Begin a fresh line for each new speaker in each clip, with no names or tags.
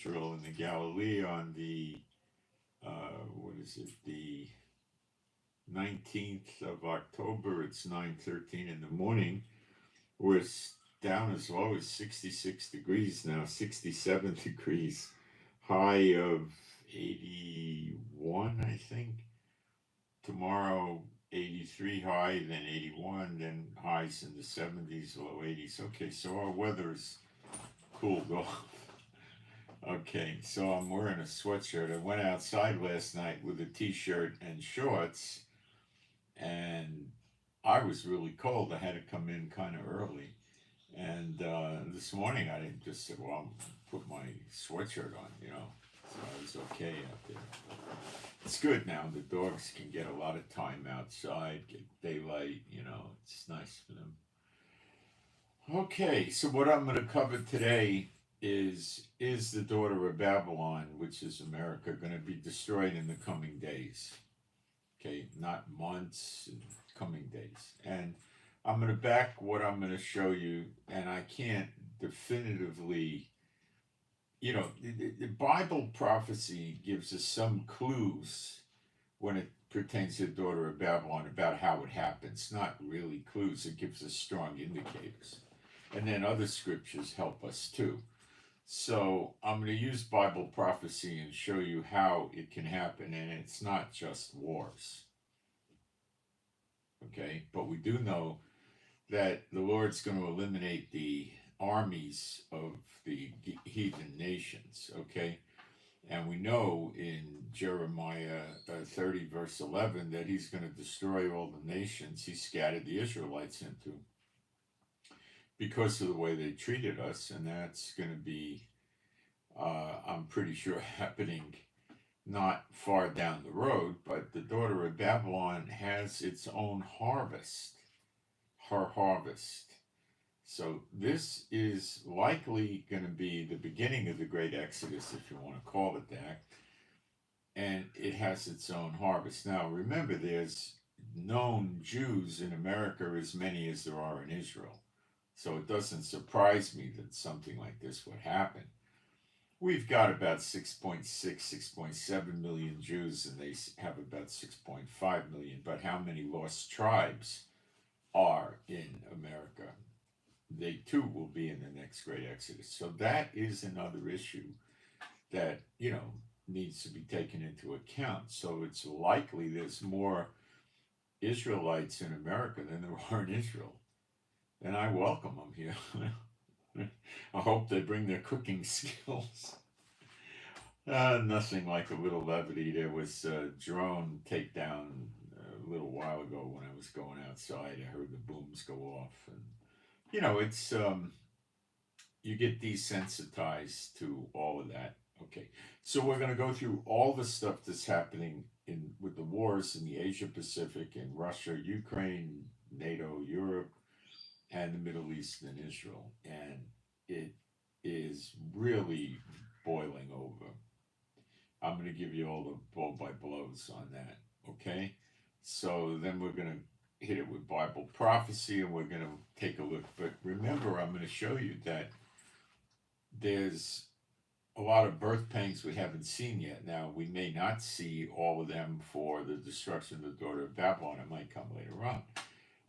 Israel in the Galilee on the the 19th of October. It's 9:13 in the morning. We're down as low as 66 degrees now, 67 degrees, high of 81, I think. Tomorrow, 83 high, then 81, then highs in the 70s, low 80s. Okay, so our weather's cooled off. Okay, so I'm wearing a sweatshirt. I went outside last night with a t-shirt and shorts, and I was really cold. I had to come in kind of early. And this morning I just said, well, I'm put my sweatshirt on, So I was okay out there. It's good now. The dogs can get a lot of time outside, get daylight, it's nice for them. Okay, so what I'm going to cover today is the daughter of Babylon, which is America, going to be destroyed in the coming days? Okay, not months, coming days. And I'm going to back what I'm going to show you, and I can't definitively, the Bible prophecy gives us some clues when it pertains to the daughter of Babylon about how it happens. Not really clues, it gives us strong indicators. And then other scriptures help us too. So I'm going to use Bible prophecy and show you how it can happen, and it's not just wars. Okay, but we do know that the Lord's going to eliminate the armies of the heathen nations, okay? And we know in Jeremiah 30 verse 11 that he's going to destroy all the nations he scattered the Israelites into because of the way they treated us, and that's going to be, I'm pretty sure, happening not far down the road. But the daughter of Babylon has its own harvest, her harvest. So this is likely going to be the beginning of the Great Exodus, if you want to call it that. And it has its own harvest. Now, remember, there's known Jews in America as many as there are in Israel. So it doesn't surprise me that something like this would happen. We've got about 6.6, 6.7 million Jews, and they have about 6.5 million. But how many lost tribes are in America? They too will be in the next Great Exodus. So that is another issue that, needs to be taken into account. So it's likely there's more Israelites in America than there are in Israel. And I welcome them here. I hope they bring their cooking skills. Nothing like a little levity. There was a drone takedown a little while ago when I was going outside. I heard the booms go off. And, it's, you get desensitized to all of that. Okay, so we're going to go through all the stuff that's happening with the wars in the Asia Pacific, in Russia, Ukraine, NATO, Europe, and the Middle East and Israel. And it is really boiling over. I'm going to give you all the blow-by-blows on that, okay? So then we're going to hit it with Bible prophecy, and we're going to take a look. But remember, I'm going to show you that there's a lot of birth pangs we haven't seen yet. Now, we may not see all of them for the destruction of the daughter of Babylon. It might come later on.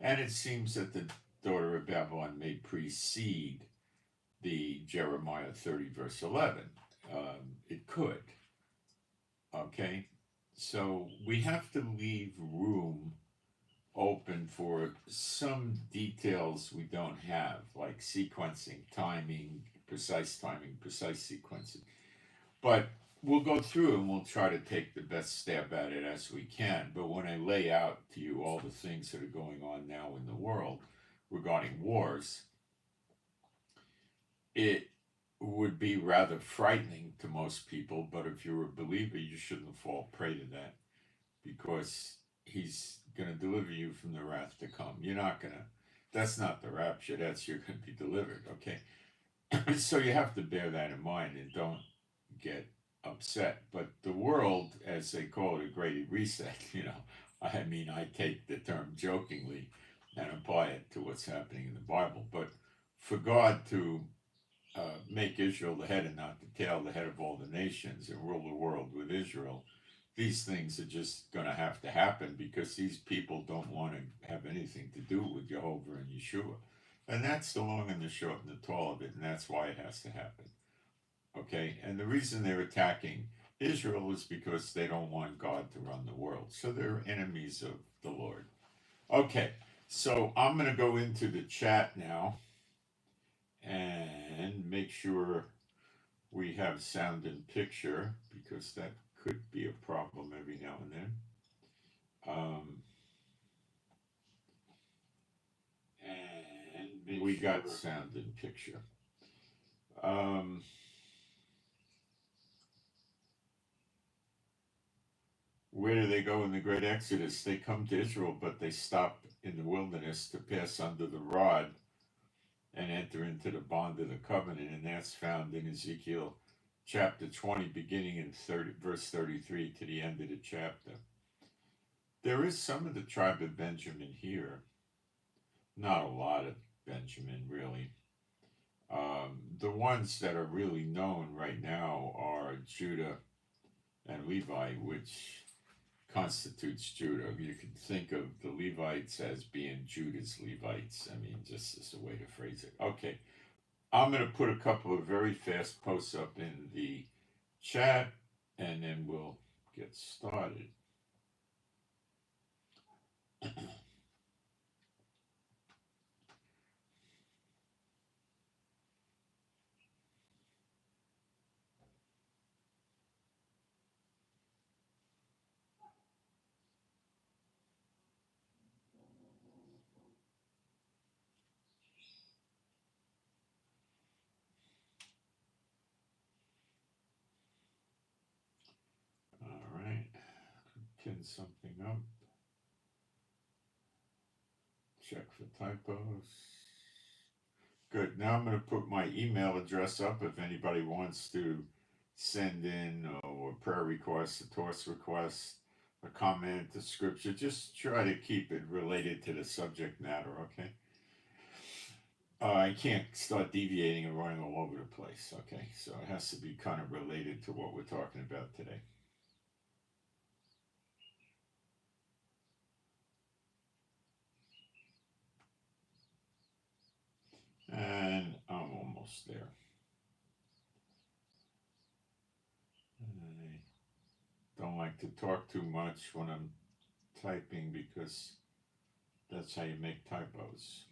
And it seems that the daughter of Babylon may precede the Jeremiah 30 verse 11. It could. Okay? So we have to leave room open for some details we don't have, like sequencing, timing, precise sequencing. But we'll go through and we'll try to take the best stab at it as we can. But when I lay out to you all the things that are going on now in the world regarding wars, it would be rather frightening to most people. But if you're a believer, you shouldn't fall prey to that, because he's going to deliver you from the wrath to come. You're not going to, that's not the rapture, that's you're going to be delivered, okay? So you have to bear that in mind and don't get upset. But the world, as they call it, a great reset, I mean, I take the term jokingly and apply it to what's happening in the Bible. But for God to make Israel the head and not the tail, the head of all the nations, and rule the world with Israel. These things are just going to have to happen because these people don't want to have anything to do with Jehovah and Yeshua. And that's the long and the short and the tall of it, and that's why it has to happen. Okay? And the reason they're attacking Israel is because they don't want God to run the world. So they're enemies of the Lord. Okay, so I'm going to go into the chat now and make sure we have sound and picture because that could be a problem every now and then. And we got sound and picture. Where do they go in the great Exodus? They come to Israel, but they stop in the wilderness to pass under the rod and enter into the bond of the covenant, and that's found in Ezekiel chapter 20, beginning in verse 33 to the end of the chapter. There is some of the tribe of Benjamin here. Not a lot of Benjamin, really. The ones that are really known right now are Judah and Levi, which constitutes Judah. You can think of the Levites as being Judah's Levites. I mean, just as a way to phrase it. Okay. I'm going to put a couple of very fast posts up in the chat, and then we'll get started. All right. Pin something up. Check for typos. Good. Now I'm going to put my email address up if anybody wants to send in a prayer request, a Torah request, a comment, a scripture. Just try to keep it related to the subject matter, okay? I can't start deviating and running all over the place, okay? So it has to be kind of related to what we're talking about today. And I'm almost there. I don't like to talk too much when I'm typing because that's how you make typos.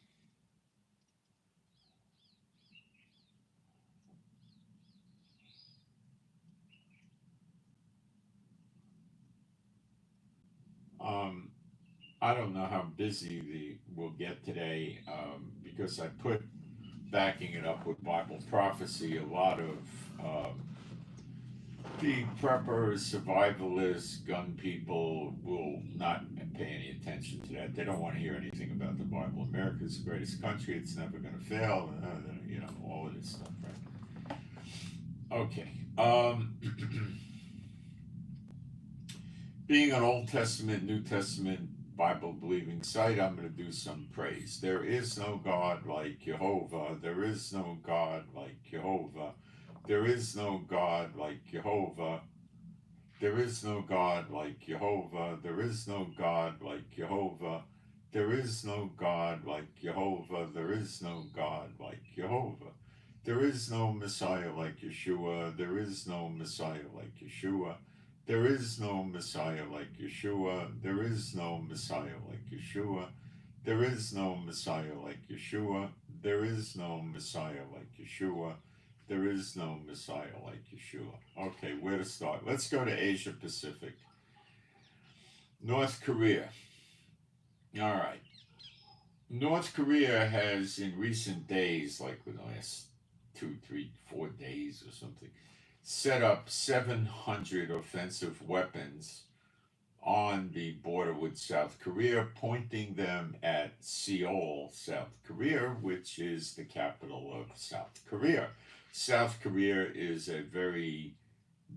I don't know how busy we'll get today because I put, backing it up with Bible prophecy, a lot of the preppers, survivalists, gun people will not pay any attention to that. They don't want to hear anything about the Bible. America's the greatest country. It's never going to fail. You know, all of this stuff, right? Okay. Being an Old Testament, New Testament, Bible believing site, I'm going to do some praise. There is no God like Jehovah. There is no God like Jehovah. There is no God like Jehovah. There is no God like Jehovah. There is no God like Jehovah. There is no God like Jehovah. There is no God like Jehovah. There is no Messiah like Yeshua. There is no Messiah like Yeshua. There is no Messiah like Yeshua. There is no Messiah like Yeshua. There is no Messiah like Yeshua. There is no Messiah like Yeshua. There is no Messiah like Yeshua. Okay, where to start? Let's go to Asia Pacific. North Korea. All right. North Korea has, in recent days, like in the last 2, 3, 4 days or something, set up 700 offensive weapons on the border with South Korea, pointing them at Seoul, South Korea, which is the capital of South Korea. South Korea is a very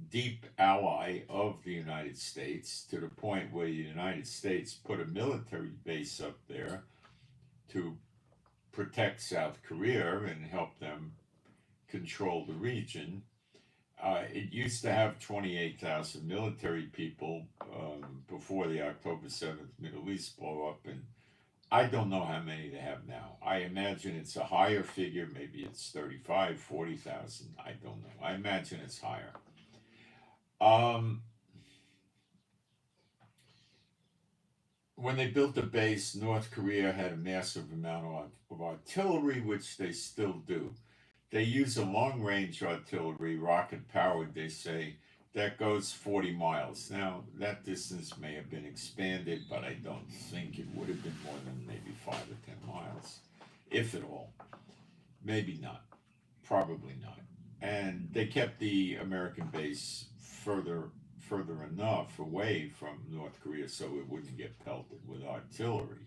deep ally of the United States, to the point where the United States put a military base up there to protect South Korea and help them control the region. It used to have 28,000 military people before the October 7th Middle East blow up, and I don't know how many they have now. I imagine it's a higher figure. Maybe it's 35, 40,000. I don't know. I imagine it's higher. When they built the base, North Korea had a massive amount of artillery, which they still do. They use a long-range artillery, rocket-powered, they say, that goes 40 miles. Now, that distance may have been expanded, but I don't think it would have been more than maybe 5 or 10 miles, if at all. Maybe not. Probably not. And they kept the American base further enough away from North Korea so it wouldn't get pelted with artillery.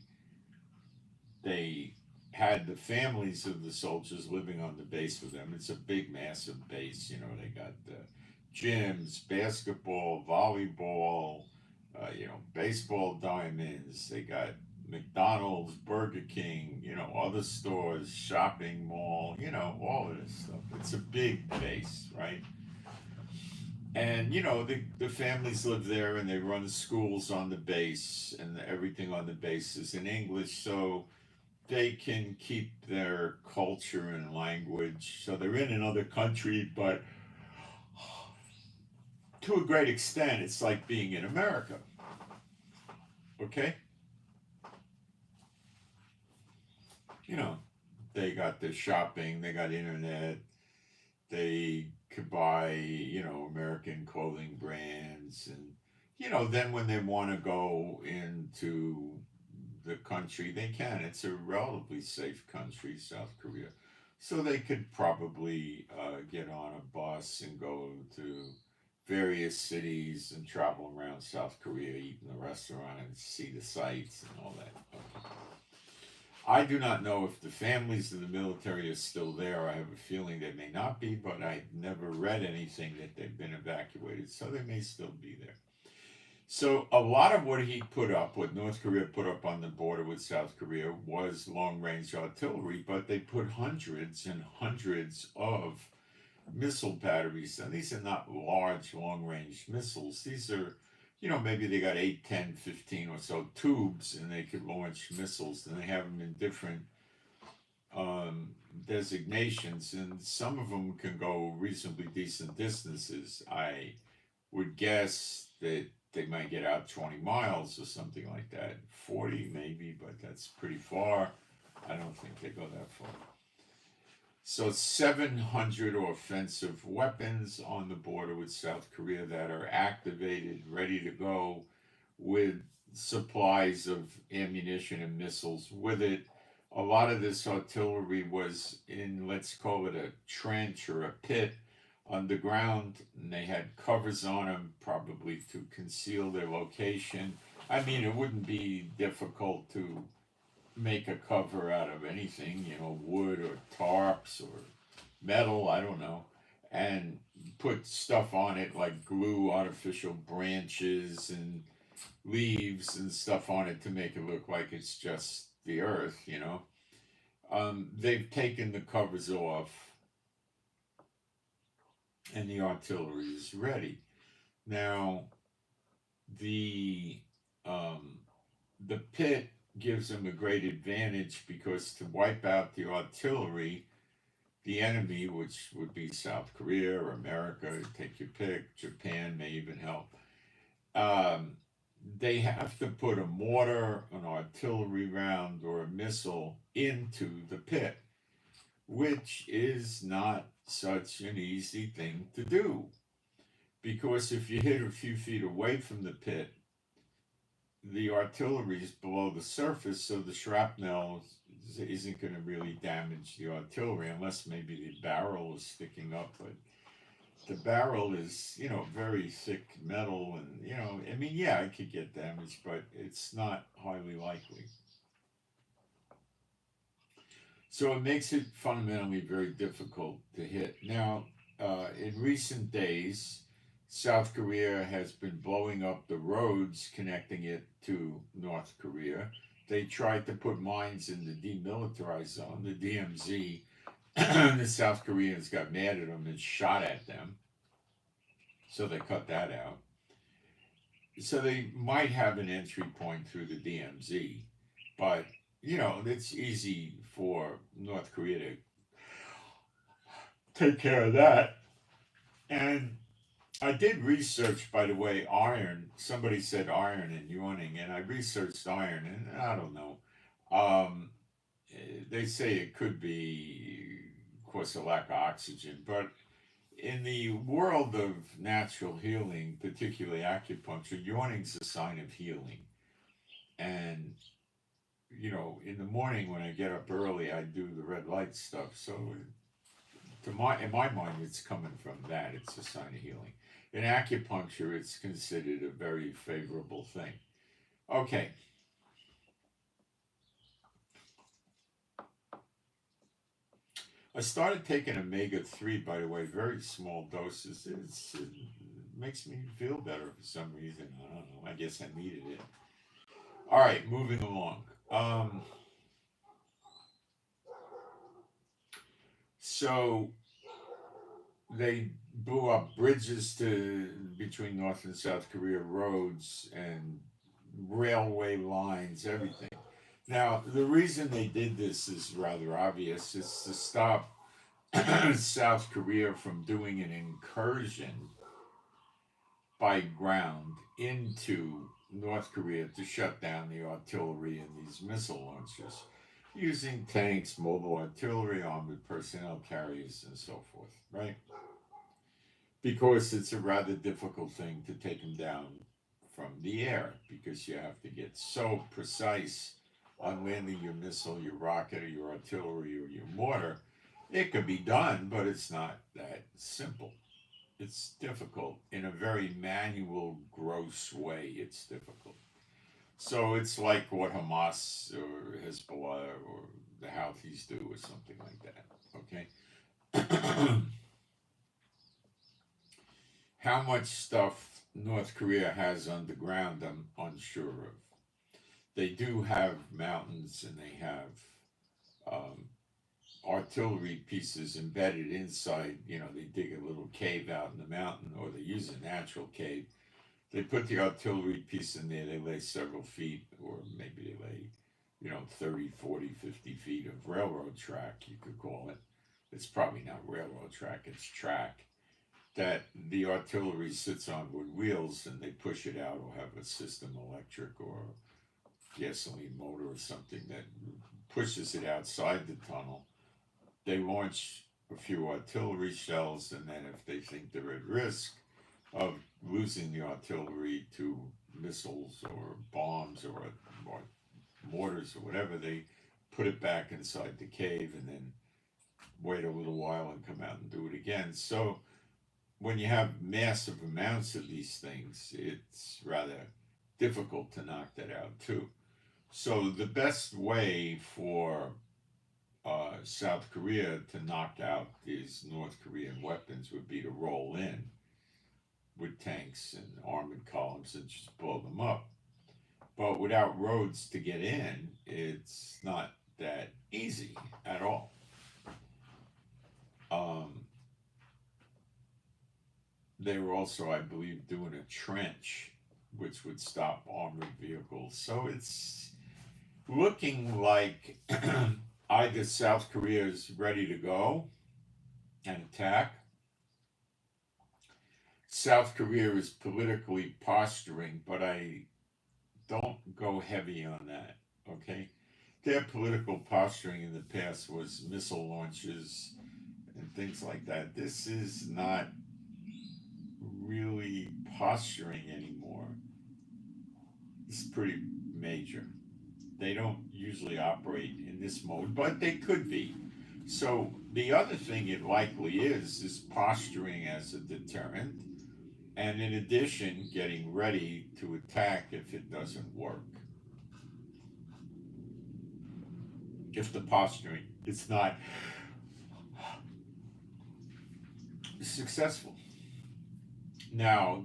They had the families of the soldiers living on the base with them. It's a big, massive base. You know, they got gyms, basketball, volleyball, baseball diamonds. They got McDonald's, Burger King, other stores, shopping mall, all of this stuff. It's a big base, right? And, the families live there and they run schools on the base and everything on the base is in English. So they can keep their culture and language. So they're in another country, but to a great extent, it's like being in America. Okay? They got their shopping, they got internet, they could buy, American clothing brands. And, then when they want to go into the country, they can. It's a relatively safe country, South Korea. So they could probably get on a bus and go to various cities and travel around South Korea, eat in the restaurant and see the sights and all that. Okay. I do not know if the families of the military are still there. I have a feeling they may not be, but I've never read anything that they've been evacuated, so they may still be there. So a lot of what North Korea put up on the border with South Korea was long-range artillery, but they put hundreds and hundreds of missile batteries. And these are not large, long-range missiles. These are, maybe they got 8, 10, 15 or so tubes, and they could launch missiles. And they have them in different designations, and some of them can go reasonably decent distances. I would guess that they might get out 20 miles or something like that. 40 maybe, but that's pretty far. I don't think they go that far. So 700 offensive weapons on the border with South Korea that are activated, ready to go, with supplies of ammunition and missiles with it. A lot of this artillery was in, let's call it a trench or a pit underground, and they had covers on them, probably to conceal their location. I mean, it wouldn't be difficult to make a cover out of anything, wood or tarps or metal, I don't know, and put stuff on it like glue, artificial branches and leaves and stuff on it to make it look like it's just the earth, They've taken the covers off and the artillery is ready. Now, the pit gives them a great advantage because to wipe out the artillery, the enemy, which would be South Korea or America, take your pick, Japan may even help, they have to put a mortar, an artillery round, or a missile into the pit, which is not such an easy thing to do. Because if you hit a few feet away from the pit, the artillery is below the surface, so the shrapnel isn't going to really damage the artillery unless maybe the barrel is sticking up. But the barrel is, very thick metal, and it could get damaged, but it's not highly likely. So it makes it fundamentally very difficult to hit. Now, in recent days, South Korea has been blowing up the roads connecting it to North Korea. They tried to put mines in the demilitarized zone, the DMZ, the South Koreans got mad at them and shot at them, so they cut that out. So they might have an entry point through the DMZ, but it's easy for North Korea to take care of that. And I did research, by the way, iron. Somebody said iron and yawning, and I researched iron, and I don't know. Um, they say it could be, of course, a lack of oxygen, but in the world of natural healing, particularly acupuncture, yawning's a sign of healing. And in the morning when I get up early, I do the red light stuff. So, in my mind, it's coming from that. It's a sign of healing. In acupuncture, it's considered a very favorable thing. Okay. I started taking omega-3, by the way, very small doses. It makes me feel better for some reason. I don't know. I guess I needed it. All right, moving along. So they blew up bridges between North and South Korea, roads and railway lines, everything. Now, the reason they did this is rather obvious. It's to stop South Korea from doing an incursion by ground into North Korea to shut down the artillery and these missile launchers using tanks, mobile artillery, armored personnel carriers, and so forth, right? Because it's a rather difficult thing to take them down from the air, because you have to get so precise on landing your missile, your rocket, or your artillery, or your mortar. It could be done, but it's not that simple. It's difficult in a very manual, gross way. It's difficult. So it's like what Hamas or Hezbollah or the Houthis do, or something like that. Okay. How much stuff North Korea has underground, I'm unsure of. They do have mountains, and they have artillery pieces embedded inside. They dig a little cave out in the mountain, or they use a natural cave. They put the artillery piece in there. They lay several feet, or maybe they lay 30, 40, 50 feet of railroad track, you could call it. It's probably not railroad track, it's track that the artillery sits on with wheels, and they push it out, or have a system electric or gasoline motor or something that pushes it outside the tunnel. They launch a few artillery shells, and then if they think they're at risk of losing the artillery to missiles or bombs or mortars or whatever, they put it back inside the cave and then wait a little while and come out and do it again. So when you have massive amounts of these things, it's rather difficult to knock that out too. So the best way for South Korea to knock out these North Korean weapons would be to roll in with tanks and armored columns and just blow them up. But without roads to get in, it's not that easy at all. They were also, I believe, doing a trench which would stop armored vehicles. So it's looking like either South Korea is ready to go and attack. South Korea is politically posturing, but I don't go heavy on that, okay? Their political posturing in the past was missile launches and things like that. This is not really posturing anymore. It's pretty major. They don't usually operate in this mode, but they could be. So the other thing it likely is posturing as a deterrent, and in addition, getting ready to attack if it doesn't work. If the posturing is not successful. Now,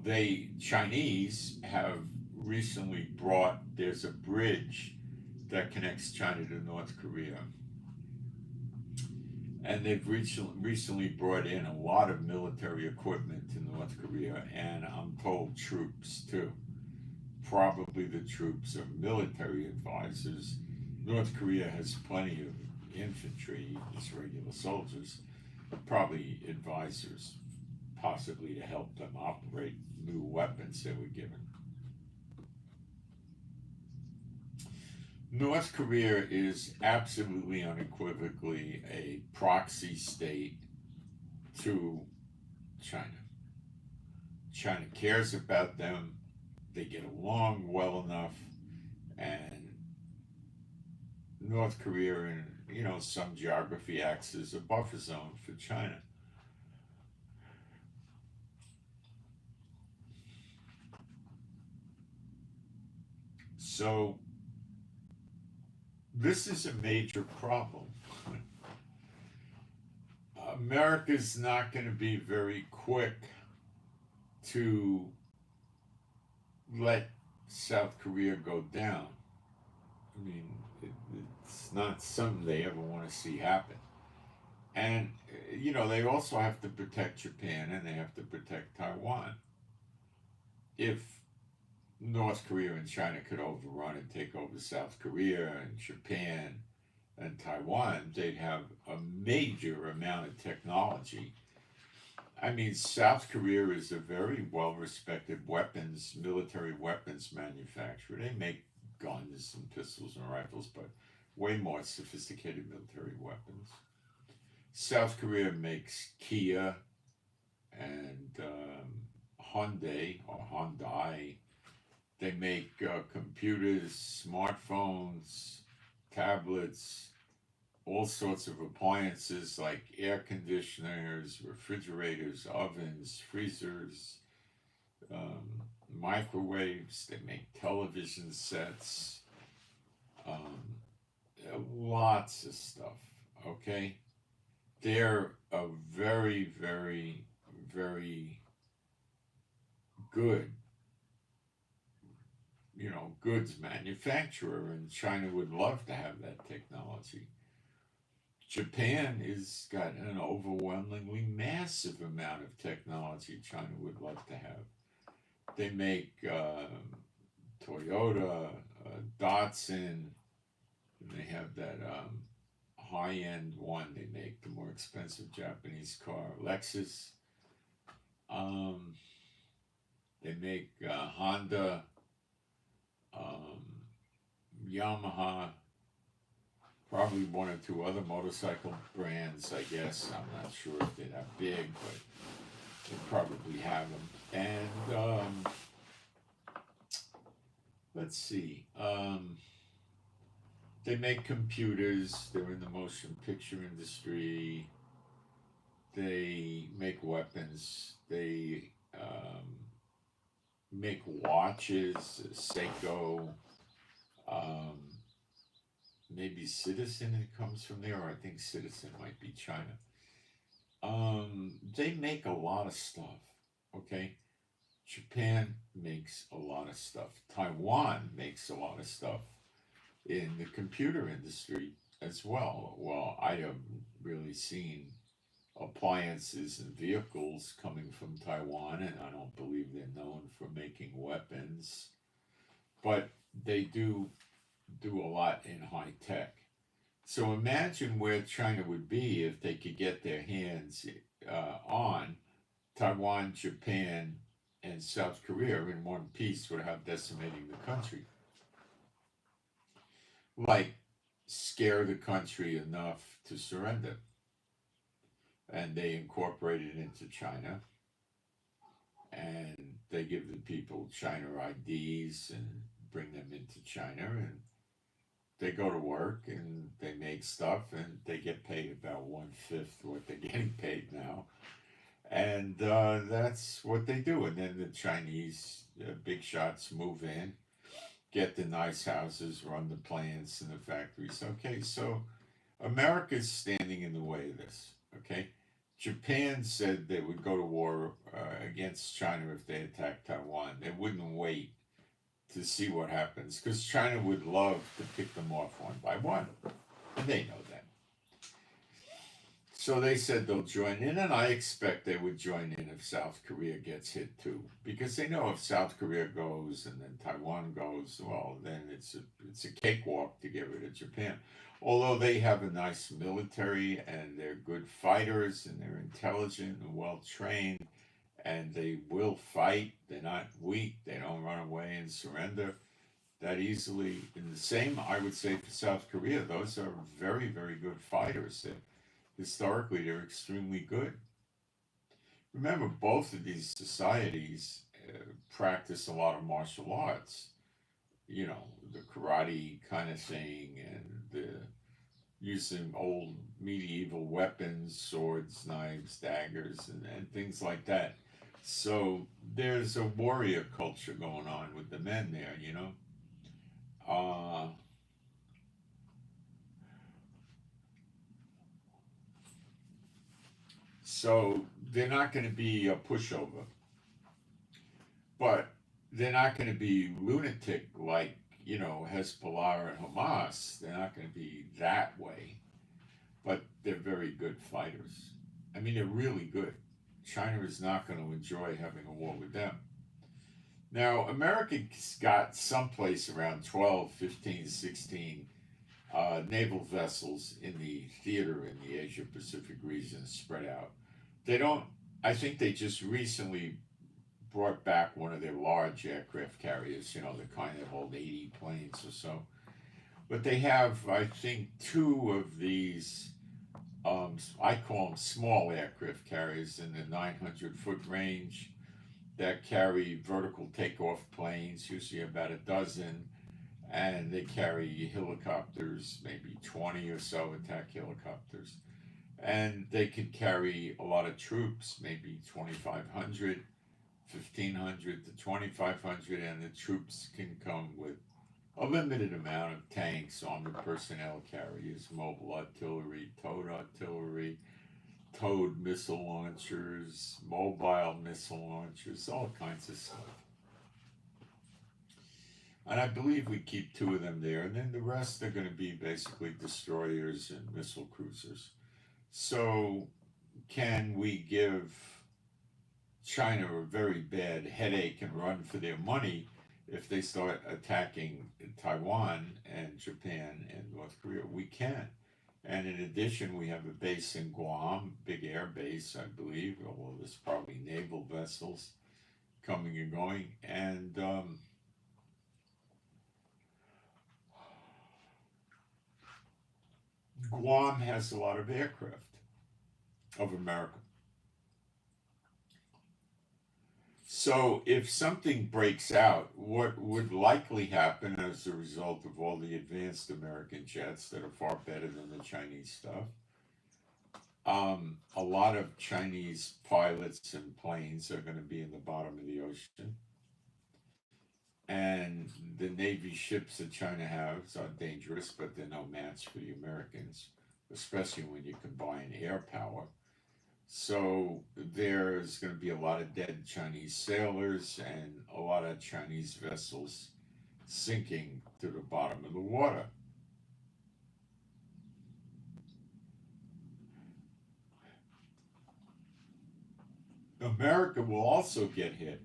Chinese have recently there's a bridge that connects China to North Korea. And they've recently brought in a lot of military equipment to North Korea, and I'm told troops too. Probably the troops are military advisors. North Korea has plenty of infantry, just regular soldiers, probably advisors, possibly to help them operate new weapons they were given. North Korea is absolutely unequivocally a proxy state to China. China cares about them, they get along well enough, and North Korea, in some geography, acts as a buffer zone for China. So this is a major problem. America's not going to be very quick to let South Korea go down. I mean, it's not something they ever want to see happen. And, they also have to protect Japan and they have to protect Taiwan. If North Korea and China could overrun and take over South Korea and Japan and Taiwan, they'd have a major amount of technology. I mean, South Korea is a very well-respected military weapons manufacturer. They make guns and pistols and rifles, but way more sophisticated military weapons. South Korea makes Kia and Hyundai. They make computers, smartphones, tablets, all sorts of appliances like air conditioners, refrigerators, ovens, freezers, microwaves. They make television sets, lots of stuff, okay? They're a very, very, very good goods manufacturer, and China would love to have that technology. Japan has got an overwhelmingly massive amount of technology China would love to have. They make Toyota, Datsun, and they have that high-end one they make, the more expensive Japanese car, Lexus. They make Honda, Yamaha, probably one or two other motorcycle brands, I guess. I'm not sure if they're that big, but they probably have them. And let's see. They make computers. They're in the motion picture industry. They make weapons. They make watches, Seiko. Maybe Citizen, it comes from there, or I think Citizen might be China. They make a lot of stuff, okay? Japan makes a lot of stuff. Taiwan makes a lot of stuff in the computer industry as well. Well, I haven't really seen appliances and vehicles coming from Taiwan, and I don't believe they're known for making weapons, but they do a lot in high tech. So imagine where China would be if they could get their hands on Taiwan, Japan, and South Korea in one piece without decimating the country. Like, scare the country enough to surrender. And they incorporate it into China. And they give the people China IDs and bring them into China, and they go to work and they make stuff and they get paid about 1/5 what they're getting paid now. And that's what they do. And then the Chinese big shots move in, get the nice houses, run the plants and the factories. Okay, so America's standing in the way of this. Okay, Japan said they would go to war against China if they attacked Taiwan. They wouldn't wait to see what happens, because China would love to pick them off one by one, and they know that. So they said they'll join in, and I expect they would join in if South Korea gets hit too, because they know if South Korea goes and then Taiwan goes, well, then it's a cakewalk to get rid of Japan. Although they have a nice military and they're good fighters and they're intelligent and well trained and they will fight. They're not weak. They don't run away and surrender that easily. And the same, I would say, for South Korea. Those are very, very good fighters. Historically, they're extremely good. Remember, both of these societies practice a lot of martial arts. You know, the karate kind of thing and the using old medieval weapons, swords, knives, daggers, and things like that. So there's a warrior culture going on with the men there, you know. Uh, so they're not going to be a pushover, but they're not going to be lunatic like, you know, Hezbollah and Hamas. They're not going to be that way, but they're very good fighters. I mean, they're really good. China is not going to enjoy having a war with them. Now, America's got someplace around 12, 15, 16 naval vessels in the theater in the Asia Pacific region spread out. They don't, I think they just recently brought back one of their large aircraft carriers, you know, the kind that hold 80 planes or so. But they have, I think, two of these, I call them small aircraft carriers in the 900-foot range that carry vertical takeoff planes, usually about a dozen, and they carry helicopters, maybe 20 or so attack helicopters. And they could carry a lot of troops, maybe 2,500, 1,500 to 2,500, and the troops can come with a limited amount of tanks, armored personnel carriers, mobile artillery, towed missile launchers, mobile missile launchers, all kinds of stuff. And I believe we keep two of them there, and then the rest are going to be basically destroyers and missile cruisers. So, can we give China a very bad headache and run for their money if they start attacking Taiwan and Japan and North Korea? We can. And in addition, we have a base in Guam, big air base, I believe, although there's probably naval vessels coming and going. And Guam has a lot of aircraft of America. So if something breaks out, what would likely happen as a result of all the advanced American jets that are far better than the Chinese stuff? A lot of Chinese pilots and planes are going to be in the bottom of the ocean. And the Navy ships that China has are dangerous, but they're no match for the Americans, especially when you combine air power. So there's going to be a lot of dead Chinese sailors and a lot of Chinese vessels sinking to the bottom of the water. America will also get hit.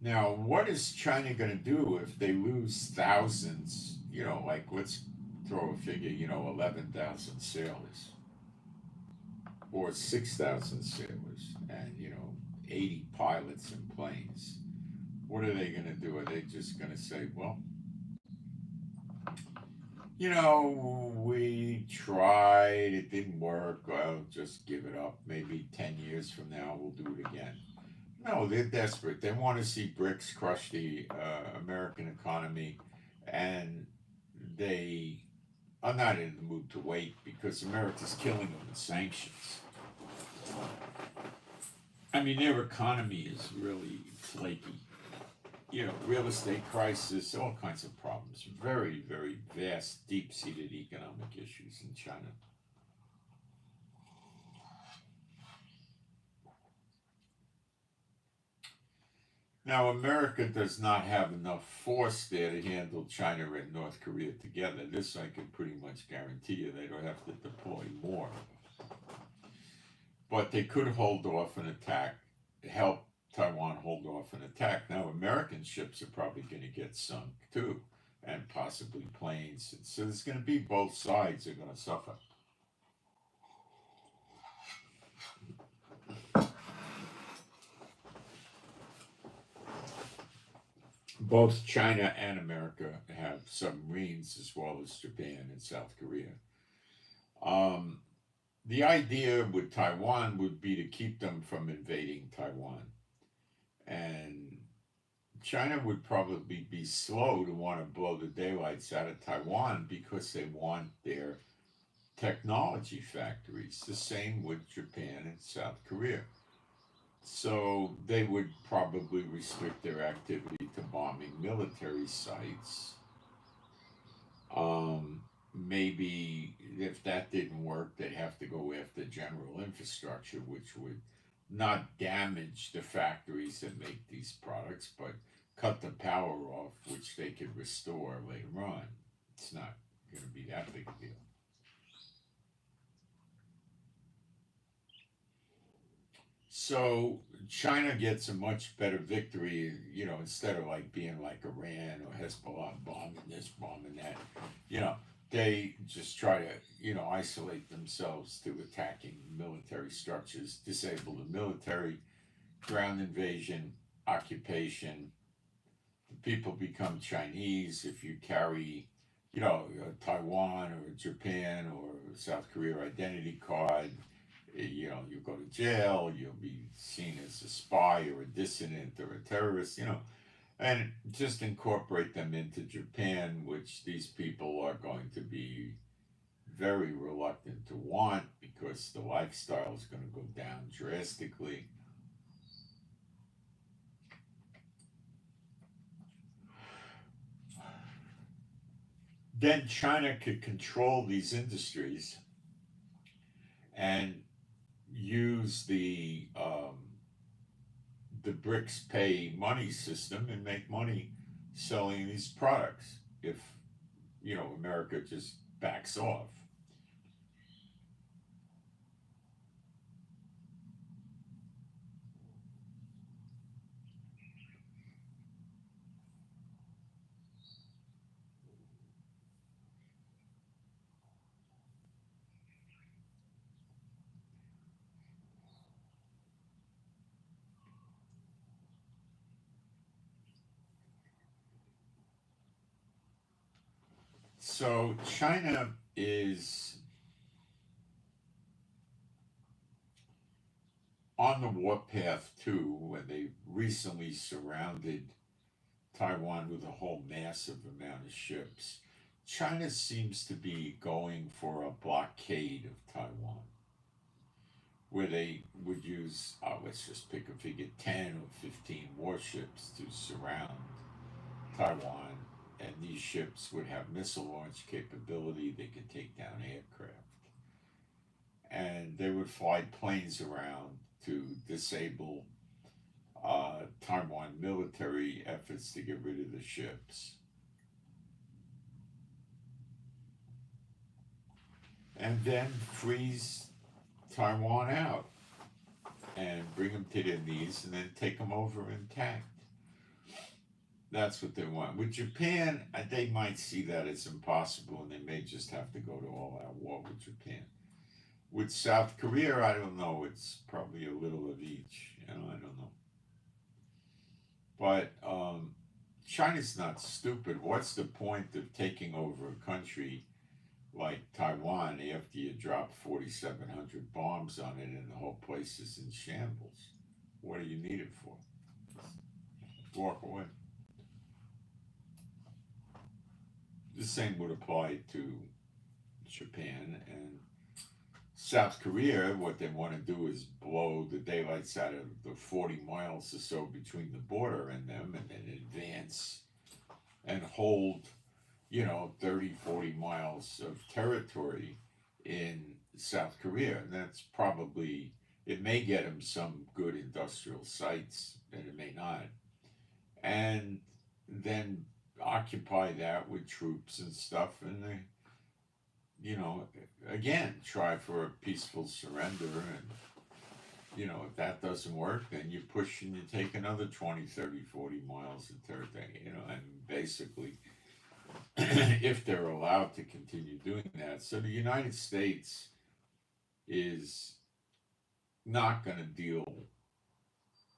Now, what is China going to do if they lose thousands? You know, like let's throw a figure, you know, 11,000 sailors or 6,000 sailors and, you know, 80 pilots and planes. What are they going to do? Are they just going to say, well, you know, we tried, it didn't work, I'll just give it up. Maybe 10 years from now, we'll do it again. No, they're desperate. They want to see BRICS crush the American economy, and they are not in the mood to wait because America's killing them with sanctions. I mean, their economy is really flaky. real estate crisis, all kinds of problems. Very, very vast, deep-seated economic issues in China. Now, America does not have enough force there to handle China and North Korea together. This I can pretty much guarantee you. They don't have to deploy more. But they could hold off an attack, help Taiwan hold off an attack. Now, American ships are probably going to get sunk too, and possibly planes. So there's going to be both sides are going to suffer. Both China and America have submarines, as well as Japan and South Korea. The idea with Taiwan would be to keep them from invading Taiwan. And China would probably be slow to want to blow the daylights out of Taiwan because they want their technology factories. The same with Japan and South Korea. So they would probably restrict their activity to bombing military sites. Maybe if that didn't work, they'd have to go after general infrastructure, which would not damage the factories that make these products, but cut the power off, which they could restore later on. It's not going to be that big a deal. So China gets a much better victory, instead of like being like Iran or Hezbollah bombing this, bombing that, they just try to, isolate themselves through attacking military structures, disable the military, ground invasion, occupation. The people become Chinese if you carry, Taiwan or Japan or South Korea identity card. You go to jail, you'll be seen as a spy or a dissident or a terrorist, and just incorporate them into Japan, which these people are going to be very reluctant to want because the lifestyle is going to go down drastically. Then China could control these industries and use the BRICS pay money system and make money selling these products if America just backs off. So China is on the warpath too, when they recently surrounded Taiwan with a whole massive amount of ships. China seems to be going for a blockade of Taiwan, where they would use, let's just pick a figure, 10 or 15 warships to surround Taiwan, and these ships would have missile launch capability. They could take down aircraft, and they would fly planes around to disable Taiwan military efforts to get rid of the ships. And then freeze Taiwan out and bring them to their knees and then take them over intact. That's what they want. With Japan, they might see that as impossible and they may just have to go to all-out war with Japan. With South Korea, I don't know. It's probably a little of each. I don't know. But China's not stupid. What's the point of taking over a country like Taiwan after you drop 4,700 bombs on it and the whole place is in shambles? What do you need it for? Walk away. The same would apply to Japan and South Korea, what they want to do is blow the daylights out of the 40 miles or so between the border and them, and then advance and hold, 30, 40 miles of territory in South Korea. And that's probably, it may get them some good industrial sites, and it may not. And then occupy that with troops and stuff, and they, again, try for a peaceful surrender. And, if that doesn't work, then you push and you take another 20, 30, 40 miles of territory, and basically, if they're allowed to continue doing that. So the United States is not going to deal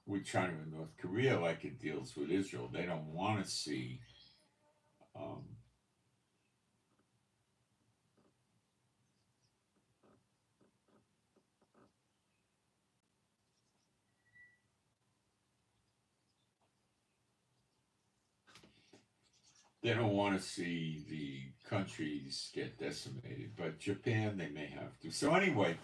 with China and North Korea like it deals with Israel. They don't want to see um, they don't want to see the countries get decimated. But Japan, they may have to. So anyway,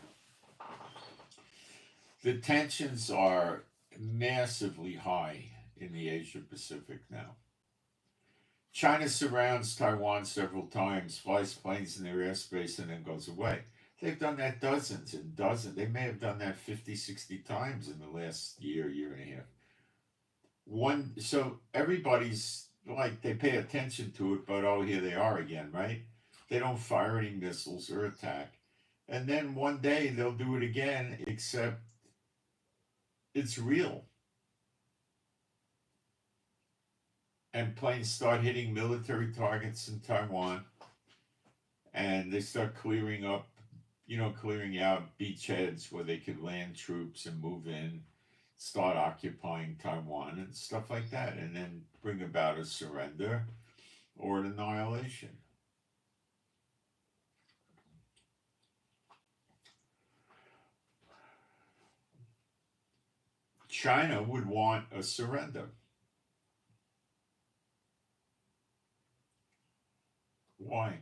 the tensions are massively high in the Asia Pacific now. China surrounds Taiwan several times, flies planes in their airspace, and then goes away. They've done that dozens and dozens. They may have done that 50, 60 times in the last year, year and a half. So everybody's like, they pay attention to it, but oh, here they are again, right? They don't fire any missiles or attack. And then one day they'll do it again, except it's real. And planes start hitting military targets in Taiwan, and they start clearing out beachheads where they could land troops and move in, start occupying Taiwan and stuff like that, and then bring about a surrender or an annihilation. China would want a surrender. Why?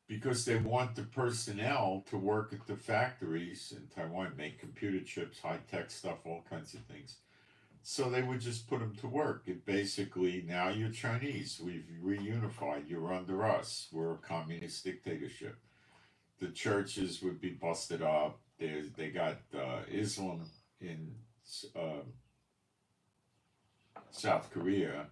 Because they want the personnel to work at the factories in Taiwan, make computer chips, high-tech stuff, all kinds of things. So they would just put them to work. It basically, now you're Chinese. We've reunified. You're under us. We're a communist dictatorship. The churches would be busted up. They got Islam in South Korea.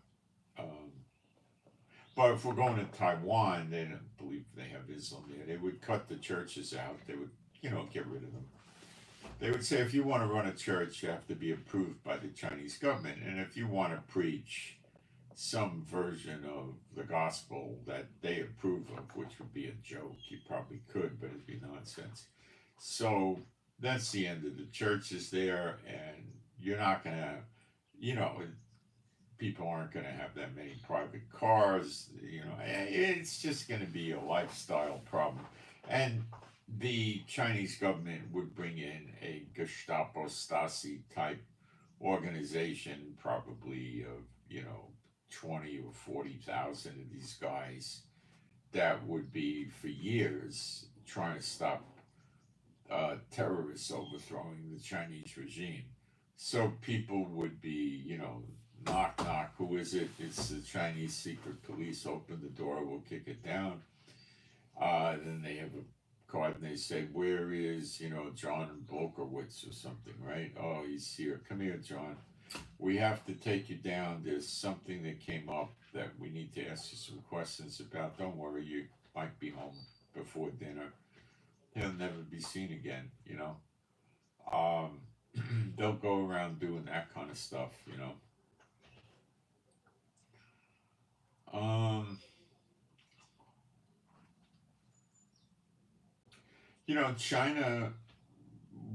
But if we're going to Taiwan, they don't believe they have Islam there. They would cut the churches out. They would, get rid of them. They would say, if you want to run a church, you have to be approved by the Chinese government. And if you want to preach some version of the gospel that they approve of, which would be a joke, you probably could, but it'd be nonsense. So that's the end of the churches there, and you're not going to, people aren't going to have that many private cars. It's just going to be a lifestyle problem. And the Chinese government would bring in a Gestapo Stasi type organization, probably of, 20 or 40,000 of these guys that would be for years trying to stop terrorists overthrowing the Chinese regime. So people would be, knock, knock, who is it? It's the Chinese secret police. Open the door, we'll kick it down. Then they have a card and they say, where is, John Blokowitz or something, right? Oh, he's here. Come here, John. We have to take you down. There's something that came up that we need to ask you some questions about. Don't worry, you might be home before dinner. He'll never be seen again, They'll go around doing that kind of stuff, China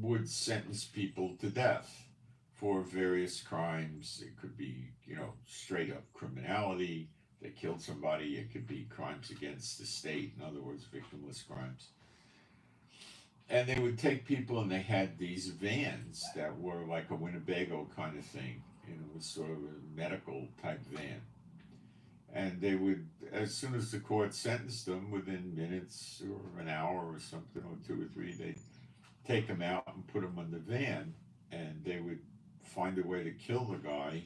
would sentence people to death for various crimes. It could be, straight up criminality. They killed somebody. It could be crimes against the state. In other words, victimless crimes. And they would take people, and they had these vans that were like a Winnebago kind of thing. And it was sort of a medical type van. And they would, as soon as the court sentenced them, within minutes or an hour or something, or 2 or 3, they'd take him out and put him on the van, and they would find a way to kill the guy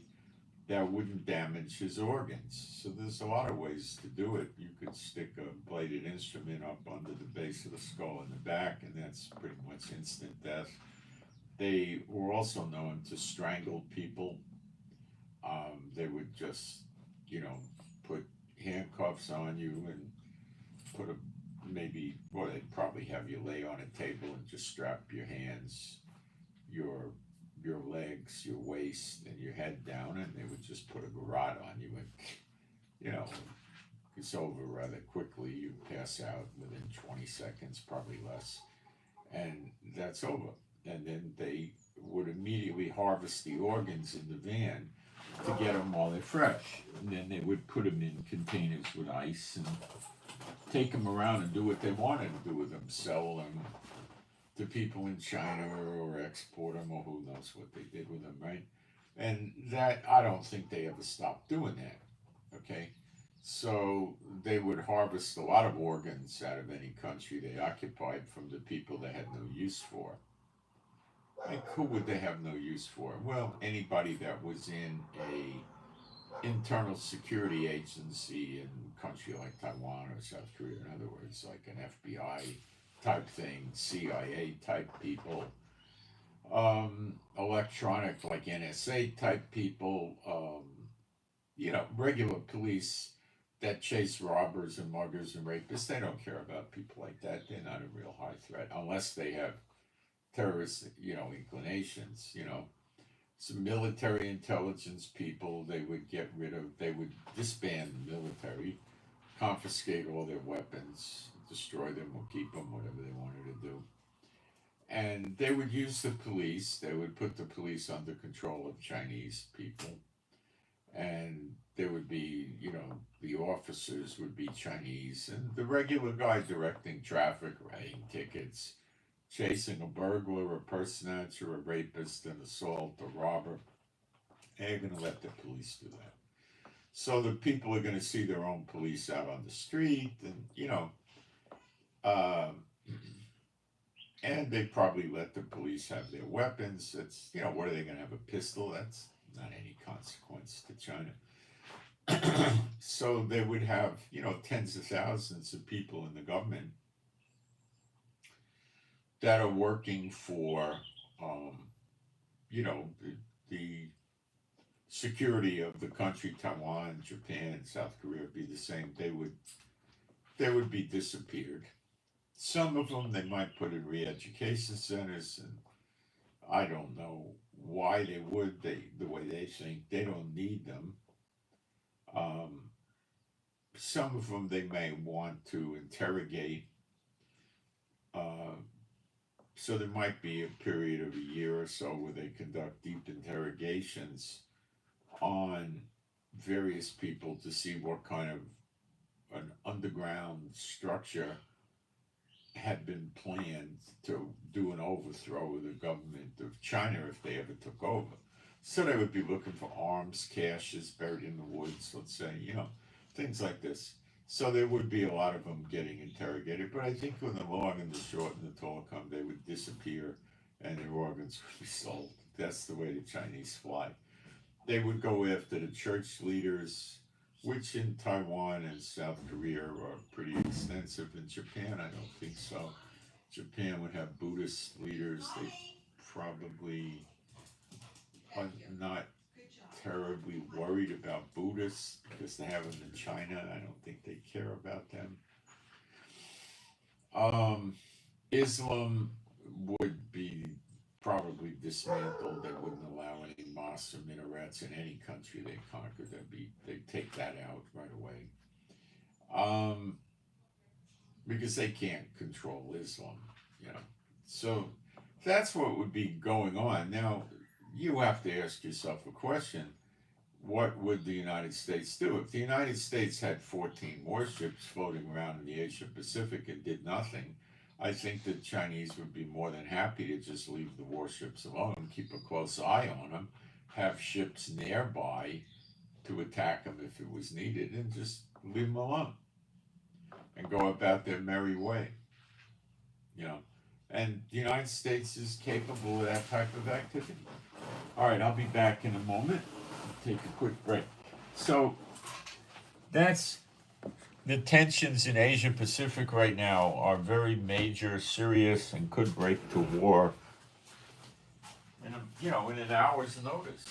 that wouldn't damage his organs. So there's a lot of ways to do it. You could stick a bladed instrument up under the base of the skull in the back, and that's pretty much instant death. They were also known to strangle people. They would just, put handcuffs on you and put they'd probably have you lay on a table and just strap your hands, your legs, your waist, and your head down, and they would just put a garrote on you, and it's over rather quickly. You pass out within 20 seconds, probably less, and that's over. And then they would immediately harvest the organs in the van to get them while they're fresh, and then they would put them in containers with ice and take them around and do what they wanted to do with them, sell them to people in China or export them, or who knows what they did with them, right? And that, I don't think they ever stopped doing that, okay? So they would harvest a lot of organs out of any country they occupied from the people they had no use for. Like, who would they have no use for? Well, anybody that was in a internal security agency in a country like Taiwan or South Korea, in other words, like an FBI type thing, CIA type people, electronic like NSA type people, regular police that chase robbers and muggers and rapists. They don't care about people like that. They're not a real high threat unless they have terrorist, inclinations, Some military intelligence people they would get rid of. They would disband the military, confiscate all their weapons, destroy them or keep them, whatever they wanted to do. And they would use the police. They would put the police under control of Chinese people. And there would be, the officers would be Chinese. And the regular guy directing traffic, writing tickets, chasing a burglar, a person snatcher, a rapist, an assault, a robber, they're going to let the police do that. So the people are going to see their own police out on the street, and and they probably let the police have their weapons. It's, what are they going to have, a pistol? That's not any consequence to China. So they would have, tens of thousands of people in the government that are working for, the security of the country. Taiwan, Japan, South Korea would be the same. They would be disappeared. Some of them they might put in re-education centers, and I don't know why they would. The way they think, they don't need them. Some of them they may want to interrogate. So there might be a period of a year or so where they conduct deep interrogations on various people to see what kind of an underground structure had been planned to do an overthrow of the government of China if they ever took over. So they would be looking for arms caches buried in the woods, let's say, things like this. So there would be a lot of them getting interrogated, but I think when the long and the short and the tall come, they would disappear and their organs would be sold. That's the way the Chinese fly. They would go after the church leaders, which in Taiwan and South Korea are pretty extensive. In Japan, I don't think so. Japan would have Buddhist leaders. They probably are not terribly worried about Buddhists because they have them in China. I don't think they care about them. Islam would be probably dismantled. They wouldn't allow any mosques or minarets in any country they conquered. They'd take that out right away. Because they can't control Islam, So that's what would be going on. Now, you have to ask yourself a question. What would the United States do? If the United States had 14 warships floating around in the Asia Pacific and did nothing, I think the Chinese would be more than happy to just leave the warships alone, keep a close eye on them, have ships nearby to attack them if it was needed, and just leave them alone and go about their merry way. you know, and the United States is capable of that type of activity. All right, I'll be back in a moment. Take a quick break. So that's the tensions in Asia Pacific right now are very major, serious, and could break to war in in an hour's notice.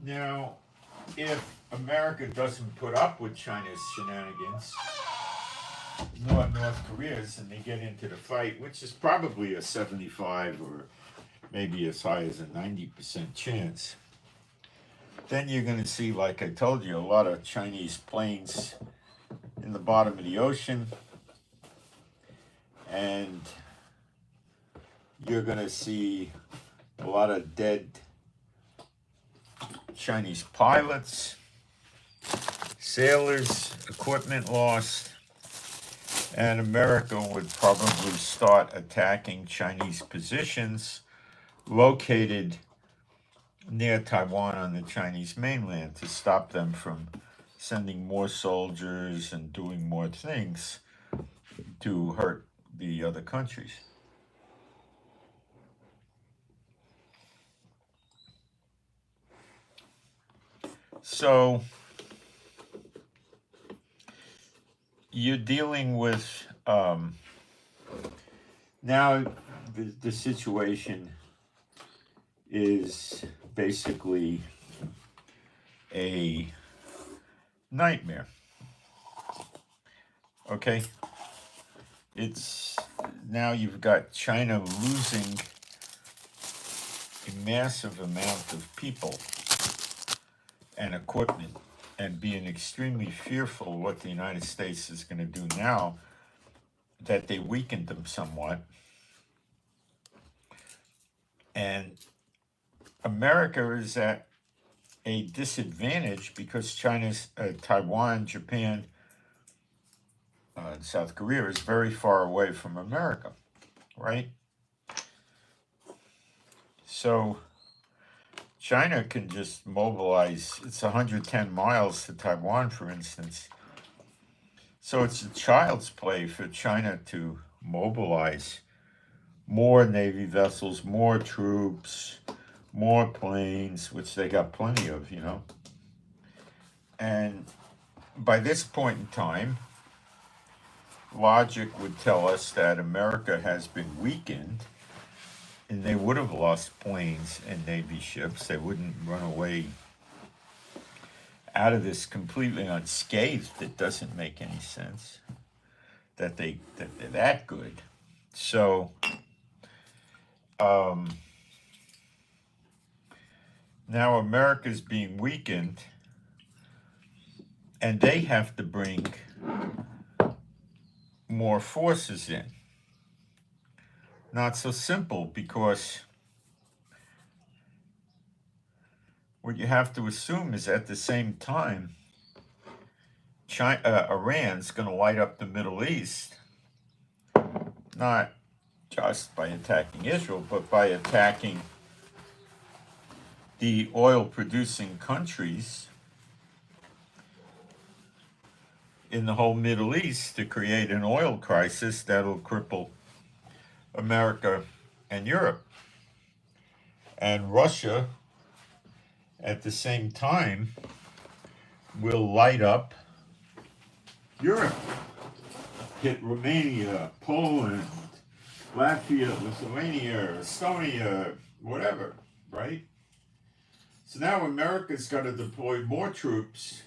Now, if America doesn't put up with China's shenanigans, nor North Korea's, and they get into the fight, which is probably a 75 or maybe as high as a 90% chance, then you're going to see, like I told you, a lot of Chinese planes in the bottom of the ocean, and you're going to see a lot of dead Chinese pilots, sailors, equipment lost, and America would probably start attacking Chinese positions located near Taiwan on the Chinese mainland to stop them from sending more soldiers and doing more things to hurt the other countries. So you're dealing with now the situation is basically a nightmare. Okay? It's now you've got China losing a massive amount of people and equipment and being extremely fearful of what the United States is going to do now that they weakened them somewhat. And America is at a disadvantage because China's Taiwan, Japan, and South Korea is very far away from America, right? So China can just mobilize, it's 110 miles to Taiwan, for instance. So it's a child's play for China to mobilize more Navy vessels, more troops, more planes, which they got plenty of, And by this point in time, logic would tell us that America has been weakened and they would have lost planes and Navy ships. They wouldn't run away out of this completely unscathed. It doesn't make any sense that they're that good. So now America's being weakened, and they have to bring more forces in. Not so simple, because what you have to assume is at the same time, Iran's going to light up the Middle East, not just by attacking Israel, but by attacking the oil-producing countries in the whole Middle East to create an oil crisis that'll cripple America and Europe. And Russia, at the same time, will light up Europe, hit Romania, Poland, Latvia, Lithuania, Estonia, whatever, right? So now America's got to deploy more troops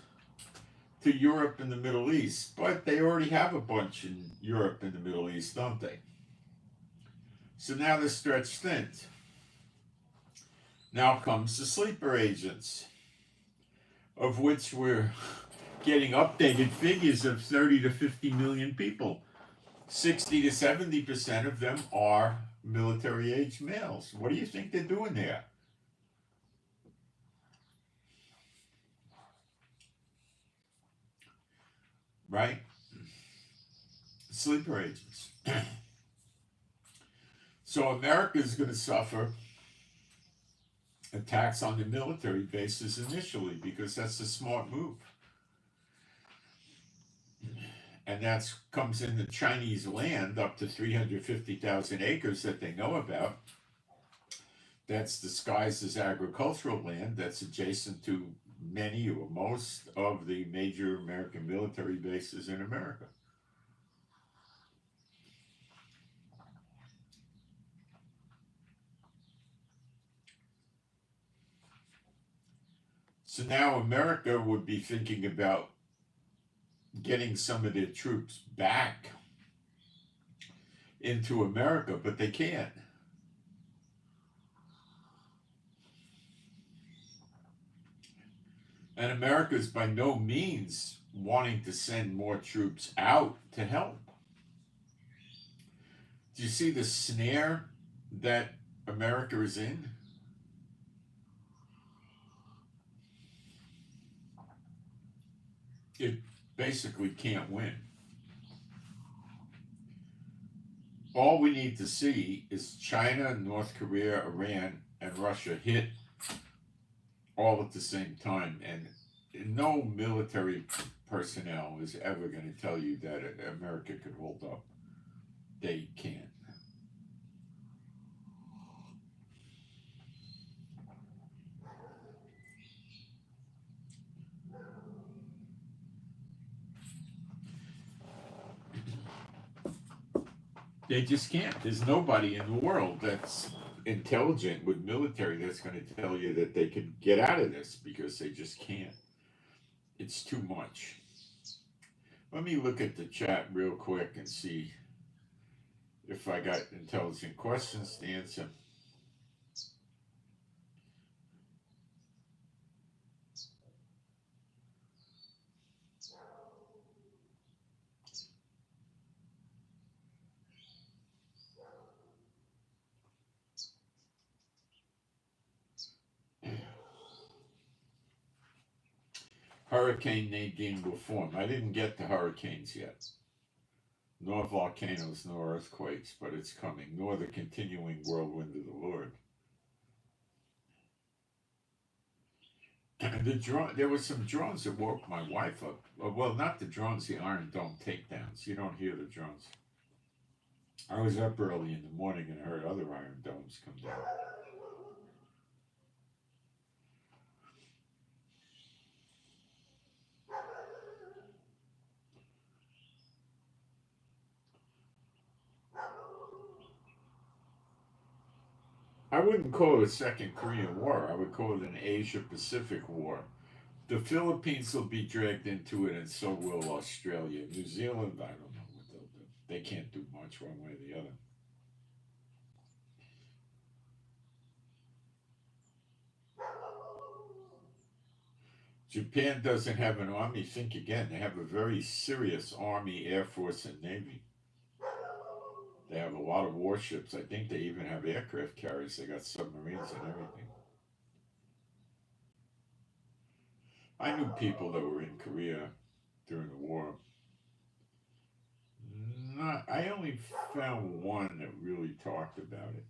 to Europe and the Middle East, but they already have a bunch in Europe and the Middle East, don't they? So now they're stretched thin. Now comes the sleeper agents, of which we're getting updated figures of 30 to 50 million people. 60 to 70% of them are military-age males. What do you think they're doing there? Right? Sleeper agents. So America is going to suffer attacks on the military bases initially because that's a smart move. And that comes into Chinese land up to 350,000 acres that they know about. That's disguised as agricultural land that's adjacent to many or most of the major American military bases in America. So now America would be thinking about getting some of their troops back into America, but they can't. And America is by no means wanting to send more troops out to help. Do you see the snare that America is in? It basically can't win. All we need to see is China, North Korea, Iran, and Russia hit all at the same time, and no military personnel is ever going to tell you that America could hold up. They can't. They just can't. There's nobody in the world that's intelligent with military that's going to tell you that they can get out of this, because they just can't. It's too much. Let me look at the chat real quick and see if I got intelligent questions to answer. Hurricane Nadine will form. I didn't get to hurricanes yet, nor volcanoes, nor earthquakes, but it's coming, nor the continuing whirlwind of the Lord. There were some drones that woke my wife up. Well, not the drones, the Iron Dome takedowns. You don't hear the drones. I was up early in the morning and heard other Iron Domes come down. I wouldn't call it a second Korean War. I would call it an Asia-Pacific war. The Philippines will be dragged into it, and so will Australia. New Zealand, I don't know what they'll do. They can't do much one way or the other. Japan doesn't have an army. Think again. They have a very serious army, air force, and navy. They have a lot of warships. I think they even have aircraft carriers. They got submarines and everything. I knew people that were in Korea during the war. I only found one that really talked about it.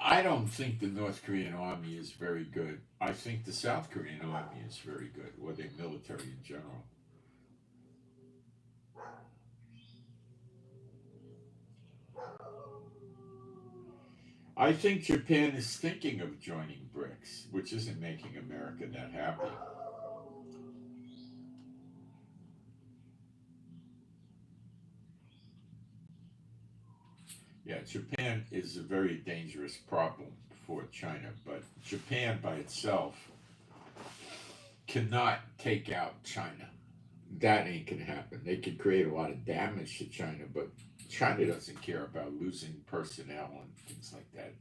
I don't think the North Korean army is very good. I think the South Korean army is very good, or their military in general. I think Japan is thinking of joining BRICS, which isn't making America that happy. Yeah, Japan is a very dangerous problem for China, but Japan by itself cannot take out China. That ain't gonna happen. They could create a lot of damage to China, but China doesn't care about losing personnel and things like that.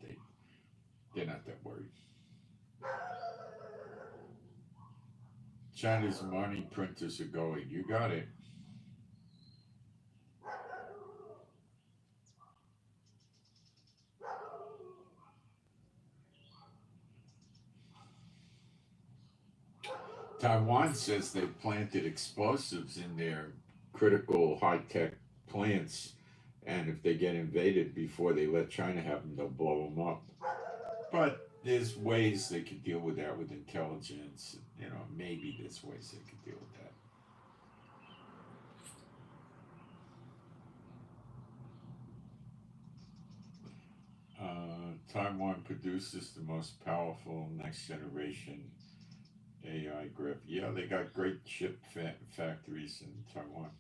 They're not that worried. China's money printers are going. You got it. Taiwan says they planted explosives in their critical high-tech plants, and if they get invaded before they let China have them, they'll blow them up. But there's ways they could deal with that with intelligence. Maybe there's ways they could deal with that. Taiwan produces the most powerful next generation AI graph. Yeah, they got great chip factories in Taiwan.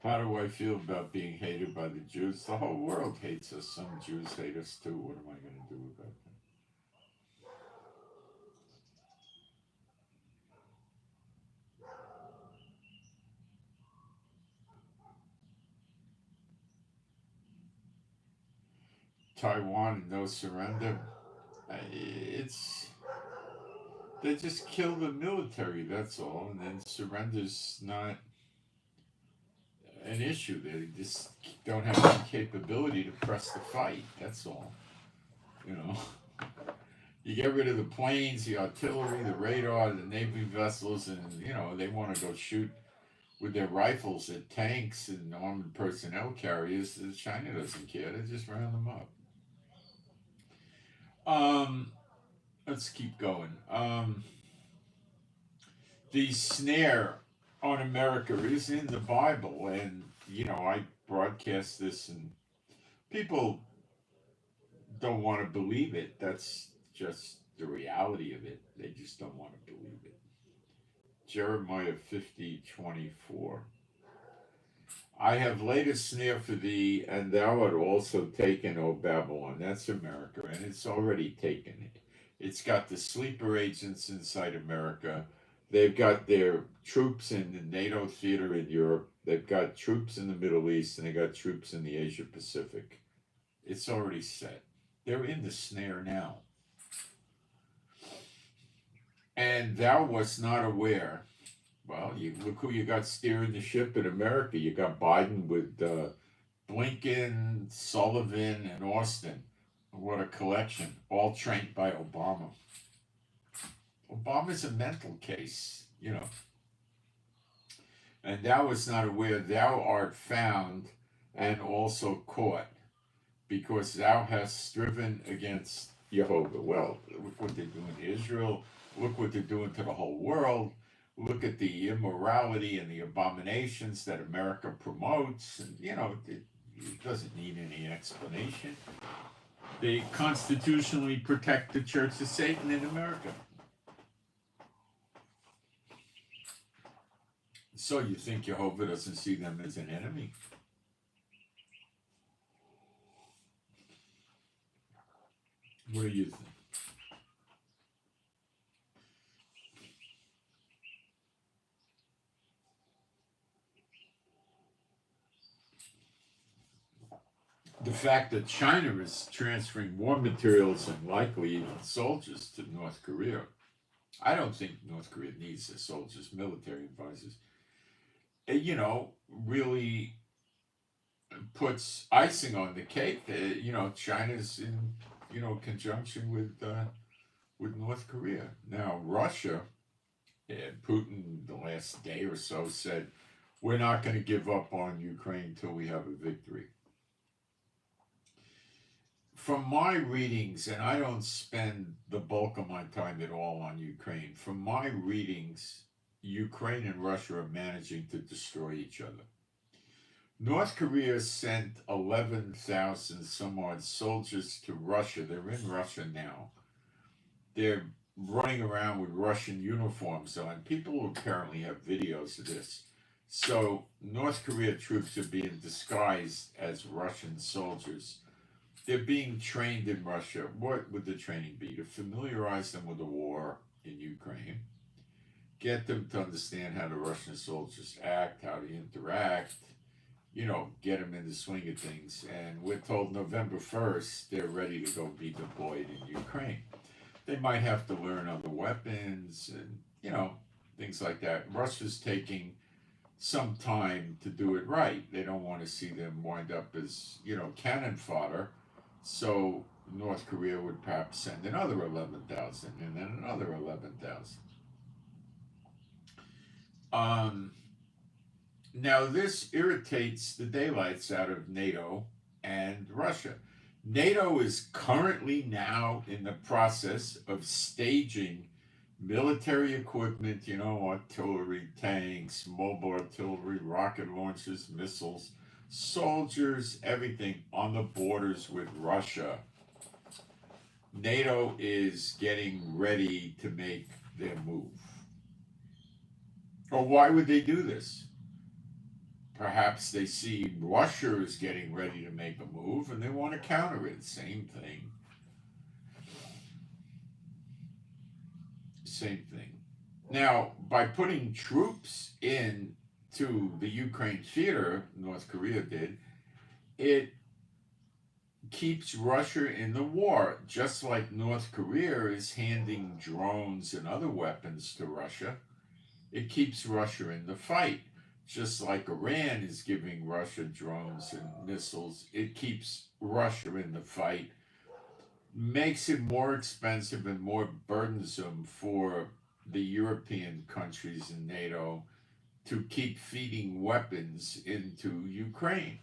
How do I feel about being hated by the Jews? The whole world hates us. Some Jews hate us too. What am I going to do about that? Taiwan, no surrender. It's they just kill the military. That's all, and then surrender's not an issue. They just don't have the capability to press the fight. That's all. You know. You get rid of the planes, the artillery, the radar, the Navy vessels, and they want to go shoot with their rifles at tanks and armored personnel carriers. China doesn't care; they just round them up. Let's keep going. The snare on America is in the Bible, and I broadcast this, and people don't want to believe it. That's just the reality of it. They just don't want to believe it. Jeremiah 50:24. I have laid a snare for thee, and thou art also taken, O Babylon. That's America, and it's already taken it. It's got the sleeper agents inside America. They've got their troops in the NATO theater in Europe. They've got troops in the Middle East, and they got troops in the Asia Pacific. It's already set. They're in the snare now. And thou wast not aware. Well, you look who you got steering the ship in America. You got Biden with Blinken, Sullivan, and Austin. What a collection. All trained by Obama. Obama's a mental case, And thou wast not aware, thou art found and also caught, because thou hast striven against Jehovah. Well, look what they're doing to Israel. Look what they're doing to the whole world. Look at the immorality and the abominations that America promotes. And, it doesn't need any explanation. They constitutionally protect the Church of Satan in America. So you think Jehovah doesn't see them as an enemy? What do you think? the fact that China is transferring war materials and likely even soldiers to North Korea. I don't think North Korea needs the soldiers, military advisors. Really puts icing on the cake. China's in conjunction with North Korea. Now Russia, Putin the last day or so said, we're not going to give up on Ukraine till we have a victory. From my readings, and I don't spend the bulk of my time at all on Ukraine, from my readings, Ukraine and Russia are managing to destroy each other. North Korea sent 11,000 some odd soldiers to Russia. They're in Russia now. They're running around with Russian uniforms on. People apparently have videos of this. So North Korea troops are being disguised as Russian soldiers. They're being trained in Russia. What would the training be? To familiarize them with the war in Ukraine, get them to understand how the Russian soldiers act, how they interact, get them in the swing of things. And we're told November 1st, they're ready to go be deployed in Ukraine. They might have to learn other weapons and, things like that. Russia's taking some time to do it right. They don't want to see them wind up as, cannon fodder. So North Korea would perhaps send another 11,000 and then another 11,000. Now this irritates the daylights out of NATO and Russia. NATO is currently now in the process of staging military equipment, artillery, tanks, mobile artillery, rocket launchers, missiles, soldiers, everything on the borders with Russia. NATO is getting ready to make their move. Or why would they do this? Perhaps they see Russia is getting ready to make a move and they want to counter it. Same thing. Same thing. Now, by putting troops into the Ukraine theater, North Korea did, it keeps Russia in the war, just like North Korea is handing drones and other weapons to Russia. It keeps Russia in the fight. Just like Iran is giving Russia drones and missiles, it keeps Russia in the fight, makes it more expensive and more burdensome for the European countries in NATO to keep feeding weapons into Ukraine.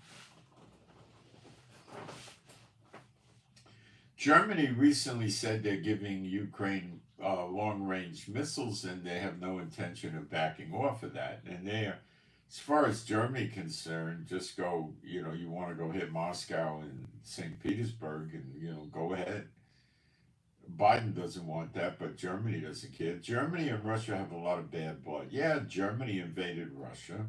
Germany recently said they're giving Ukraine long-range missiles and they have no intention of backing off of that. And they're, as far as Germany concerned, just go, you want to go hit Moscow and St. Petersburg and, go ahead. Biden doesn't want that, but Germany doesn't care. Germany and Russia have a lot of bad blood. Yeah, Germany invaded Russia,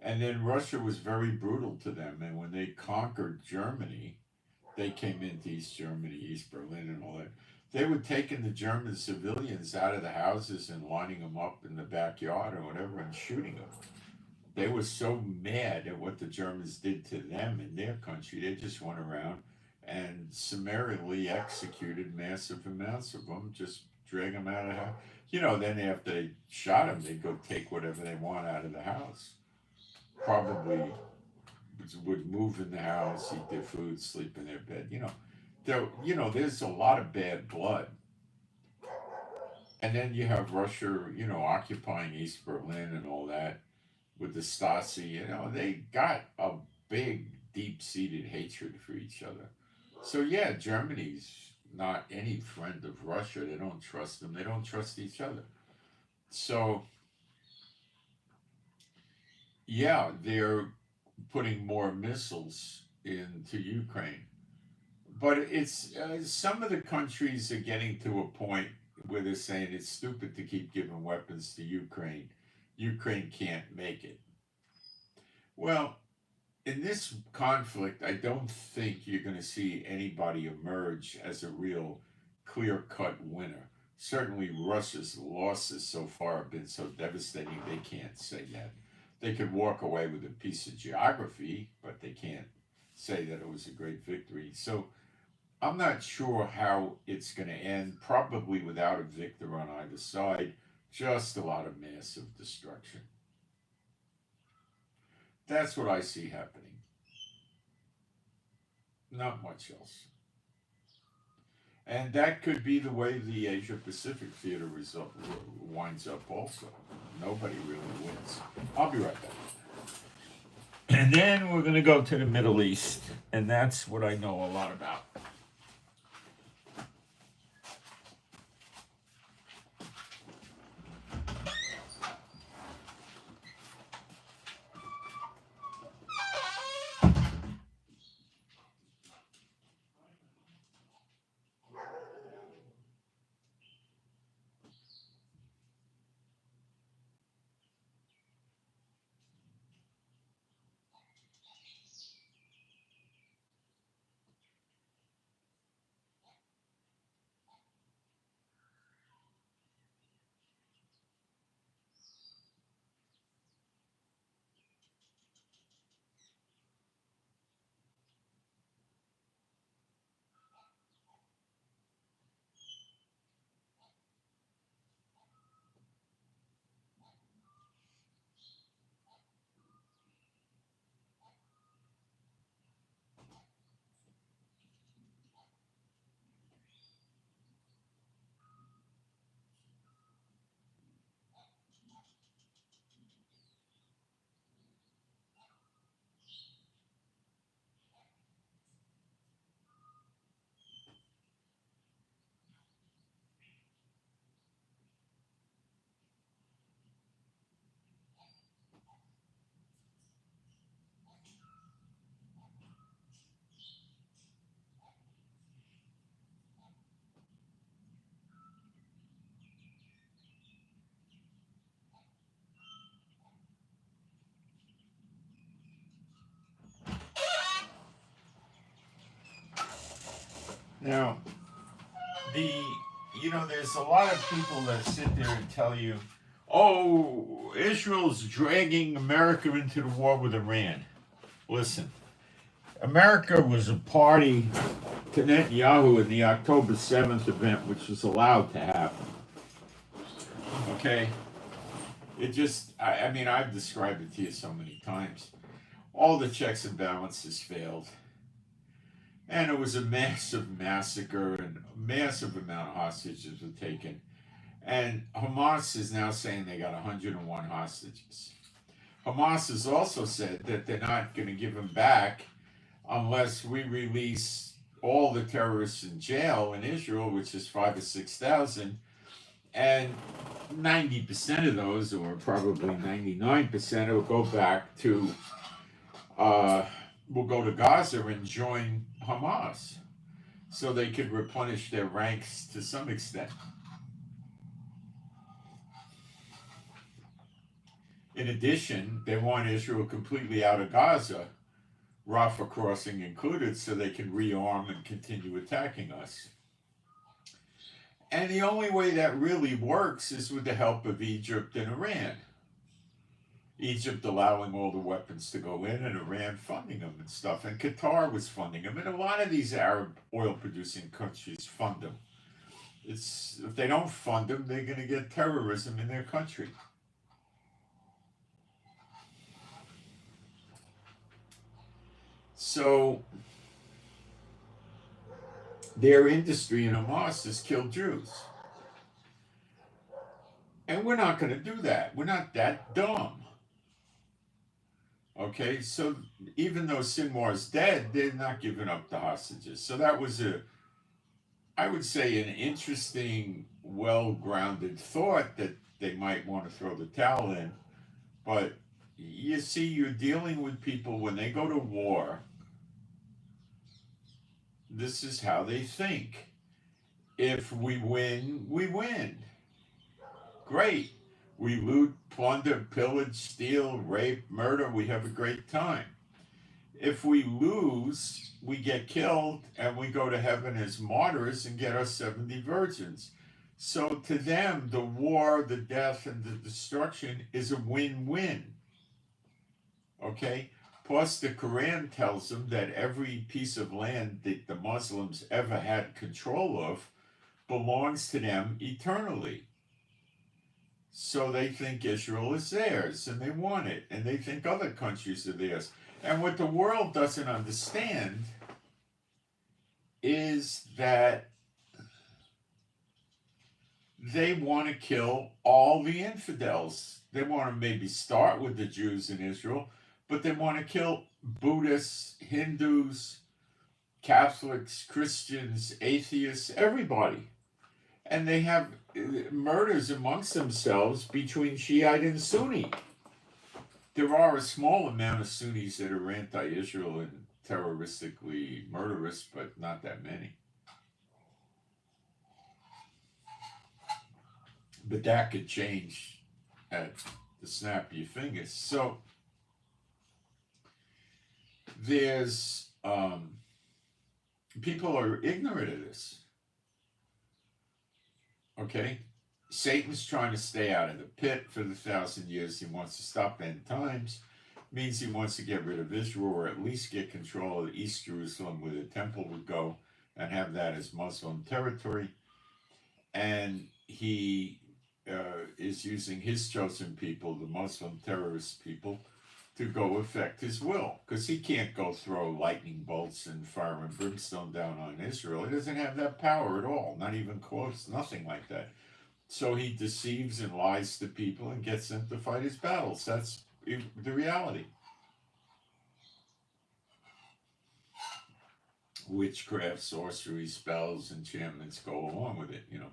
and then Russia was very brutal to them. And when they conquered Germany, they came into East Germany, East Berlin, and all that. They were taking the German civilians out of the houses and lining them up in the backyard or whatever and shooting them. They were so mad at what the Germans did to them in their country, they just went around and summarily executed massive amounts of them, just drag them out of the house. Then after they shot them, they'd go take whatever they want out of the house. Probably would move in the house, eat their food, sleep in their bed. There's a lot of bad blood. And then you have Russia, occupying East Berlin and all that with the Stasi. They got a big, deep-seated hatred for each other. So yeah, Germany's not any friend of Russia. They don't trust them. They don't trust each other. So yeah, they're putting more missiles into Ukraine. But it's some of the countries are getting to a point where they're saying it's stupid to keep giving weapons to Ukraine. Ukraine can't make it. Well, in this conflict, I don't think you're going to see anybody emerge as a real clear-cut winner. Certainly Russia's losses so far have been so devastating they can't say that. They could walk away with a piece of geography, but they can't say that it was a great victory. So I'm not sure how it's going to end, probably without a victor on either side, just a lot of massive destruction. That's what I see happening. Not much else. And that could be the way the Asia Pacific theater winds up also. Nobody really wins. I'll be right back. And then we're going to go to the Middle East, and that's what I know a lot about. Now, there's a lot of people that sit there and tell you, oh, Israel's dragging America into the war with Iran. Listen, America was a party to Netanyahu in the October 7th event, which was allowed to happen. Okay? It just, I mean, I've described it to you so many times. All the checks and balances failed. And it was a massive massacre, and a massive amount of hostages were taken. And Hamas is now saying they got 101 hostages. Hamas has also said that they're not going to give them back unless we release all the terrorists in jail in Israel, which is 5,000 or 6,000. And 90% of those, or probably 99%, will go back to will go to Gaza and join Hamas so they could replenish their ranks to some extent. In addition, they want Israel completely out of Gaza, Rafah crossing included, so they can rearm and continue attacking us. And the only way that really works is with the help of Egypt and Iran. Egypt allowing all the weapons to go in, and Iran funding them and stuff. And Qatar was funding them. And a lot of these Arab oil-producing countries fund them. If they don't fund them, they're going to get terrorism in their country. So their industry in Hamas has killed Jews. And we're not going to do that. We're not that dumb. Okay, so even though Sinwar's dead, they're not giving up the hostages. So that was I would say, an interesting, well-grounded thought that they might want to throw the towel in. But you see, you're dealing with people when they go to war. This is how they think. If we win, we win. Great. We loot, plunder, pillage, steal, rape, murder. We have a great time. If we lose, we get killed and we go to heaven as martyrs and get our 70 virgins. So to them, the war, the death, and the destruction is a win-win. Okay? Plus, the Quran tells them that every piece of land that the Muslims ever had control of belongs to them eternally. So they think Israel is theirs and they want it, and they think other countries are theirs. And what the world doesn't understand is that they want to kill all the infidels. They want to maybe start with the Jews in Israel, but they want to kill Buddhists, Hindus, Catholics, Christians, atheists, everybody. And they have murders amongst themselves between Shiite and Sunni. There are a small amount of Sunnis that are anti-Israel and terroristically murderous, but not that many. But that could change at the snap of your fingers. So there's people are ignorant of this. Okay, Satan's trying to stay out of the pit for the 1,000 years. He wants to stop end times. Means he wants to get rid of Israel, or at least get control of East Jerusalem, where the temple would go, and have that as Muslim territory. And he is using his chosen people, the Muslim terrorist people, to go affect his will, because he can't go throw lightning bolts and fire and brimstone down on Israel. He doesn't have that power at all, not even close, nothing like that. So he deceives and lies to people and gets them to fight his battles. That's the reality. Witchcraft, sorcery, spells, enchantments go along with it, you know.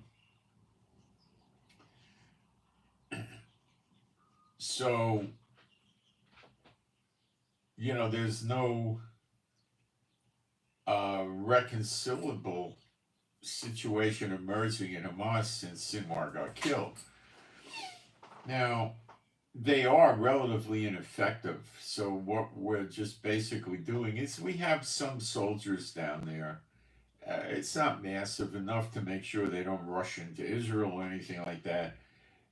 So, you know, there's no reconcilable situation emerging in Hamas since Sinwar got killed. Now, they are relatively ineffective. So what we're just basically doing is we have some soldiers down there. It's not massive enough to make sure they don't rush into Israel or anything like that.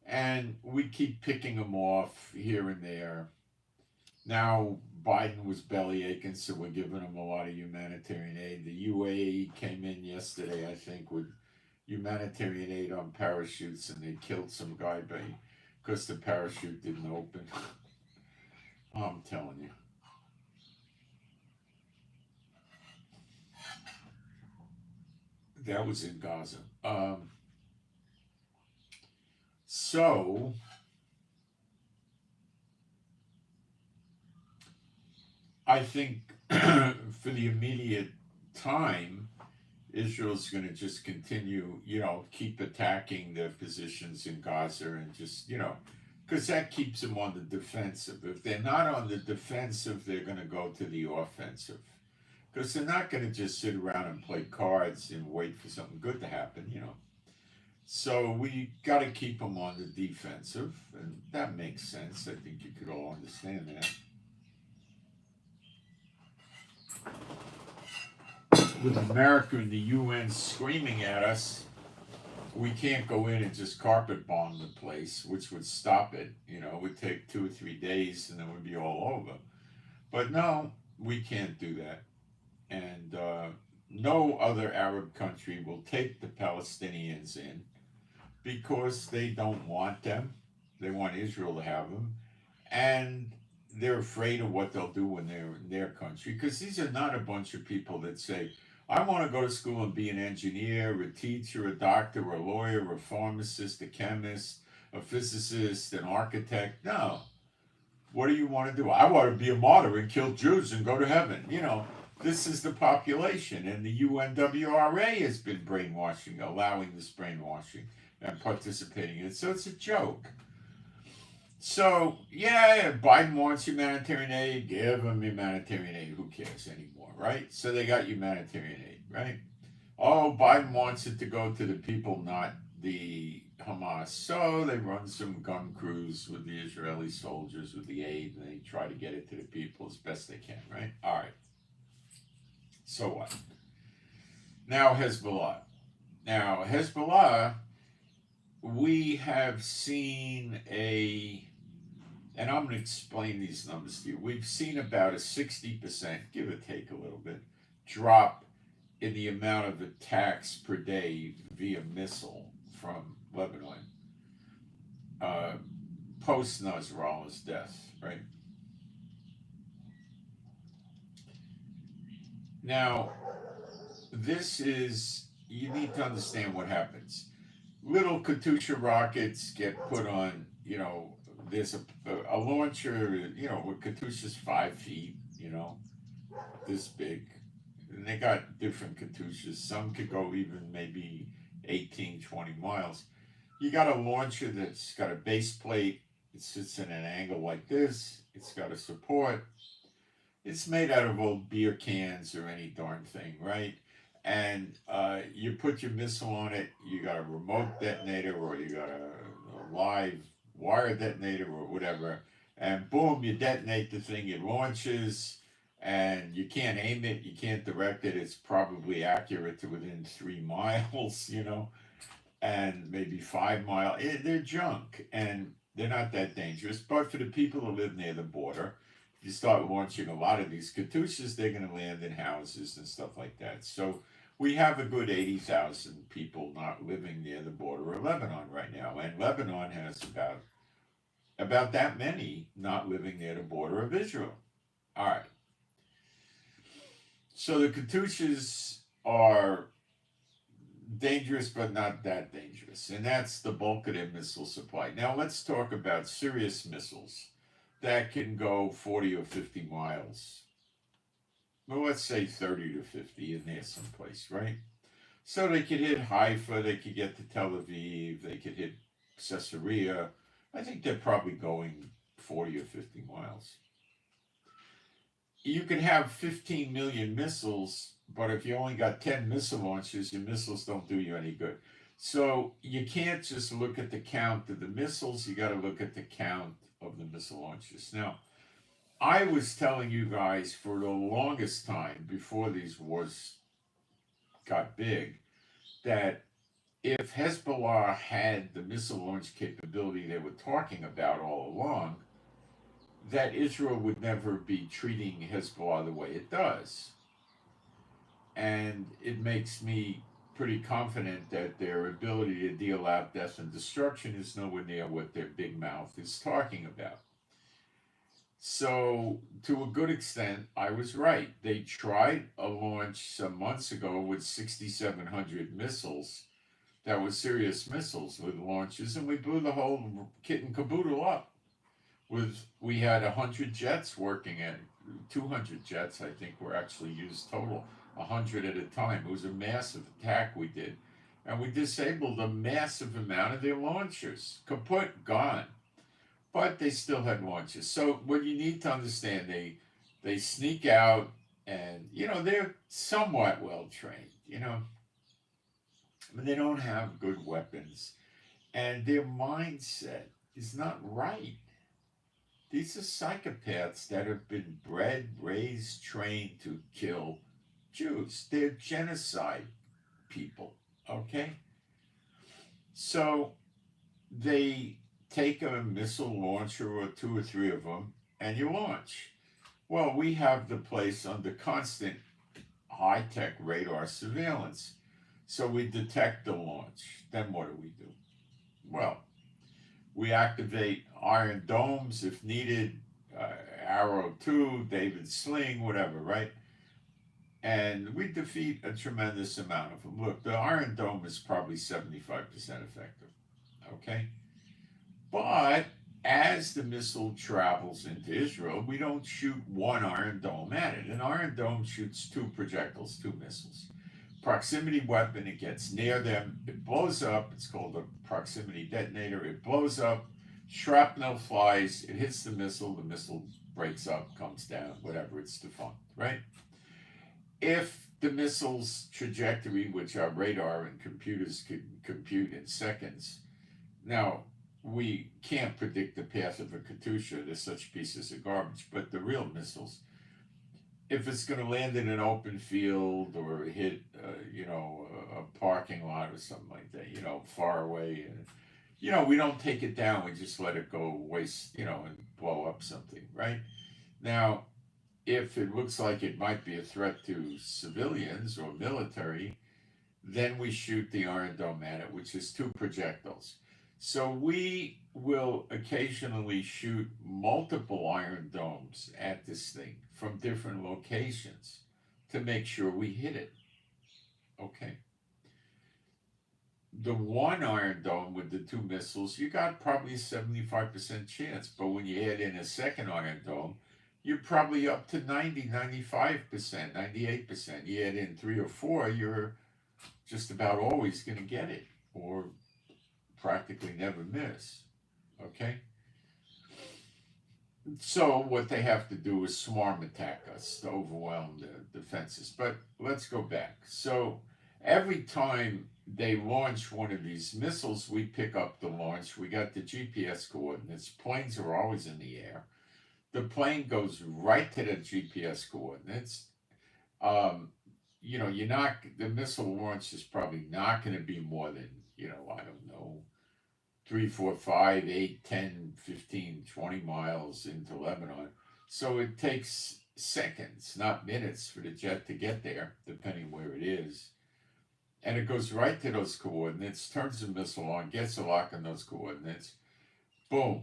And we keep picking them off here and there. Now, Biden was belly aching, so we're giving him a lot of humanitarian aid. The UAE came in yesterday, I think, with humanitarian aid on parachutes, and they killed some guy because the parachute didn't open. I'm telling you. That was in Gaza. So, I think for the immediate time, Israel's going to just continue, you know, keep attacking their positions in Gaza and just, you know, because that keeps them on the defensive. If they're not on the defensive, they're going to go to the offensive. Because they're not going to just sit around and play cards and wait for something good to happen, you know. So we got to keep them on the defensive, and that makes sense. I think you could all understand that. With America and the UN screaming at us, we can't go in and just carpet bomb the place, which would stop it. You know, it would take 2 or 3 days and then we'd be all over. But no, we can't do that. And no other Arab country will take the Palestinians in because they don't want them. They want Israel to have them. And they're afraid of what they'll do when they're in their country, because these are not a bunch of people that say, I want to go to school and be an engineer, a teacher, a doctor, a lawyer, a pharmacist, a chemist, a physicist, an architect. No. What do you want to do? I want to be a martyr and kill Jews and go to heaven. You know, this is the population, and the UNWRA has been brainwashing, allowing this brainwashing and participating in it. So it's a joke. So, yeah, Biden wants humanitarian aid, give them humanitarian aid. Who cares anymore, right? So they got humanitarian aid, right? Oh, Biden wants it to go to the people, not the Hamas. So they run some gun crews with the Israeli soldiers with the aid, and they try to get it to the people as best they can, right? All right. So what? Now Hezbollah. Now Hezbollah, we have seen a and I'm going to explain these numbers to you. We've seen about a 60%, give or take a little bit, drop in the amount of attacks per day via missile from Lebanon post Nasrallah's death, right? Now, this is, you need to understand what happens. Little Katusha rockets get put on, there's a launcher, with Katusha's 5 feet, this big. And they got different Katushas. Some could go even maybe 18, 20 miles. You got a launcher that's got a base plate. It sits in an angle like this. It's got a support. It's made out of old beer cans or any darn thing, right? And you put your missile on it. You got a remote detonator, or you got a live wire detonator, or whatever. And boom, you detonate the thing. It launches, and you can't aim it. You can't direct it. It's probably accurate to within 3 miles, and maybe 5 miles. They're junk, and they're not that dangerous. But for the people who live near the border, if you start launching a lot of these Katyushas, they're going to land in houses and stuff like that. So we have a good 80,000 people not living near the border of Lebanon right now. And Lebanon has about that many not living near the border of Israel. All right. So the Katyushas are dangerous, but not that dangerous. And that's the bulk of their missile supply. Now let's talk about serious missiles that can go 40 or 50 miles. Well, let's say 30 to 50 in there someplace, right? So they could hit Haifa, they could get to Tel Aviv, they could hit Caesarea. I think they're probably going 40 or 50 miles. You could have 15 million missiles, but if you only got 10 missile launches, your missiles don't do you any good. So you can't just look at the count of the missiles, you got to look at the count of the missile launches. Now, I was telling you guys for the longest time before these wars got big that if Hezbollah had the missile launch capability they were talking about all along, that Israel would never be treating Hezbollah the way it does. And it makes me pretty confident that their ability to deal out death and destruction is nowhere near what their big mouth is talking about. So, to a good extent, I was right. They tried a launch some months ago with 6,700 missiles that were serious missiles with launches, and we blew the whole kit and caboodle up. We had 100 jets working, and 200 jets, I think, were actually used total, 100 at a time. It was a massive attack we did, and we disabled a massive amount of their launchers. Kaput, gone. But they still had launches. So what you need to understand, they sneak out, and they're somewhat well trained, but they don't have good weapons, and their mindset is not right. These are psychopaths that have been bred, raised, trained to kill Jews. They're genocide people, okay? So they take a missile launcher or 2 or 3 of them, and you launch. Well, we have the place under constant high-tech radar surveillance. So we detect the launch. Then what do? Well, we activate Iron Domes if needed, Arrow 2, David Sling, whatever, right? And we defeat a tremendous amount of them. Look, the Iron Dome is probably 75% effective, okay? But as the missile travels into Israel, we don't shoot one Iron Dome at it. An Iron Dome shoots 2 projectiles, 2 missiles. Proximity weapon, it gets near them, it blows up, it's called a proximity detonator, it blows up, shrapnel flies, it hits the missile breaks up, comes down, whatever, it's defunct, right? If the missile's trajectory, which our radar and computers can compute in seconds, now, we can't predict the path of a Katyusha, they're such pieces of garbage, but the real missiles, if it's going to land in an open field or hit, a parking lot or something like that, far away, we don't take it down. We just let it go waste, and blow up something, right? Now, if it looks like it might be a threat to civilians or military, then we shoot the Iron Dome at it, which is 2 projectiles. So we will occasionally shoot multiple Iron Domes at this thing from different locations to make sure we hit it. Okay. The one Iron Dome with the 2 missiles, you got probably a 75% chance. But when you add in a second Iron Dome, you're probably up to 90, 95%, 98%. You add in 3 or 4, you're just about always going to get it, or practically never miss. Okay? So what they have to do is swarm attack us to overwhelm the defenses. But let's go back. So every time they launch one of these missiles, we pick up the launch. We got the GPS coordinates. Planes are always in the air. The plane goes right to the GPS coordinates. The missile launch is probably not going to be more than, I don't know, 3, 4, 5, 8, 10, 15, 20 miles into Lebanon. So it takes seconds, not minutes, for the jet to get there, depending where it is. And it goes right to those coordinates, turns the missile on, gets a lock on those coordinates, boom.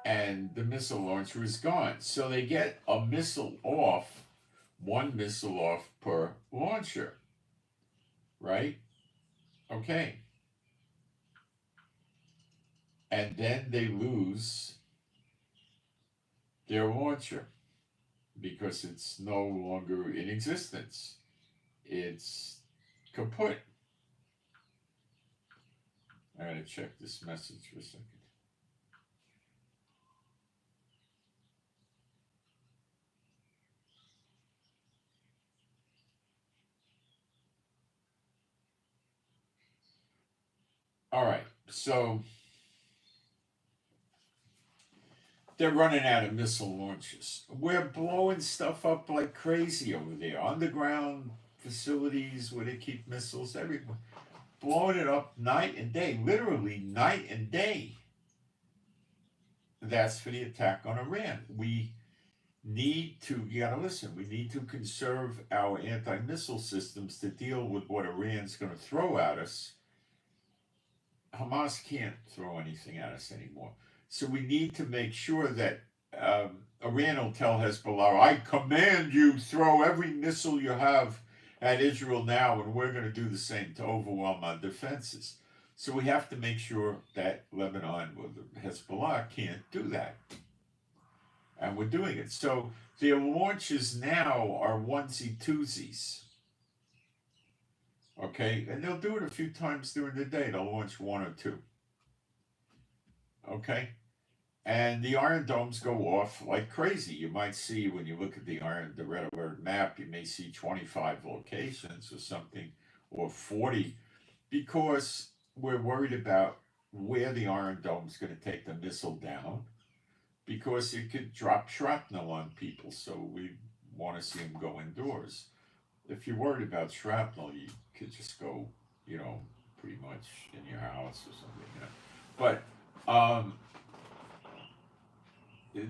And the missile launcher is gone. So they get a missile off, 1 missile off per launcher, right? Okay. And then they lose their launcher because it's no longer in existence. It's kaput. I gotta check this message for a second. All right, so they're running out of missile launches. We're blowing stuff up like crazy over there. Underground facilities where they keep missiles, everywhere. Blowing it up night and day, literally night and day. That's for the attack on Iran. We need to, you gotta listen, we need to conserve our anti-missile systems to deal with what Iran's going to throw at us. Hamas can't throw anything at us anymore. So we need to make sure that Iran will tell Hezbollah, I command you, throw every missile you have at Israel now, and we're going to do the same to overwhelm our defenses. So we have to make sure that Lebanon or Hezbollah can't do that. And we're doing it. So their launches now are onesie-twosies. Okay? And they'll do it a few times during the day. They'll launch 1 or 2. Okay? And the Iron Domes go off like crazy. You might see, when you look at the red alert map, you may see 25 locations or something, or 40, because we're worried about where the Iron Dome's going to take the missile down, because it could drop shrapnel on people, so we want to see them go indoors. If you're worried about shrapnel, you could just go, pretty much in your house or something. But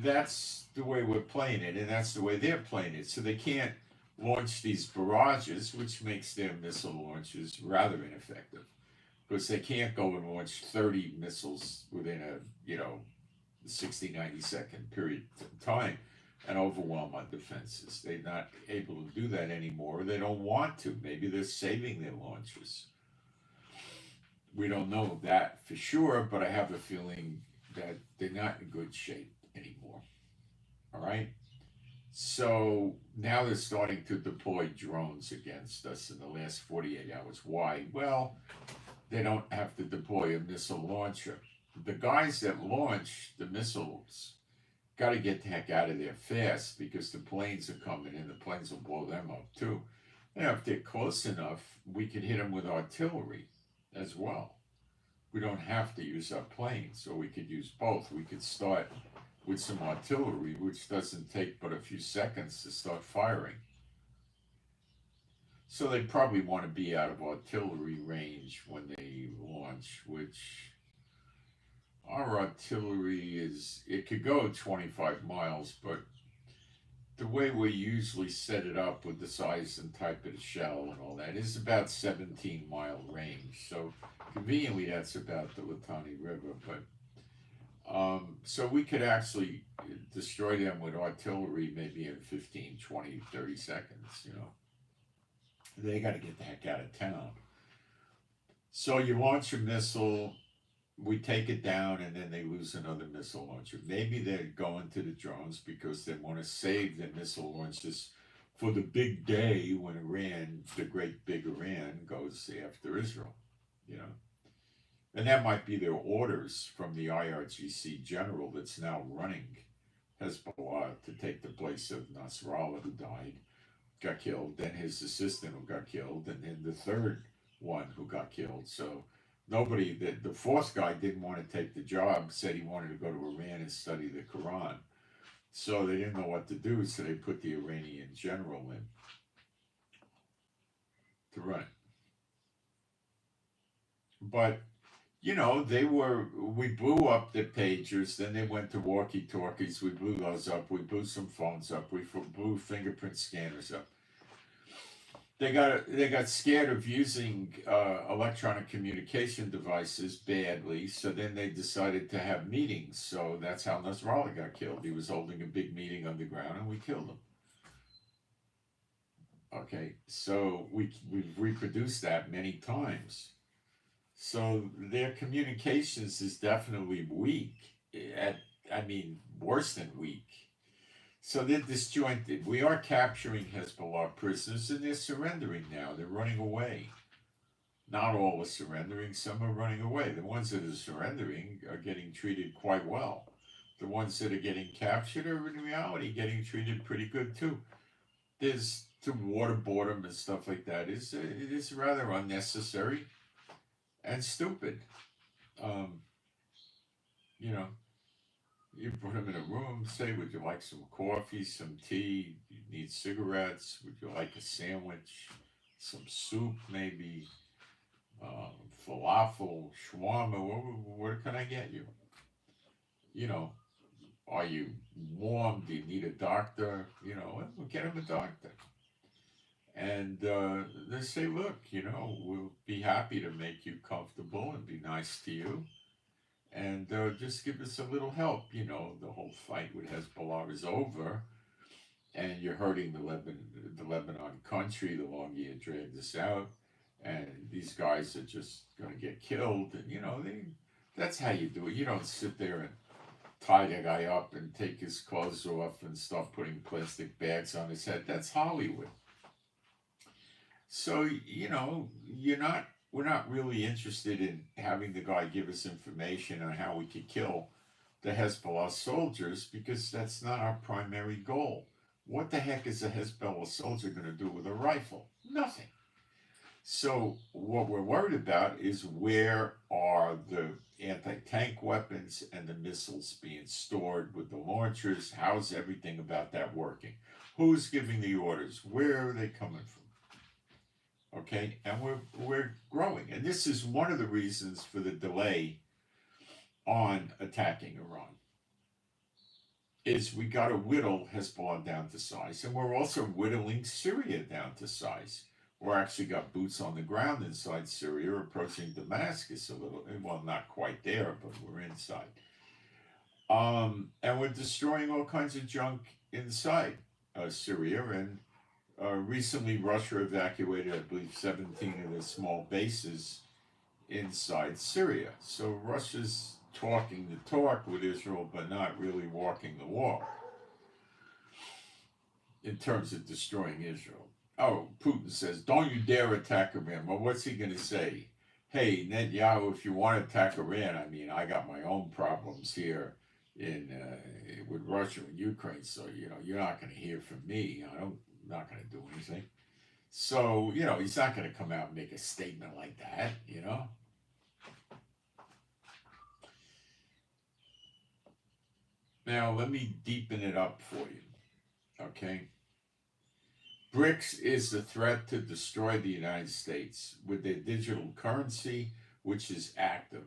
that's the way we're playing it, and that's the way they're playing it. So they can't launch these barrages, which makes their missile launches rather ineffective, because they can't go and launch 30 missiles within a 60, 90-second period of time and overwhelm our defenses. They're not able to do that anymore. They don't want to. Maybe they're saving their launches. We don't know that for sure, but I have a feeling that they're not in good shape anymore. All right? So now they're starting to deploy drones against us in the last 48 hours. Why? Well, they don't have to deploy a missile launcher. The guys that launch the missiles got to get the heck out of there fast, because the planes are coming in. The planes will blow them up too. And if they're close enough, we can hit them with artillery as well. We don't have to use our planes, so we could use both. We could start with some artillery, which doesn't take but a few seconds to start firing. So they probably want to be out of artillery range when they launch, which our artillery is, it could go 25 miles, but the way we usually set it up with the size and type of the shell and all that is about 17-mile range. So conveniently, that's about the Litani River. But so we could actually destroy them with artillery maybe in 15, 20, 30 seconds, you know. They got to get the heck out of town. So you launch a missile, we take it down, and then they lose another missile launcher. Maybe they're going to the drones because they want to save the missile launches for the big day when Iran, the great big Iran, goes after Israel, you know. And that might be their orders from the IRGC general that's now running Hezbollah to take the place of Nasrallah, who got killed, then his assistant who got killed, and then the third one who got killed. So nobody, the fourth guy didn't want to take the job, said he wanted to go to Iran and study the Quran. So they didn't know what to do, so they put the Iranian general in to run it. But, you know, we blew up the pagers, then they went to walkie-talkies, we blew those up, we blew some phones up, we blew fingerprint scanners up. They got scared of using electronic communication devices badly, so then they decided to have meetings. So that's how Nasrallah got killed. He was holding a big meeting underground, and we killed him. Okay, so we've reproduced that many times. So their communications is definitely weak. Worse than weak. So they're disjointed. We are capturing Hezbollah prisoners, and they're surrendering now. They're running away. Not all are surrendering. Some are running away. The ones that are surrendering are getting treated quite well. The ones that are getting captured are in reality getting treated pretty good too. There's to waterboard them and stuff like that. It is rather unnecessary and stupid. You know. You put them in a room, say, would you like some coffee, some tea? You need cigarettes? Would you like a sandwich? Some soup, maybe? Falafel, shawarma? What can I get you? You know, are you warm? Do you need a doctor? You know, we'll get them a doctor. And they say, look, you know, we'll be happy to make you comfortable and be nice to you. And just give us a little help. You know, the whole fight with Hezbollah is over, and you're hurting the Lebanon country the longer you drag this out, and these guys are just going to get killed. And you know, that's how you do it. You don't sit there and tie the guy up and take his clothes off and start putting plastic bags on his head. That's Hollywood. So you know, we're not really interested in having the guy give us information on how we could kill the Hezbollah soldiers, because that's not our primary goal. What the heck is a Hezbollah soldier going to do with a rifle? Nothing. So what we're worried about is, where are the anti-tank weapons and the missiles being stored with the launchers? How's everything about that working? Who's giving the orders? Where are they coming from? Okay, and we're growing, and this is one of the reasons for the delay on attacking Iran. Is we got to whittle Hezbollah down to size, and we're also whittling Syria down to size. We're actually got boots on the ground inside Syria, approaching Damascus a little. Well, not quite there, but we're inside. And we're destroying all kinds of junk inside Syria, and recently, Russia evacuated, I believe, 17 of the small bases inside Syria. So Russia's talking the talk with Israel, but not really walking the walk in terms of destroying Israel. Oh, Putin says, don't you dare attack Iran. Well, what's he going to say? Hey, Netanyahu, if you want to attack Iran, I got my own problems here with Russia and Ukraine, so, you know, you're not going to hear from me. I'm not going to do anything. So, you know, he's not going to come out and make a statement like that, you know. Now, let me deepen it up for you, okay? BRICS is a threat to destroy the United States with their digital currency, which is active.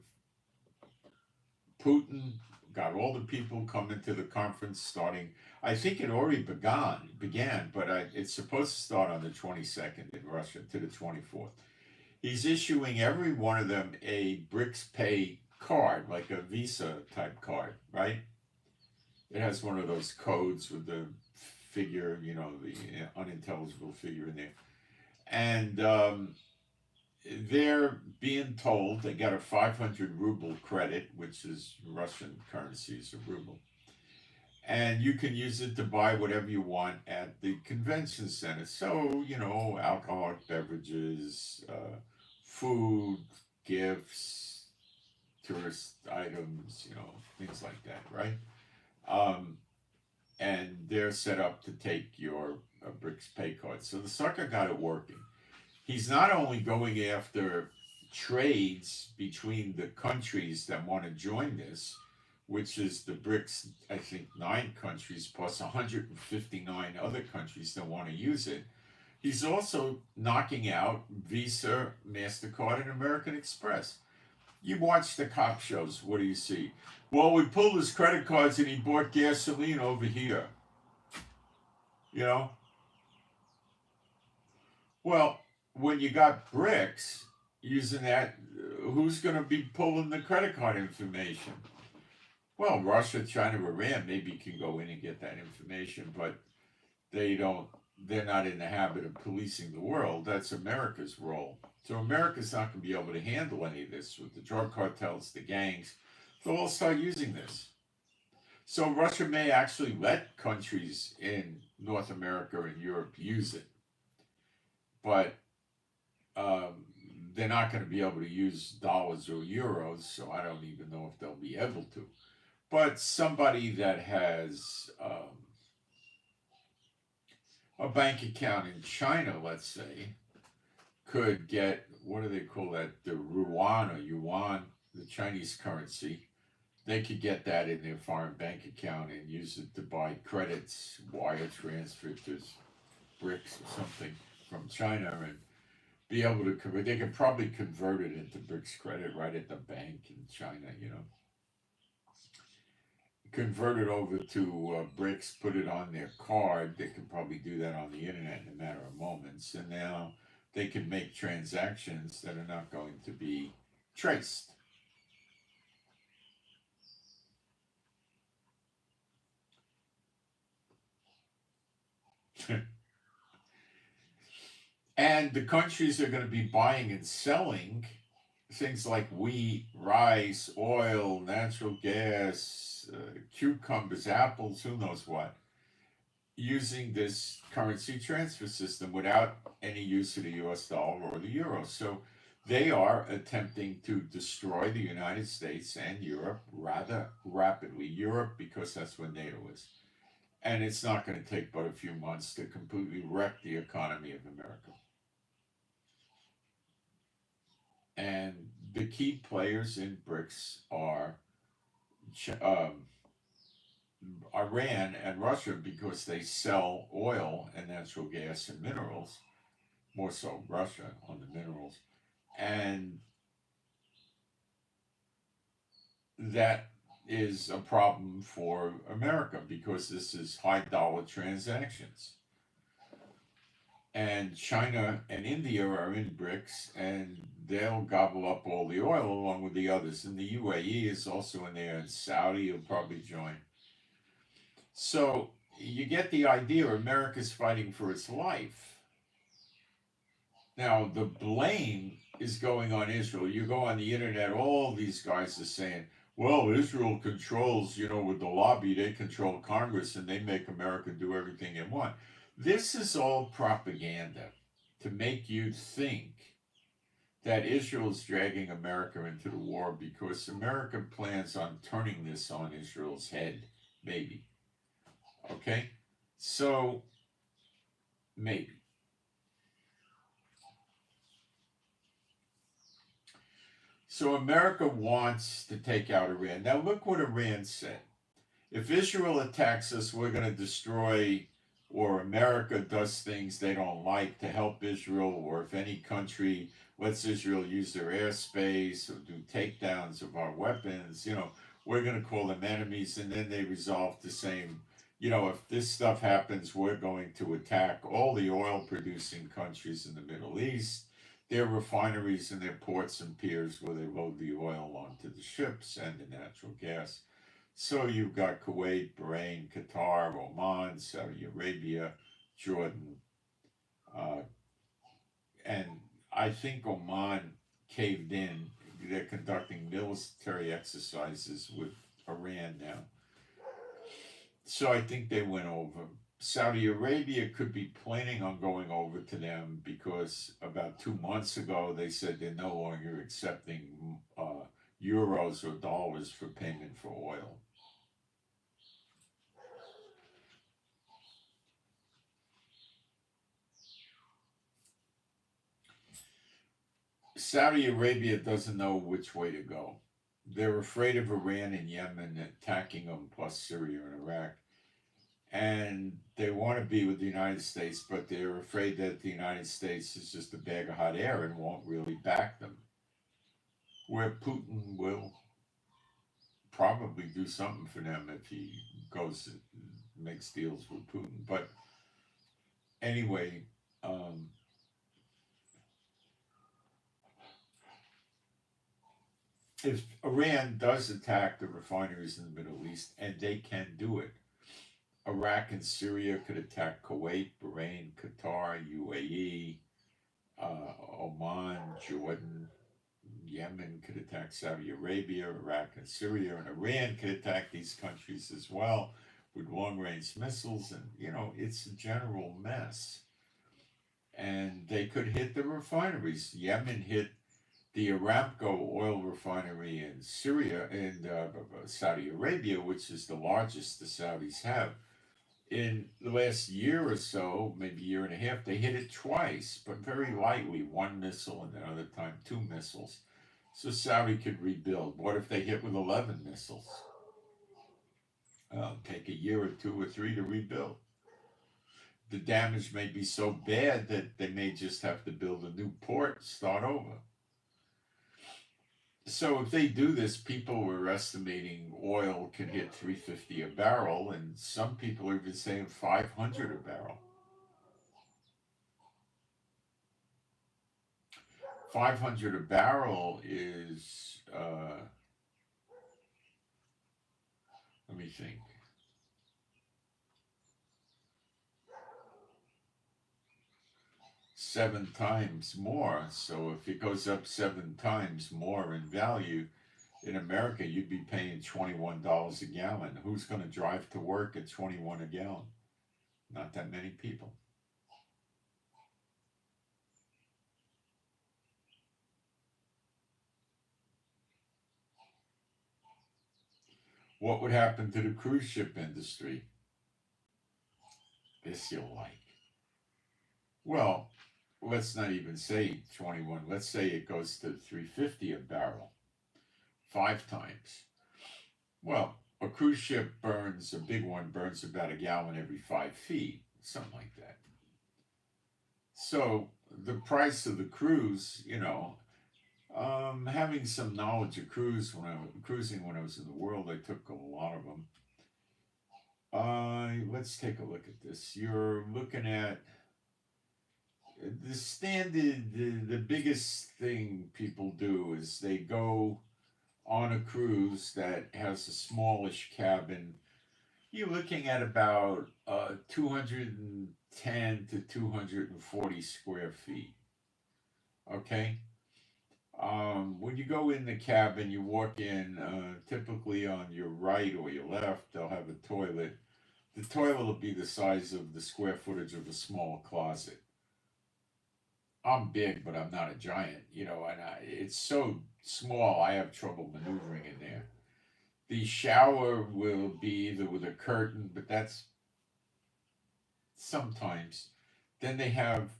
Putin got all the people coming to the conference starting. I think it already began, but it's supposed to start on the 22nd in Russia to the 24th. He's issuing every one of them a BRICS Pay card, like a Visa type card, right? It has one of those codes with the figure, the unintelligible figure in there. And they're being told they got a 500 ruble credit, which is Russian currency, is a ruble. And you can use it to buy whatever you want at the convention center. So, alcoholic beverages, food, gifts, tourist items, things like that, right? And they're set up to take your BRICS Pay card. So the sucker got it working. He's not only going after trades between the countries that want to join this, which is the BRICS, I think 9 countries plus 159 other countries that want to use it. He's also knocking out Visa, MasterCard, and American Express. You watch the cop shows, what do you see? Well, we pulled his credit cards and he bought gasoline over here. Well, when you got BRICS using that, who's going to be pulling the credit card information? Well, Russia, China, Iran maybe can go in and get that information, but they're not in the habit of policing the world. That's America's role. So America's not going to be able to handle any of this with the drug cartels, the gangs. They'll all start using this. So Russia may actually let countries in North America and Europe use it. But they're not going to be able to use dollars or euros, so I don't even know if they'll be able to. But somebody that has a bank account in China, let's say, could get, what do they call that, the yuan, the Chinese currency. They could get that in their foreign bank account and use it to buy credits, wire transfer to BRICS or something from China, and be able to convert. They could probably convert it into BRICS credit right at the bank in China, Convert it over to BRICS, put it on their card. They could probably do that on the internet in a matter of moments. And now they can make transactions that are not going to be traced. And the countries are going to be buying and selling things like wheat, rice, oil, natural gas, cucumbers, apples, who knows what, using this currency transfer system without any use of the US dollar or the euro. So they are attempting to destroy the United States and Europe rather rapidly. Europe, because that's where NATO is. And it's not going to take but a few months to completely wreck the economy of America. And the key players in BRICS are Iran and Russia, because they sell oil and natural gas and minerals, more so Russia on the minerals. And that is a problem for America because this is high dollar transactions. And China and India are in BRICS, and they'll gobble up all the oil along with the others. And the UAE is also in there, and Saudi will probably join. So you get the idea. America's fighting for its life. Now, the blame is going on Israel. You go on the internet, all these guys are saying, well, Israel controls, with the lobby, they control Congress, and they make America do everything they want. This is all propaganda to make you think that Israel is dragging America into the war because America plans on turning this on Israel's head, maybe. Okay? So, maybe. So America wants to take out Iran. Now look what Iran said. If Israel attacks us, we're going to destroy or America does things they don't like to help Israel, or if any country lets Israel use their airspace or do takedowns of our weapons, we're going to call them enemies, and then they resolve the same. If this stuff happens, we're going to attack all the oil producing countries in the Middle East, their refineries and their ports and piers where they load the oil onto the ships and the natural gas. So you've got Kuwait, Bahrain, Qatar, Oman, Saudi Arabia, Jordan, uh, and I think Oman caved in. They're conducting military exercises with Iran now. So I think they went over. Saudi Arabia could be planning on going over to them because about 2 months ago they said they're no longer accepting euros or dollars for payment for oil. Saudi Arabia doesn't know which way to go. They're afraid of Iran and Yemen attacking them, plus Syria and Iraq. And they want to be with the United States, but they're afraid that the United States is just a bag of hot air and won't really back them. Where Putin will probably do something for them if he goes and makes deals with Putin. But anyway, if Iran does attack the refineries in the Middle East, and they can do it, Iraq and Syria could attack Kuwait, Bahrain, Qatar, UAE, Oman, Jordan. Yemen could attack Saudi Arabia, Iraq and Syria, and Iran could attack these countries as well with long-range missiles, and it's a general mess. And they could hit the refineries. Yemen hit the Aramco oil refinery in Syria and Saudi Arabia, which is the largest the Saudis have. In the last year or so, maybe year and a half, they hit it twice, but very lightly. One missile and another time 2 missiles. So Saudi could rebuild. What if they hit with 11 missiles? Take a year or 2 or 3 to rebuild. The damage may be so bad that they may just have to build a new port, start over. So if they do this, people were estimating oil can hit $3.50 a barrel, and some people are even saying $500 a barrel. 500 a barrel is, let me think. Seven times more. So if it goes up 7 times more in value, in America, you'd be paying $21 a gallon. Who's going to drive to work at 21 a gallon? Not that many people. What would happen to the cruise ship industry? This you'll like. Well, let's not even say 21. Let's say it goes to $3.50 a barrel, 5 times. Well, a cruise ship burns, a big one burns about a gallon every 5 feet, something like that. So the price of the cruise, having some knowledge of cruising when I was in the world, I took a lot of them. Let's take a look at this. You're looking at the standard, the biggest thing people do is they go on a cruise that has a smallish cabin. You're looking at about 210 to 240 square feet. Okay? When you go in the cabin, you walk in, typically on your right or your left, they'll have a toilet. The toilet will be the size of the square footage of a small closet. I'm big, but I'm not a giant, and it's so small, I have trouble maneuvering in there. The shower will be either with a curtain, but that's sometimes. Then they have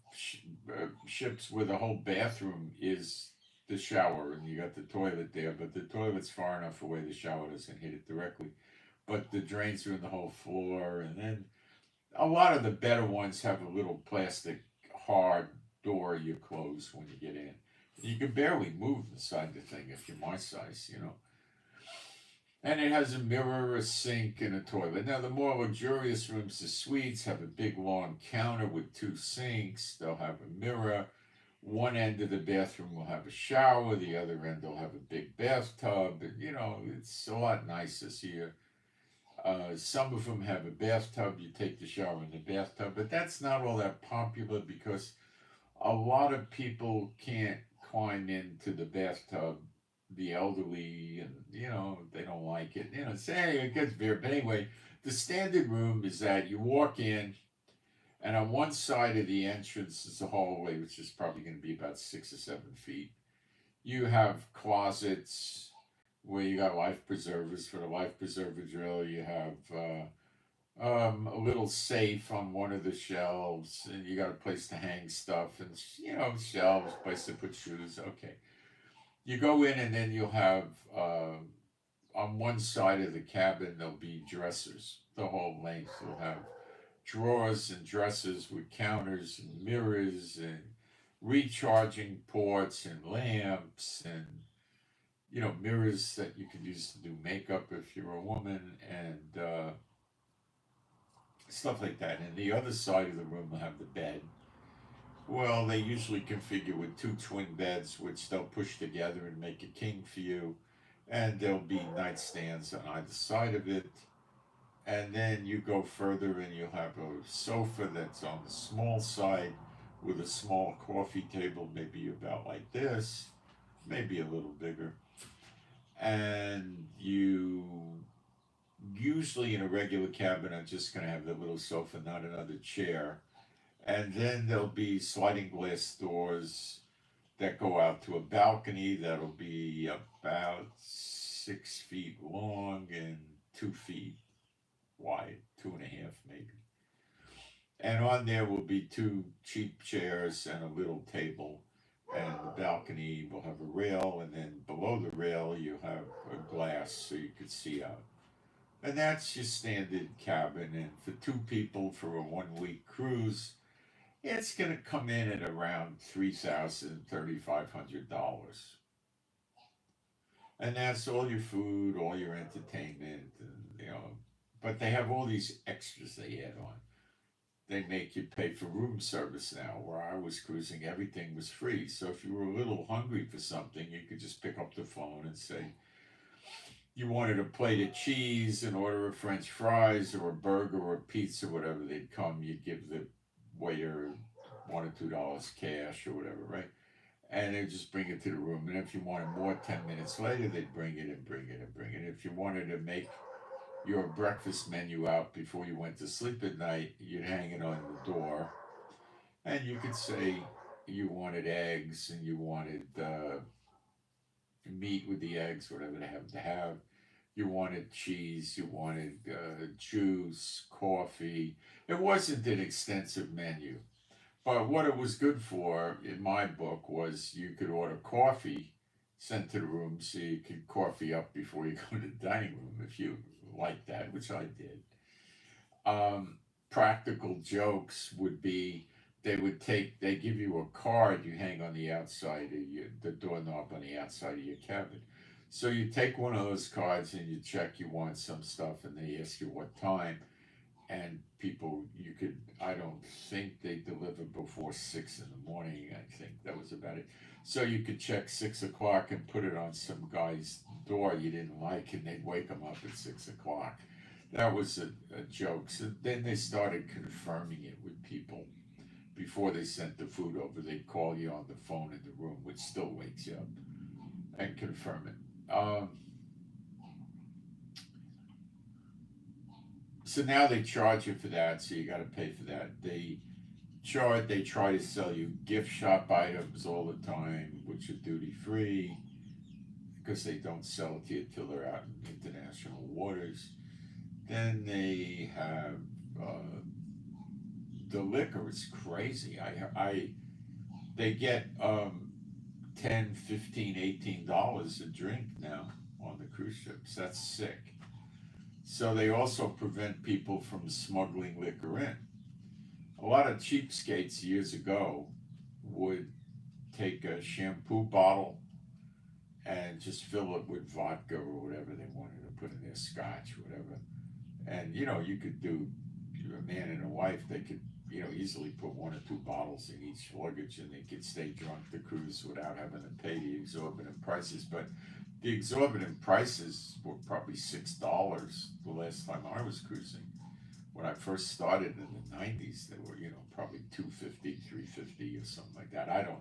ships where the whole bathroom is the shower, and you got the toilet there, but the toilet's far enough away the shower doesn't hit it directly. But the drains are in the whole floor, and then A lot of the better ones have a little plastic hard door you close when you get in. You can barely move inside the thing if you're my size, you know. And it has a mirror, a sink, and a toilet. Now, the more luxurious rooms, the suites, have a big long counter with two sinks. They'll have a mirror. One end of the bathroom will have a shower. The other end will have a big bathtub. And, you know, it's a lot nicer here. Some of them have a bathtub. You take the shower in the bathtub. But that's not all that popular because a lot of people can't climb into the bathtub, the elderly, and you know they don't like it. You know, say it gets weird. But anyway, the standard room is that you walk in, and on one side of the entrance is a hallway, which is probably going to be about 6 or 7 feet. You have closets where you got life preservers. For the life preserver drill, you have a little safe on one of the shelves, and you got a place to hang stuff, and you know, shelves, place to put shoes. Okay, you go in, and then you'll have on one side of the cabin there'll be dressers. The whole length will have drawers and dressers with counters and mirrors and recharging ports and lamps and you know mirrors that you could use to do makeup if you're a woman and stuff like that. And the other side of the room will have the bed. Well, they usually configure with two twin beds, which they'll push together and make a king for you. And there'll be nightstands on either side of it. And then you go further and you'll have a sofa that's on the small side with a small coffee table, maybe about like this, maybe a little bigger. And you usually in a regular cabin are just going to have the little sofa, not another chair. And then there'll be sliding glass doors that go out to a balcony that'll be about 6 feet long and 2 feet wide, 2.5 maybe. And on there will be two cheap chairs and a little table. And the balcony will have a rail, and then below the rail you have a glass so you could see out. And that's your standard cabin. And for two people for a 1 week cruise, it's going to come in at around $3,000 to $3,500. And that's all your food, all your entertainment, and, you know. But they have all these extras they add on. They make you pay for room service now. Where I was cruising, everything was free. So if you were a little hungry for something, you could just pick up the phone and say, you wanted a plate of cheese and order a French fries or a burger or a pizza, whatever. They'd come, you'd give the waiter $1 or $2 cash or whatever, right? And they'd just bring it to the room. And if you wanted more 10 minutes later, they'd bring it and bring it and bring it. If you wanted to make your breakfast menu out before you went to sleep at night, you'd hang it on the door. And you could say you wanted eggs and you wanted meat with the eggs, whatever they happen to have. You wanted cheese, you wanted juice, coffee. It wasn't an extensive menu. But what it was good for, in my book, was you could order coffee sent to the room so you could coffee up before you go to the dining room if you like that, which I did. Practical jokes would be they give you a card you hang on the outside of the doorknob on the outside of your cabin. So you take one of those cards and you check you want some stuff and they ask you what time. And people, you could, I don't think they deliver before 6 in the morning. I think that was about it. So you could check 6 o'clock and put it on some guy's door you didn't like, and they'd wake him up at 6 o'clock. That was a joke. So then they started confirming it with people before they sent the food over. They'd call you on the phone in the room, which still wakes you up, and confirm it. So now they charge you for that, so you got to pay for that. They try to sell you gift shop items all the time, which are duty free, because they don't sell it to you till they're out in international waters. Then they have the liquor is crazy. They get 10, 15, $18 a drink now on the cruise ships. That's sick. So they also prevent people from smuggling liquor in. A lot of cheapskates years ago would take a shampoo bottle and just fill it with vodka or whatever they wanted to put in their scotch, whatever. And you could do, a man and a wife, they could, easily put one or two bottles in each luggage and they could stay drunk the cruise without having to pay the exorbitant prices. But the exorbitant prices were probably $6 the last time I was cruising. When I first started in the 90s, they were, probably $2.50, $3.50 or something like that. I don't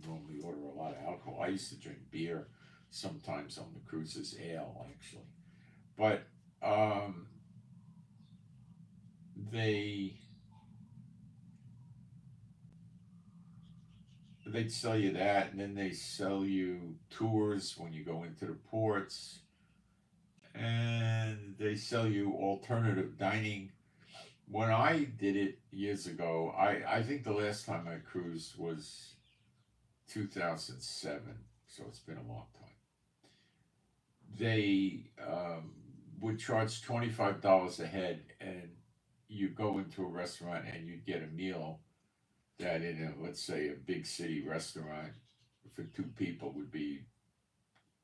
normally order a lot of alcohol. I used to drink beer sometimes on the cruises, ale actually. But they'd sell you that, and then they sell you tours when you go into the ports, and they sell you alternative dining. When I did it years ago, I think the last time I cruised was 2007, so it's been a long time. They would charge $25 a head, and you go into a restaurant and you get a meal that in a, let's say, a big city restaurant for two people would be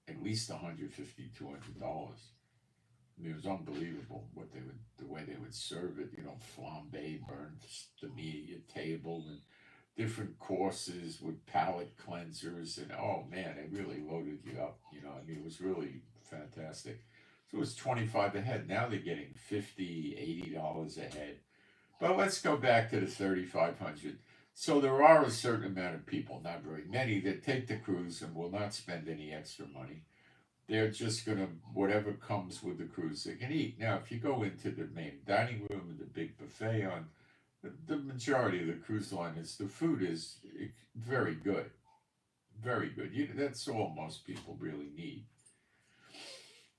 at least $150, $200. I mean, it was unbelievable the way they would serve it. Flambe, burn the meat at your table, and different courses with palate cleansers, and oh man, they really loaded you up. I mean, it was really fantastic. So it was 25 a head. Now they're getting $50, $80 a head. But let's go back to the 3,500. So there are a certain amount of people, not very many, that take the cruise and will not spend any extra money. They're just going to, whatever comes with the cruise, they can eat. Now, if you go into the main dining room and the big buffet on the majority of the cruise liners, the food is very good. Very good. That's all most people really need.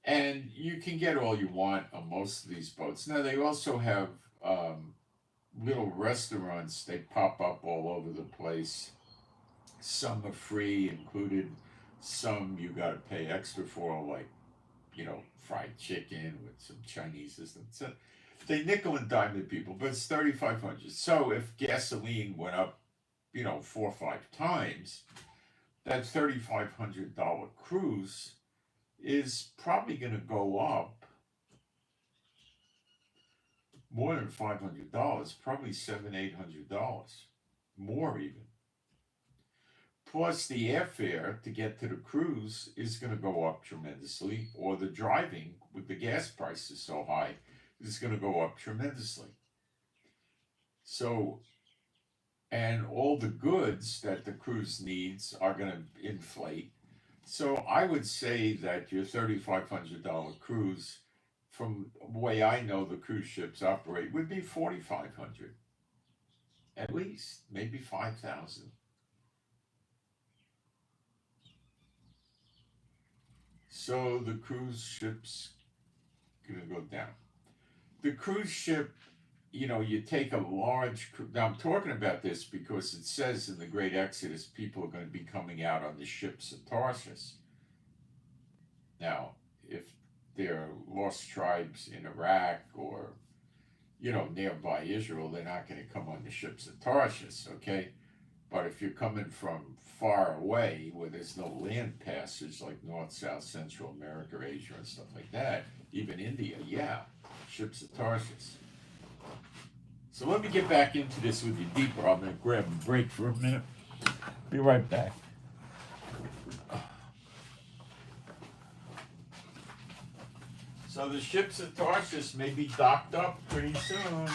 And you can get all you want on most of these boats. Now, they also have little restaurants. They pop up all over the place. Some are free included. Some you got to pay extra for, like, fried chicken with some Chinese system. So they nickel and dime the people, but it's 3,500. So if gasoline went up, 4 or 5 times, that $3,500 cruise is probably going to go up more than $500, probably $700, $800, more even. Plus, the airfare to get to the cruise is going to go up tremendously, or the driving with the gas prices so high is going to go up tremendously. So, and all the goods that the cruise needs are going to inflate. So I would say that your $3,500 cruise, from the way I know the cruise ships operate, would be $4,500 at least, maybe $5,000. So the cruise ship's gonna go down. The cruise ship, you take a large. Now I'm talking about this because it says in the Great Exodus, people are going to be coming out on the ships of Tarshish. Now, if they're lost tribes in Iraq or nearby Israel, they're not going to come on the ships of Tarshish, okay? But if you're coming from far away where there's no land passage like North, South, Central America, Asia, and stuff like that, even India, yeah, ships of Tarshish. So let me get back into this with you deeper. I'm going to grab a break for a minute. Be right back. So the ships of Tarshish may be docked up pretty soon.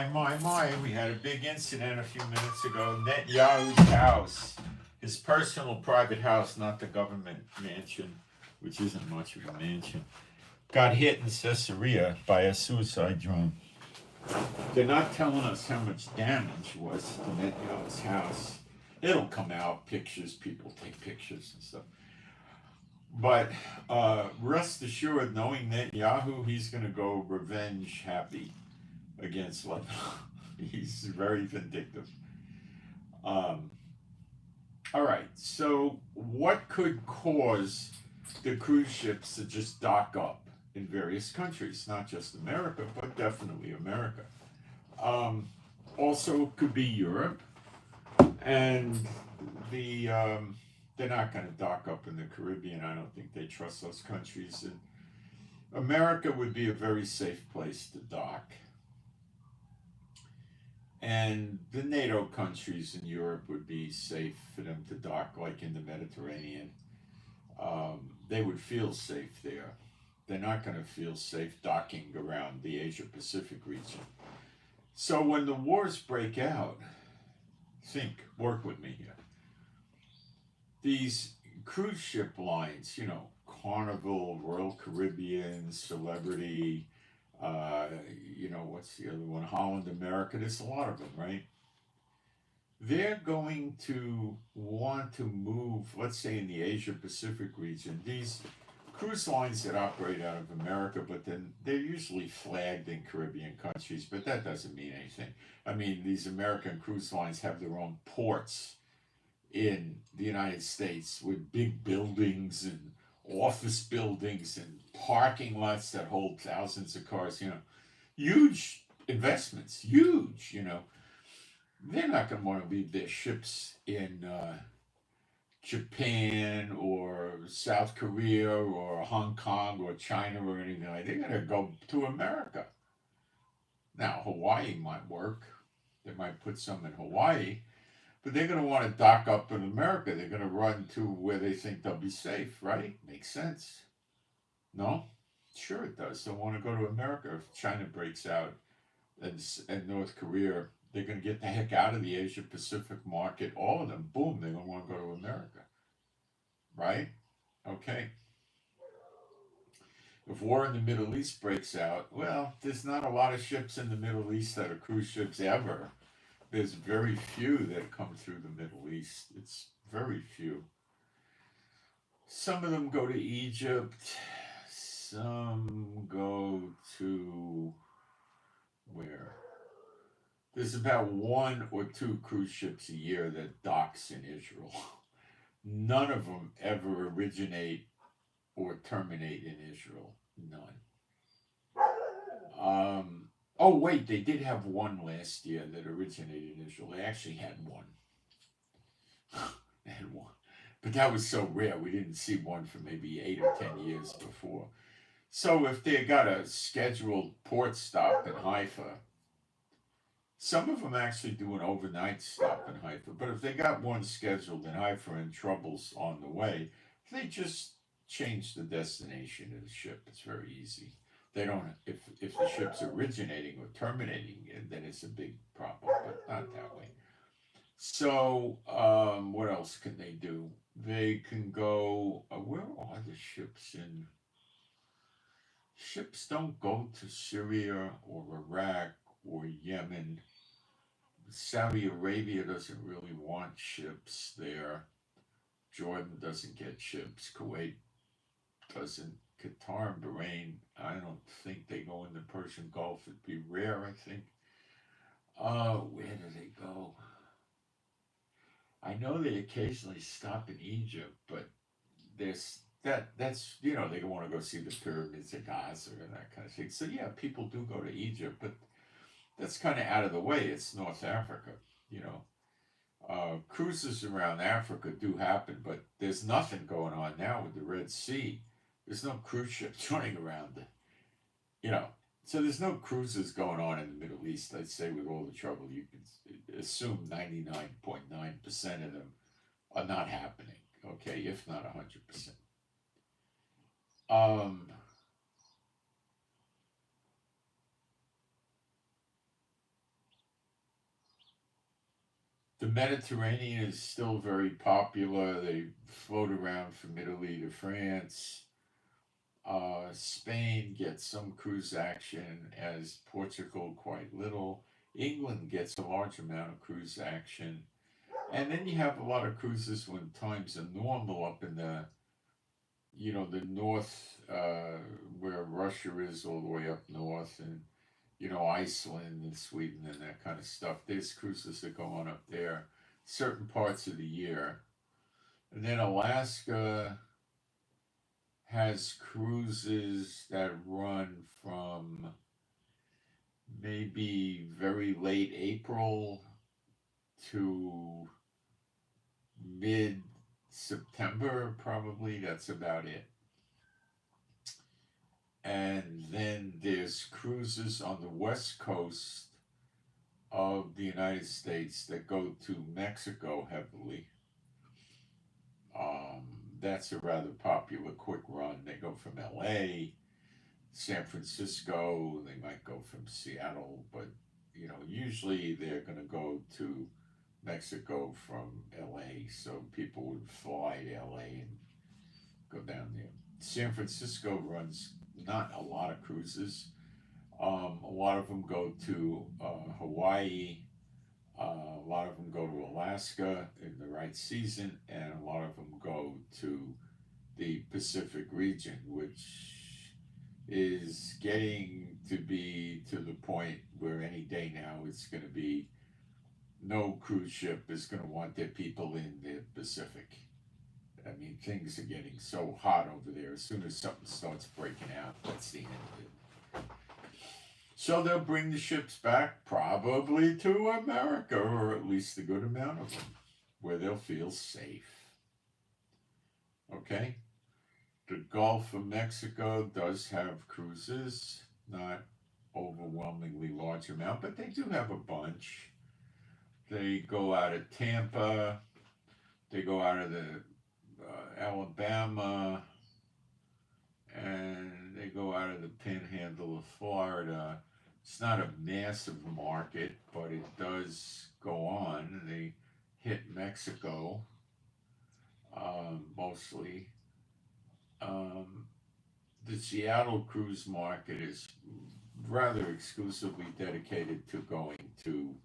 My. We had a big incident a few minutes ago. Netanyahu's house, his personal private house, not the government mansion, which isn't much of a mansion, got hit in Caesarea by a suicide drone. They're not telling us how much damage was to Netanyahu's house. It'll come out, pictures, people take pictures and stuff. But rest assured, knowing Netanyahu, he's going to go revenge happy against Lebanon. He's very vindictive. All right, so what could cause the cruise ships to just dock up in various countries? Not just America, but definitely America. Also could be Europe, and they're not going to dock up in the Caribbean. I don't think they trust those countries. And America would be a very safe place to dock. And the NATO countries in Europe would be safe for them to dock, like in the Mediterranean. They would feel safe there. They're not going to feel safe docking around the Asia-Pacific region. So when the wars break out, work with me here. These cruise ship lines, Carnival, Royal Caribbean, Celebrity, what's the other one? Holland America. There's a lot of them, right? They're going to want to move, let's say in the Asia Pacific region, these cruise lines that operate out of America, but then they're usually flagged in Caribbean countries, but that doesn't mean anything. I mean, these American cruise lines have their own ports in the United States with big buildings and office buildings and parking lots that hold thousands of cars, huge investments, huge, They're not going to want to leave their ships in Japan or South Korea or Hong Kong or China or anything like that. They're going to go to America. Now, Hawaii might work. They might put some in Hawaii, but they're going to want to dock up in America. They're going to run to where they think they'll be safe, right? Makes sense. No? Sure it does. They'll want to go to America if China breaks out and North Korea. They're going to get the heck out of the Asia Pacific market. All of them, boom, they're going to want to go to America. Right? Okay. If war in the Middle East breaks out, well, there's not a lot of ships in the Middle East that are cruise ships ever. There's very few that come through the Middle East. It's very few. Some of them go to Egypt. Some go to where? There's about 1 or 2 cruise ships a year that docks in Israel. None of them ever originate or terminate in Israel. None. Oh, wait, they did have one last year that originated in Israel. They actually had one. They had one. But that was so rare. We didn't see one for maybe 8 or 10 years before. So if they got a scheduled port stop in Haifa, some of them actually do an overnight stop in Haifa. But if they got one scheduled in Haifa and trouble's on the way, they just change the destination of the ship. It's very easy. They don't, if the ship's originating or terminating, then it's a big problem, but not that way. So, what else can they do? They can go, where are the ships in? Ships don't go to Syria or Iraq or Yemen. Saudi Arabia doesn't really want ships there. Jordan doesn't get ships. Kuwait doesn't. Qatar and Bahrain, I don't think they go in the Persian Gulf. It'd be rare, I think. Where do they go? I know they occasionally stop in Egypt, but that's they want to go see the pyramids of Gaza and that kind of thing. So yeah, people do go to Egypt, but that's kind of out of the way. It's North Africa, Cruises around Africa do happen, but there's nothing going on now with the Red Sea. There's no cruise ships running around, So there's no cruises going on in the Middle East. I'd say with all the trouble, you can assume 99.9% of them are not happening, okay, if not 100%. Um, The Mediterranean is still very popular. They float around from Italy to France. Spain gets some cruise action, as Portugal quite little. England gets a large amount of cruise action. And then you have a lot of cruises when times are normal up in the north, where Russia is all the way up north, and, Iceland and Sweden and that kind of stuff. There's cruises that go on up there certain parts of the year. And then Alaska has cruises that run from maybe very late April to mid September, probably. That's about it. And then there's cruises on the west coast of the United States that go to Mexico heavily. That's a rather popular quick run. They go from LA, San Francisco, they might go from Seattle, but usually they're going to go to Mexico from LA, so people would fly to LA and go down there. San Francisco runs not a lot of cruises. A lot of them go to Hawaii. A lot of them go to Alaska in the right season, and a lot of them go to the Pacific region, which is getting to be to the point where any day now it's going to be no cruise ship is going to want their people in the Pacific. I mean, things are getting so hot over there. As soon as something starts breaking out, that's the end of it. So they'll bring the ships back, probably to America, or at least a good amount of them, where they'll feel safe. Okay? The Gulf of Mexico does have cruises, not overwhelmingly large amount, but they do have a bunch. They go out of Tampa, they go out of the Alabama, and they go out of the Panhandle of Florida. It's not a massive market, but it does go on. They hit Mexico mostly. The Seattle cruise market is rather exclusively dedicated to going to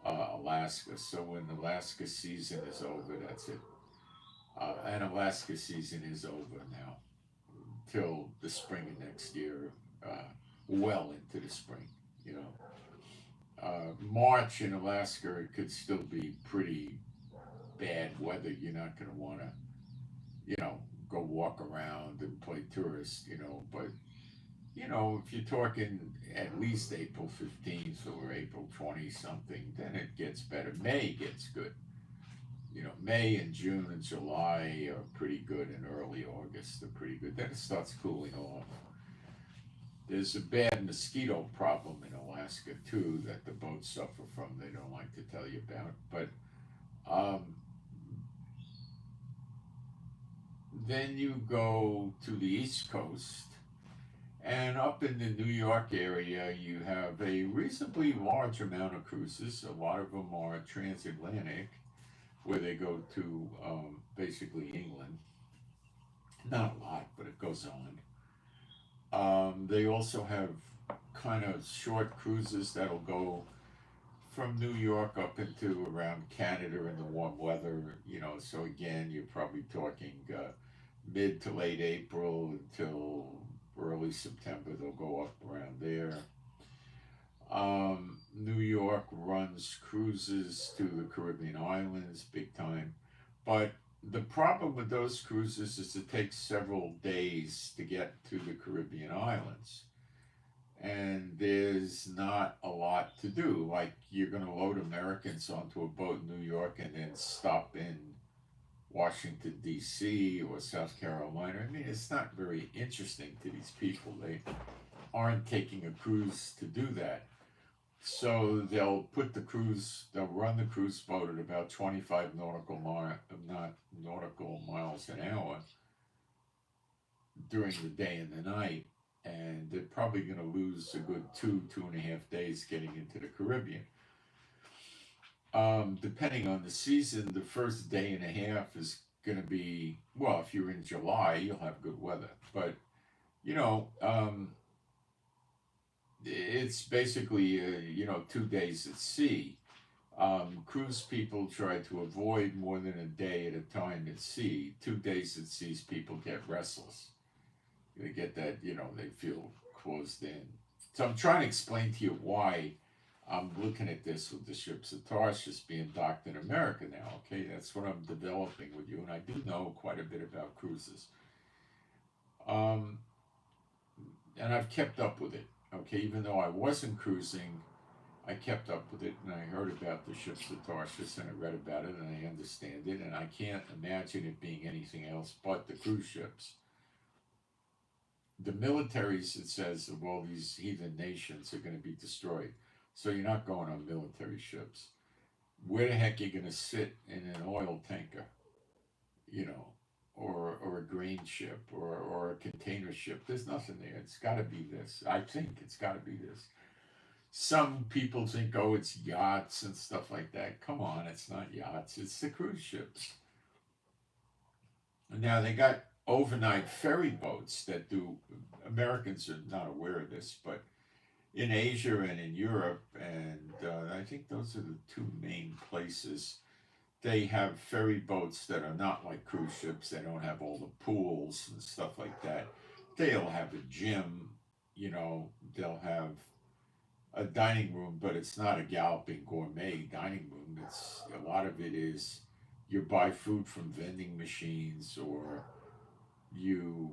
Alaska. So when the Alaska season is over, that's it. And Alaska season is over now till the spring of next year, well into the spring, March in Alaska, it could still be pretty bad weather. You're not going to want to, go walk around and play tourist, but, if you're talking at least April 15th or April 20 something, then it gets better. May gets good. May and June and July are pretty good, and early August are pretty good. Then it starts cooling off. There's a bad mosquito problem in Alaska too that the boats suffer from. They don't like to tell you about, but then you go to the East Coast, and up in the New York area, you have a reasonably large amount of cruises. A lot of them are transatlantic, where they go to basically England. Not a lot, but it goes on. They also have kind of short cruises that'll go from New York up into around Canada in the warm weather. So again, you're probably talking mid to late April until early September. They'll go up around there. New York runs cruises to the Caribbean islands big time, but the problem with those cruises is it takes several days to get to the Caribbean islands, and there's not a lot to do. Like, you're going to load Americans onto a boat in New York and then stop in Washington, D.C. or South Carolina. I mean, it's not very interesting to these people. They aren't taking a cruise to do that. So they'll run the cruise boat at about 25 nautical miles an hour during the day and the night, and they're probably going to lose a good 2.5 days getting into the Caribbean. Depending on the season, the first day and a half is going to be, well, if you're in July, you'll have good weather. But, you know, it's basically, 2 days at sea. Cruise people try to avoid more than a day at a time at sea. 2 days at sea, people get restless. They get that, they feel closed in. So I'm trying to explain to you why I'm looking at this with the ships of Tarshish being docked in America now. Okay, that's what I'm developing with you, and I do know quite a bit about cruises. Um, and I've kept up with it. Okay, even though I wasn't cruising, I kept up with it, and I heard about the ships of Tarshish, and I read about it, and I understand it, and I can't imagine it being anything else but the cruise ships. The militaries, it says, of all these heathen nations are going to be destroyed. So you're not going on military ships. Where the heck are you going to sit in an oil tanker, you know, or a grain ship or a container ship? There's nothing there. It's got to be this. I think it's got to be this. Some people think, oh, it's yachts and stuff like that. Come on, it's not yachts. It's the cruise ships. And now they got overnight ferry boats that do. Americans are not aware of this, but in Asia and in Europe, and I think those are the two main places. They have ferry boats that are not like cruise ships. They don't have all the pools and stuff like that. They'll have a gym, they'll have a dining room, but it's not a galloping gourmet dining room. It's a lot of it is you buy food from vending machines, or you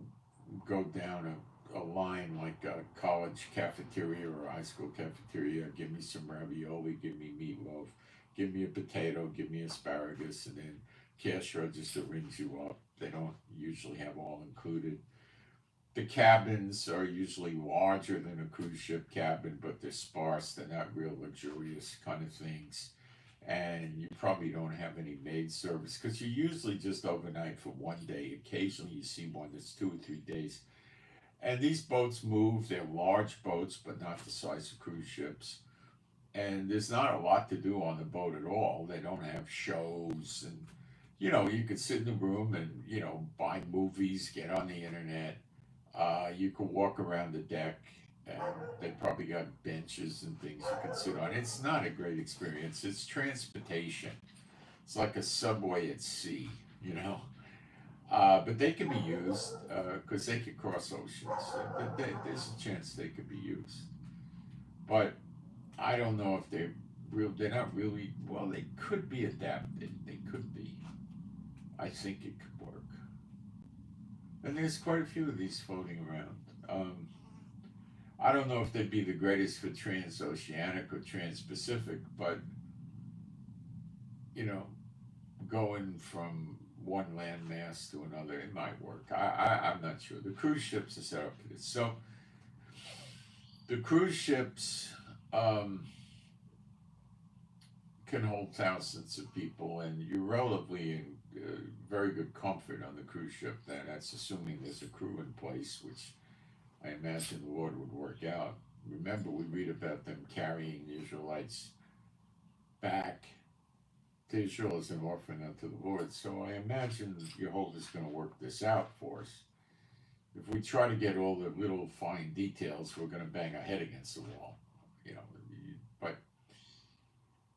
go down a line like a college cafeteria or a high school cafeteria. Give me some ravioli, give me meatloaf, give me a potato, give me asparagus, and then cash register rings you up. They don't usually have all included. The cabins are usually larger than a cruise ship cabin, but they're sparse. They're not real luxurious kind of things. And you probably don't have any maid service because you're usually just overnight for one day. Occasionally you see one that's 2 or 3 days. And these boats move. They're large boats, but not the size of cruise ships. And there's not a lot to do on the boat at all. They don't have shows. And, you could sit in the room and, buy movies, get on the internet. You could walk around the deck, and they probably got benches and things you can sit on. It's not a great experience. It's transportation. It's like a subway at sea, you know. But they can be used because they could cross oceans. There's a chance they could be used. But I don't know if they're real. They're not really. Well, they could be adapted. They could be. I think it could work. And there's quite a few of these floating around. I don't know if they'd be the greatest for transoceanic or trans-Pacific, but you know, going from one landmass to another, it might work. I'm not sure. The cruise ships are set up for this. So the cruise ships can hold thousands of people, and you're relatively in very good comfort on the cruise ship. That's assuming there's a crew in place, which I imagine the Lord would work out. Remember, we read about them carrying the Israelites back to Israel as an offering unto the Lord. So I imagine Jehovah's going to work this out for us. If we try to get all the little fine details, we're going to bang our head against the wall, you know. But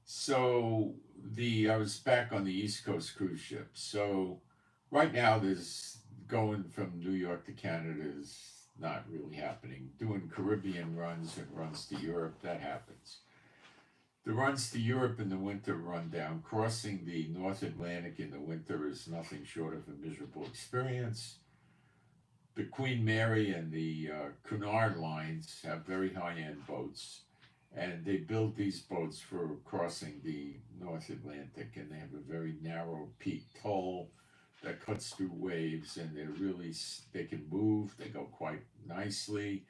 so I was back on the East Coast cruise ship. So right now, there's going from New York to Canada is not really happening. Doing Caribbean runs and runs to Europe, that happens. The runs to Europe in the winter run down. Crossing the North Atlantic in the winter is nothing short of a miserable experience. The Queen Mary and the Cunard lines have very high-end boats, and they build these boats for crossing the North Atlantic, and they have a very narrow peak hull that cuts through waves, and they can move. They go quite nicely.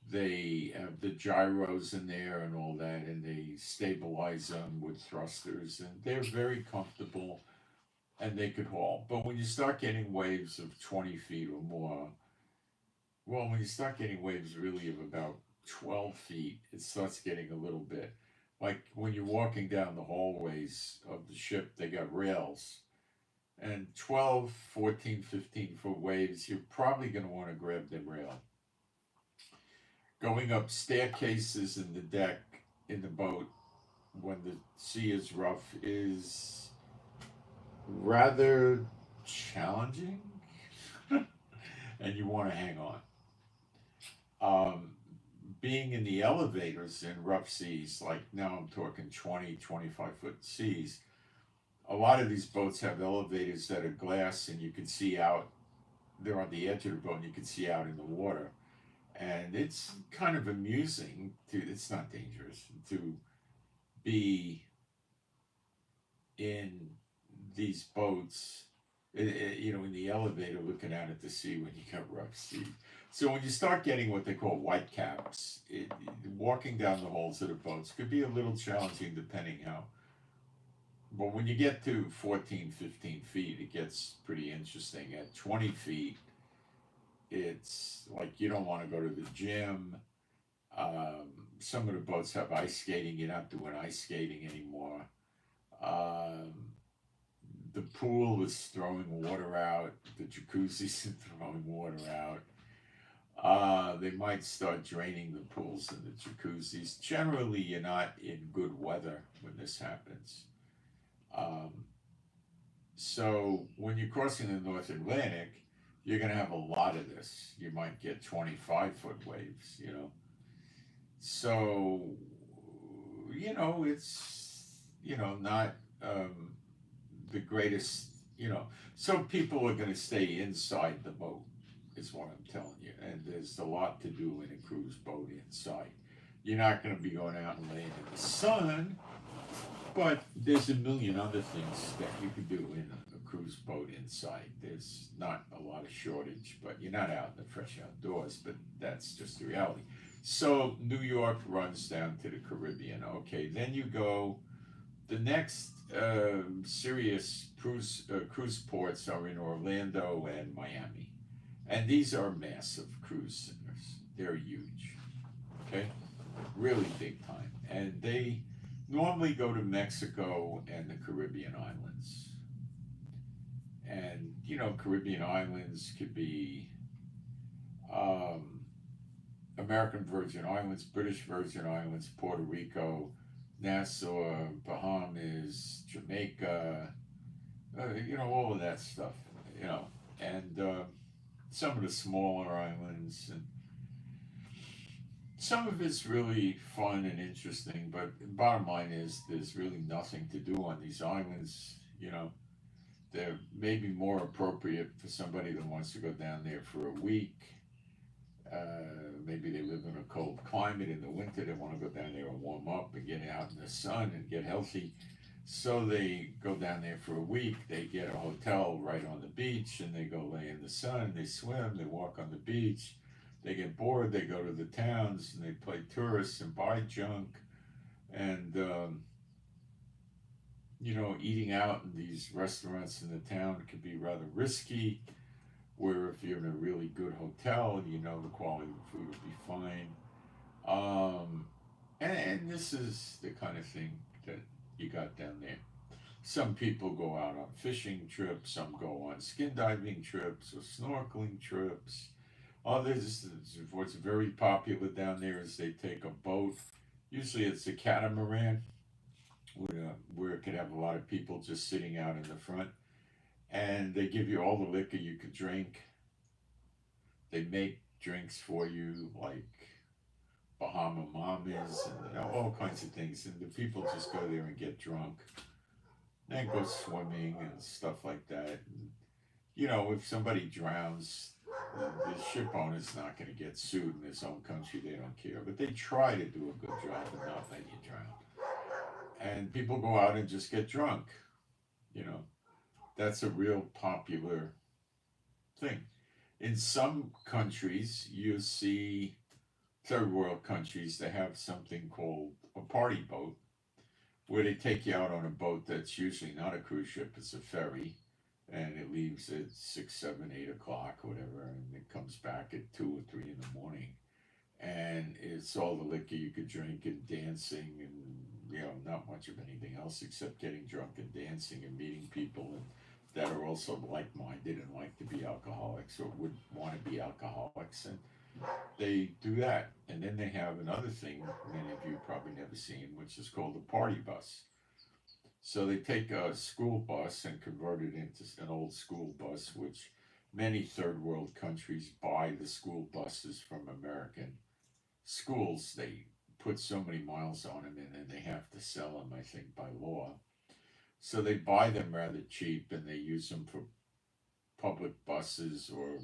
They have the gyros in there and all that, and they stabilize them with thrusters, and they're very comfortable, and they could haul. But when you start getting waves of 20 feet or more, well, when you start getting waves really of about 12 feet, it starts getting a little bit. Like when you're walking down the hallways of the ship, they got rails. And 12, 14, 15 foot waves, you're probably going to want to grab the rail. Going up staircases in the deck in the boat when the sea is rough is rather challenging, and you want to hang on. Um, Being in the elevators in rough seas, like now I'm talking 20, 25 foot seas, a lot of these boats have elevators that are glass and you can see out. They're on the edge of the boat and you can see out in the water. And it's kind of amusing it's not dangerous, to be in these boats, in the elevator looking out at the sea when you got rough sea. So when you start getting what they call white caps, walking down the hulls of the boats could be a little challenging depending how. But when you get to 14, 15 feet, it gets pretty interesting. At 20 feet, it's like you don't want to go to the gym. Some of the boats have ice skating. You're not doing ice skating anymore. Um, the pool is throwing water out. The jacuzzi's throwing water out. They might start draining the pools and the jacuzzis. Generally, you're not in good weather when this happens. So when you're crossing the North Atlantic, you're going to have a lot of this. You might get 25 foot waves, So, it's, not the greatest, So people are going to stay inside the boat, is what I'm telling you. And there's a lot to do in a cruise boat inside. You're not going to be going out and laying in the sun, but there's a million other things that you could do in a cruise boat inside. There's not a lot of shortage, but you're not out in the fresh outdoors, but that's just the reality. So New York runs down to the Caribbean. Okay, then you go, the next serious cruise ports are in Orlando and Miami. And these are massive cruise centers. They're huge, okay? Really big time. And they normally go to Mexico and the Caribbean islands. And, Caribbean islands could be American Virgin Islands, British Virgin Islands, Puerto Rico, Nassau, Bahamas, Jamaica, all of that stuff, and some of the smaller islands. And some of it's really fun and interesting, but the bottom line is there's really nothing to do on these islands. They're maybe more appropriate for somebody that wants to go down there for a week. Maybe they live in a cold climate in the winter. They want to go down there and warm up and get out in the sun and get healthy. So they go down there for a week. They get a hotel right on the beach and they go lay in the sun. They swim. They walk on the beach. They get bored. They go to the towns and they play tourists and buy junk. And eating out in these restaurants in the town can be rather risky. Where if you're in a really good hotel, the quality of the food will be fine. And this is the kind of thing that you got down there. Some people go out on fishing trips, some go on skin diving trips or snorkeling trips. Others, what's very popular down there is they take a boat. Usually it's a catamaran, where it could have a lot of people just sitting out in the front. And they give you all the liquor you could drink. They make drinks for you, like Bahama Mamas and all kinds of things. And the people just go there and get drunk. Then go swimming and stuff like that. And, if somebody drowns, the ship owner's not going to get sued in his own country. They don't care. But they try to do a good job and not let you drown. And people go out and just get drunk. That's a real popular thing. In some countries, you see third world countries, they have something called a party boat, where they take you out on a boat that's usually not a cruise ship, it's a ferry, and it leaves at 6, 7, 8 o'clock, whatever, and it comes back at 2 or 3 in the morning. And it's all the liquor you could drink and dancing and not much of anything else except getting drunk and dancing and meeting people and that are also like-minded and like to be alcoholics or would want to be alcoholics, and they do that. And then they have another thing many of you probably never seen, which is called a party bus. So they take a school bus and convert it into an old school bus, which many third world countries buy the school buses from American schools. They put so many miles on them and then they have to sell them, I think, by law. So they buy them rather cheap and they use them for public buses or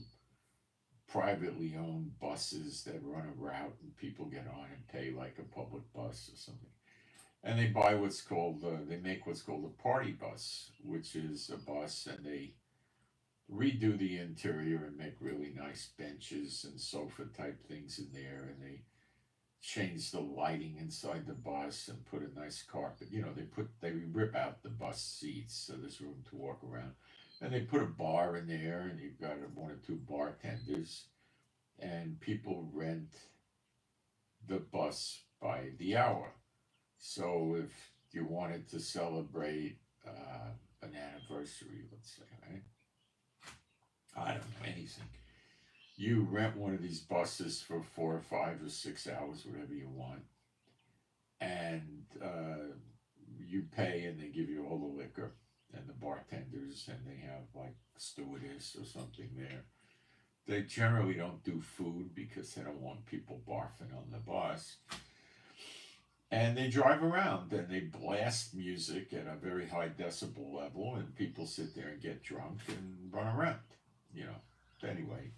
privately owned buses that run a route and people get on and pay like a public bus or something. And they buy what's called, they make what's called a party bus, which is a bus, and they redo the interior and make really nice benches and sofa type things in there, and they change the lighting inside the bus and put a nice carpet. They rip out the bus seats so there's room to walk around, and they put a bar in there, and you've got one or two bartenders, and people rent the bus by the hour. So if you wanted to celebrate an anniversary, let's say, right? I don't know, anything. You rent one of these buses for 4 or 5 or 6 hours, whatever you want, and you pay, and they give you all the liquor and the bartenders, and they have like stewardess or something there. They generally don't do food because they don't want people barfing on the bus. And they drive around and they blast music at a very high decibel level, and people sit there and get drunk and run around, Anyway,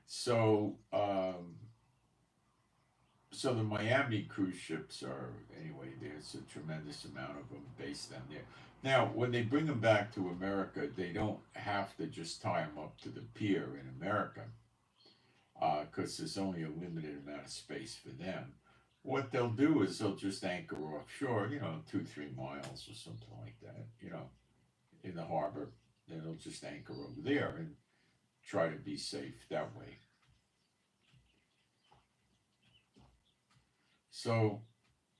so so the Miami cruise ships are, anyway, there's a tremendous amount of them based down there. Now, when they bring them back to America, they don't have to just tie them up to the pier in America because there's only a limited amount of space for them. What they'll do is they'll just anchor offshore, 2-3 miles or something like that, in the harbor. Then they'll just anchor over there and try to be safe that way. So,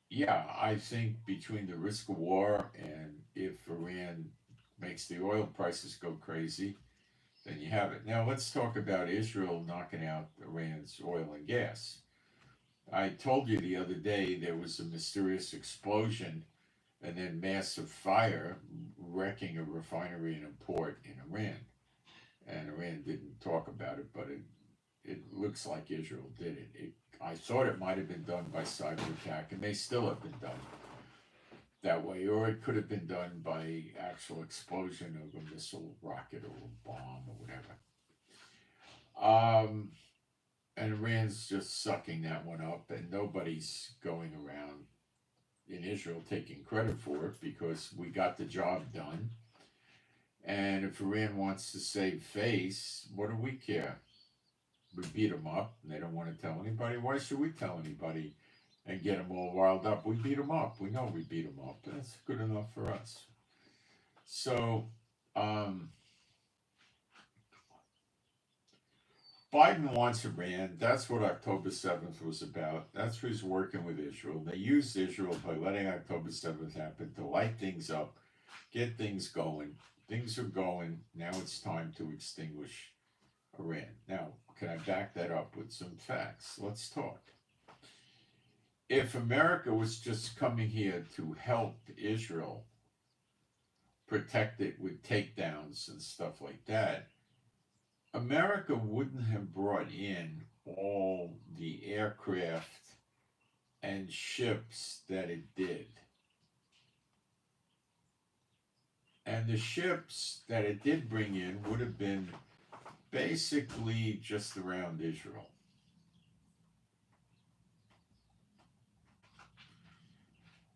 yeah, I think between the risk of war and if Iran makes the oil prices go crazy, then you have it. Now, let's talk about Israel knocking out Iran's oil and gas. I told you the other day there was a mysterious explosion and then massive fire wrecking a refinery and a port in Iran. And Iran didn't talk about it, but it looks like Israel did it. I thought it might have been done by cyber attack, and they still have been done that way, or it could have been done by actual explosion of a missile, rocket, or a bomb, or whatever. And Iran's just sucking that one up, and nobody's going around in Israel taking credit for it because we got the job done. And if Iran wants to save face, what do we care? We beat them up, and they don't want to tell anybody. Why should we tell anybody and get them all riled up? We beat them up. We know we beat them up. That's good enough for us. So, Biden wants Iran. That's what October 7th was about. That's who's working with Israel. They used Israel by letting October 7th happen to light things up, get things going. Things are going. Now it's time to extinguish Iran. Now, can I back that up with some facts? Let's talk. If America was just coming here to help Israel protect it with takedowns and stuff like that, America wouldn't have brought in all the aircraft and ships that it did. And the ships that it did bring in would have been basically just around Israel.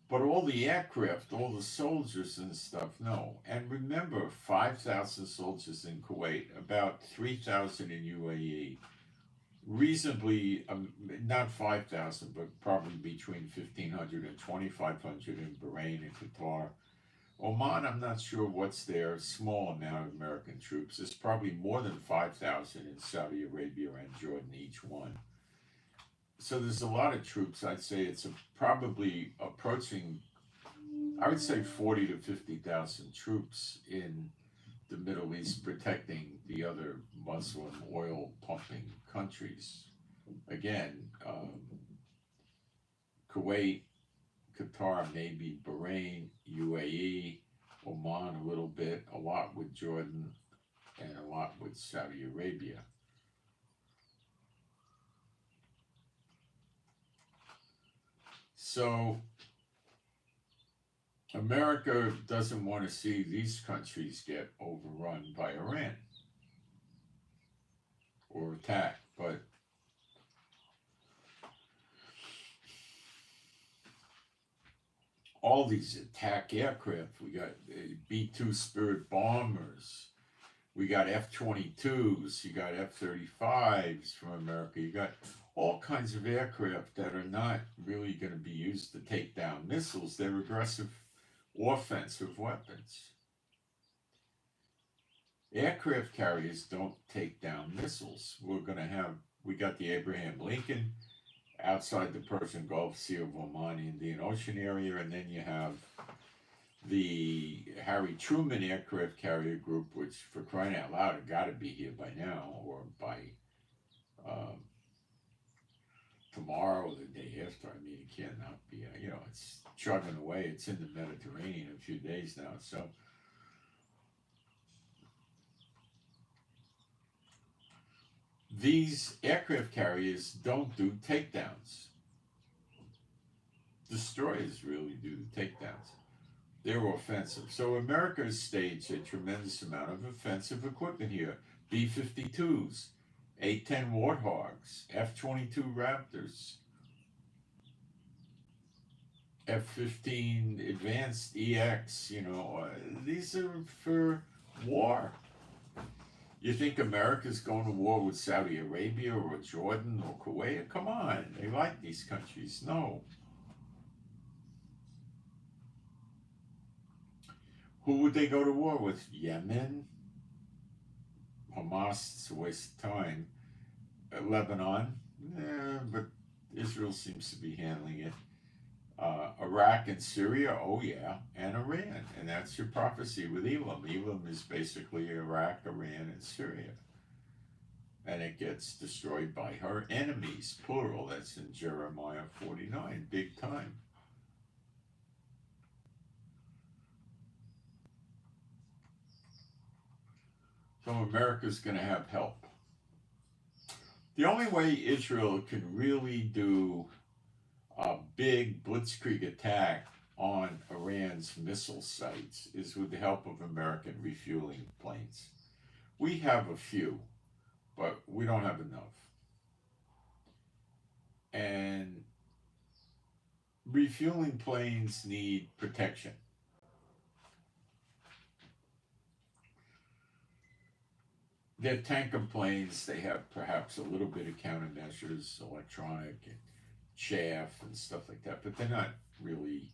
But all the aircraft, all the soldiers and stuff, no. And remember, 5,000 soldiers in Kuwait, about 3,000 in UAE, reasonably, not 5,000, but probably between 1,500 and 2,500 in Bahrain and Qatar. Oman, I'm not sure what's there, small amount of American troops. There's probably more than 5,000 in Saudi Arabia and Jordan, each one. So there's a lot of troops. I'd say it's probably approaching I would say 40 to 50,000 troops in the Middle East protecting the other Muslim oil pumping countries. Again, Kuwait, Qatar, maybe Bahrain, UAE, Oman a little bit, a lot with Jordan, and a lot with Saudi Arabia. So America doesn't want to see these countries get overrun by Iran or attacked, but all these attack aircraft, we got B-2 Spirit bombers, we got F-22s, you got F-35s from America, you got all kinds of aircraft that are not really going to be used to take down missiles. They're aggressive offensive weapons. Aircraft carriers don't take down missiles. We got the Abraham Lincoln outside the Persian Gulf, Sea of Oman, Indian Ocean area, and then you have the Harry Truman aircraft carrier group, which, for crying out loud, have got to be here by now, or by tomorrow or the day after. I mean, it cannot be, it's chugging away. It's in the Mediterranean a few days now. So these aircraft carriers don't do takedowns. Destroyers really do the takedowns. They're offensive. So America has staged a tremendous amount of offensive equipment here. B-52s, A-10 Warthogs, F-22 Raptors, F-15 Advanced EX, these are for war. You think America's going to war with Saudi Arabia or Jordan or Kuwait? Come on, they like these countries. No. Who would they go to war with? Yemen? Hamas, it's a waste of time. Lebanon? But Israel seems to be handling it. Iraq and Syria? Oh yeah, and Iran. And that's your prophecy with Elam. Elam is basically Iraq, Iran, and Syria. And it gets destroyed by her enemies, plural. That's in Jeremiah 49, big time. So America's going to have help. The only way Israel can really do a big blitzkrieg attack on Iran's missile sites is with the help of American refueling planes. We have a few, but we don't have enough. And refueling planes need protection. They're tanker planes. They have perhaps a little bit of countermeasures, electronic and chaff and stuff like that, but they're not really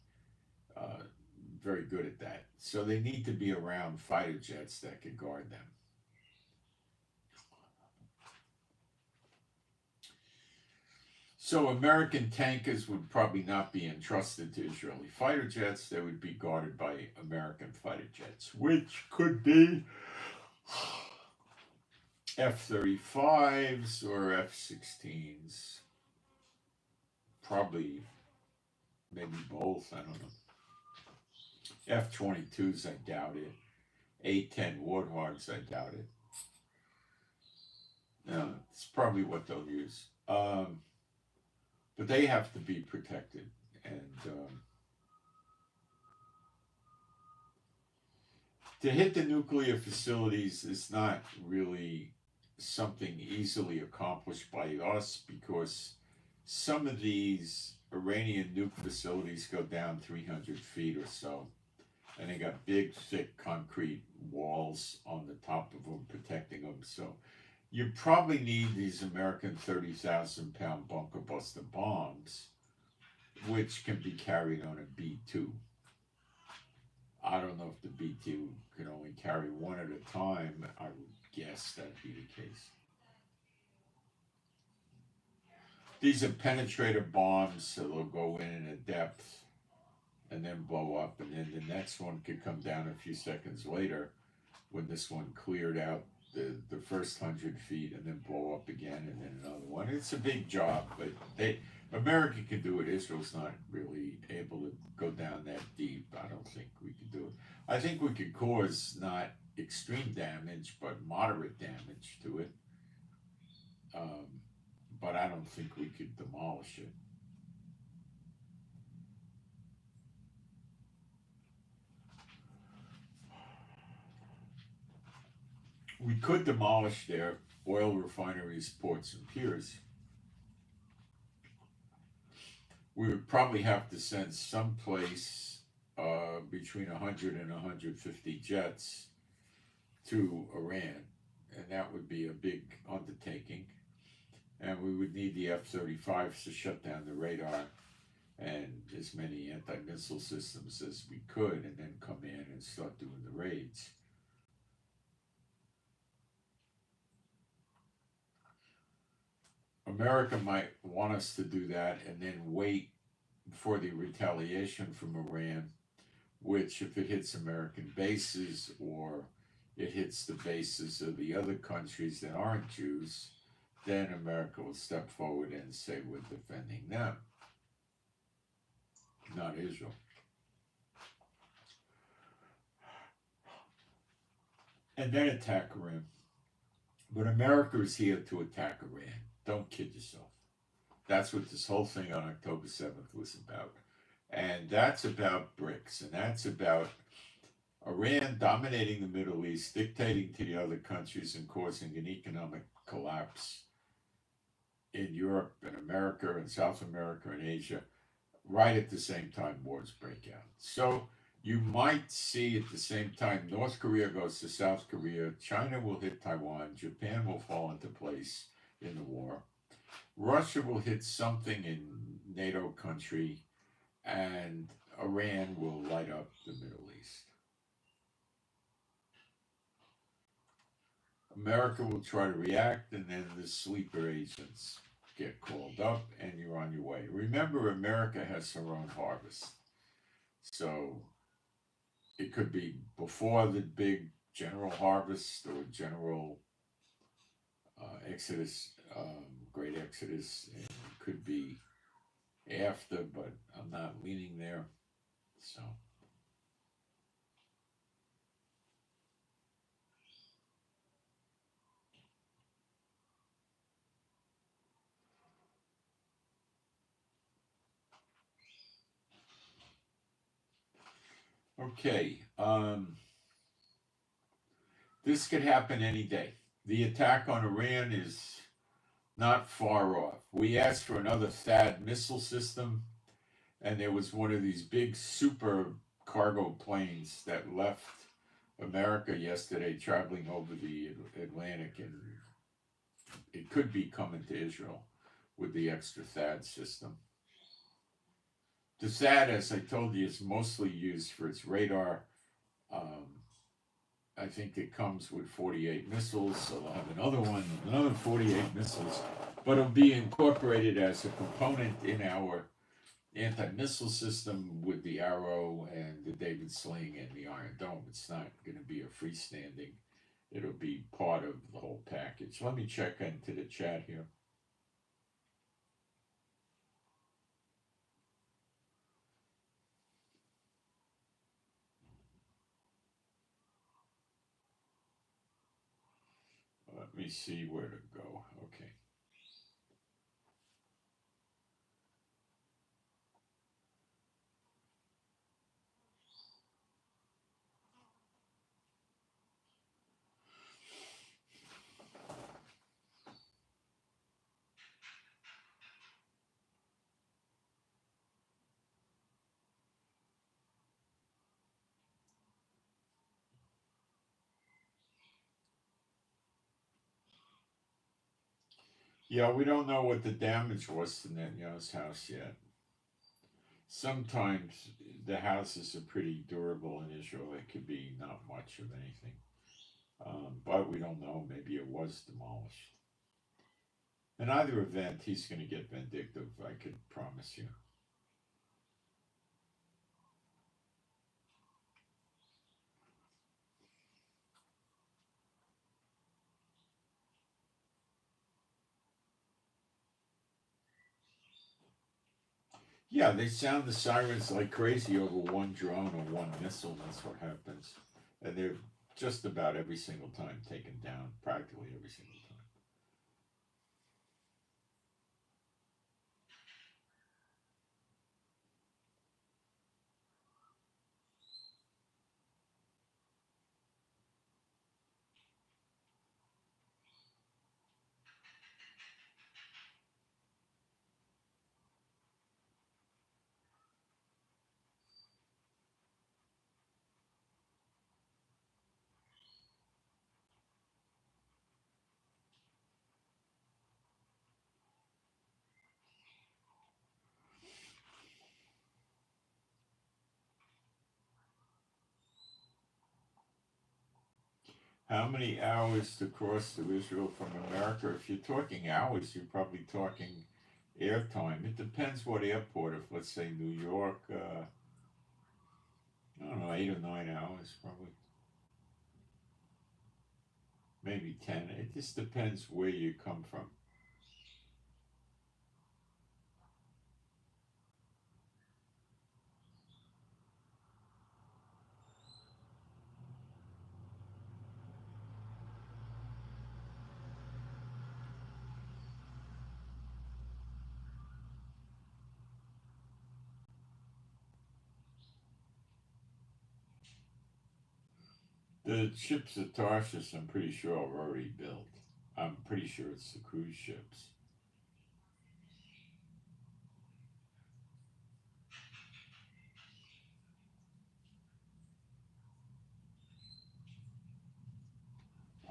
very good at that. So they need to be around fighter jets that can guard them. So American tankers would probably not be entrusted to Israeli fighter jets. They would be guarded by American fighter jets, which could be F-35s or F-16s. Probably, maybe both, I don't know. F-22s, I doubt it. A-10 Warthogs, I doubt it. No, it's probably what they'll use. But they have to be protected. And to hit the nuclear facilities is not really something easily accomplished by us, because some of these Iranian nuke facilities go down 300 feet or so, and they got big, thick concrete walls on the top of them protecting them. So you probably need these American 30,000-pound bunker buster bombs, which can be carried on a B-2. I don't know if the B-2 can only carry one at a time. I would guess that'd be the case. These are penetrator bombs, so they'll go in a depth and then blow up, and then the next one could come down a few seconds later when this one cleared out the first 100 feet, and then blow up again, and then another one. It's a big job, but America can do it. Israel's not really able to go down that deep. I don't think we could do it. I think we could cause not extreme damage, but moderate damage to it. Um, but I don't think we could demolish it. We could demolish their oil refineries, ports, and piers. We would probably have to send someplace between 100 and 150 jets to Iran, and that would be a big undertaking. And we would need the F-35s to shut down the radar and as many anti-missile systems as we could, and then come in and start doing the raids. America might want us to do that and then wait for the retaliation from Iran, which, if it hits American bases or it hits the bases of the other countries that aren't Jews, then America will step forward and say we're defending them, not Israel. And then attack Iran. But America is here to attack Iran. Don't kid yourself. That's what this whole thing on October 7th was about. And that's about BRICS, and that's about Iran dominating the Middle East, dictating to the other countries, and causing an economic collapse in Europe and America and South America and Asia, right at the same time wars break out. So you might see at the same time North Korea goes to South Korea, China will hit Taiwan, Japan will fall into place in the war, Russia will hit something in NATO country, and Iran will light up the Middle East. America will try to react, and then the sleeper agents get called up, and you're on your way. Remember, America has her own harvest. So it could be before the big general harvest or general exodus, great exodus. It could be after, but I'm not leaning there. So. Okay, this could happen any day. The attack on Iran is not far off. We asked for another THAAD missile system, and there was one of these big super cargo planes that left America yesterday traveling over the Atlantic, and it could be coming to Israel with the extra THAAD system. The THAAD, as I told you, is mostly used for its radar. I think it comes with 48 missiles, so they'll have another 48 missiles, but it'll be incorporated as a component in our anti-missile system with the Arrow and the David Sling and the Iron Dome. It's not going to be a freestanding. It'll be part of the whole package. Let me check into the chat here. Let me see where to go. Okay. Yeah, we don't know what the damage was to Netanyahu's house yet. Sometimes the houses are pretty durable in Israel. It could be not much of anything. But we don't know. Maybe it was demolished. In either event, he's going to get vindictive, I could promise you. Yeah, they sound the sirens like crazy over one drone or one missile. That's what happens. And they're just about every single time taken down, practically every single time. How many hours to cross to Israel from America? If you're talking hours, you're probably talking airtime. It depends what airport. If, let's say, New York, I don't know, 8 or 9 hours, probably. Maybe 10. It just depends where you come from. The ships at Tarshish, I'm pretty sure, are already built. I'm pretty sure it's the cruise ships.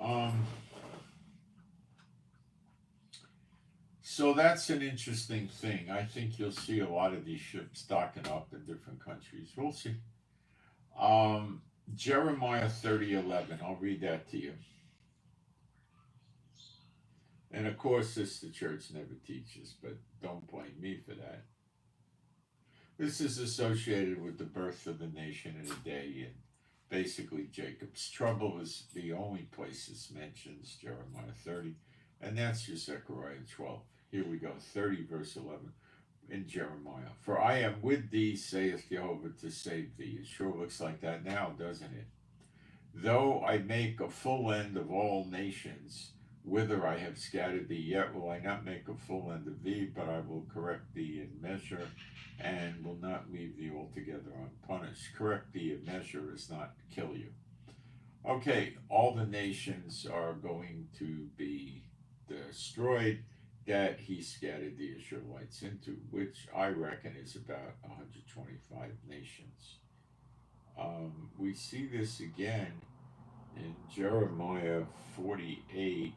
Um, so that's an interesting thing. I think you'll see a lot of these ships docking up in different countries. We'll see. Um, Jeremiah 30:11. I'll read that to you. And of course, this the church never teaches, but don't blame me for that. This is associated with the birth of the nation in a day, and basically Jacob's trouble is the only place this mentions Jeremiah 30, and that's your Zechariah 12. Here we go, 30 verse 11 in Jeremiah. For I am with thee, saith Jehovah, to save thee. It sure looks like that now, doesn't it? Though I make a full end of all nations, whither I have scattered thee, yet will I not make a full end of thee, but I will correct thee in measure, and will not leave thee altogether unpunished. Correct thee in measure is not kill you. Okay, all the nations are going to be destroyed that he scattered the Israelites into, which I reckon is about 125 nations. We see this again in Jeremiah 48.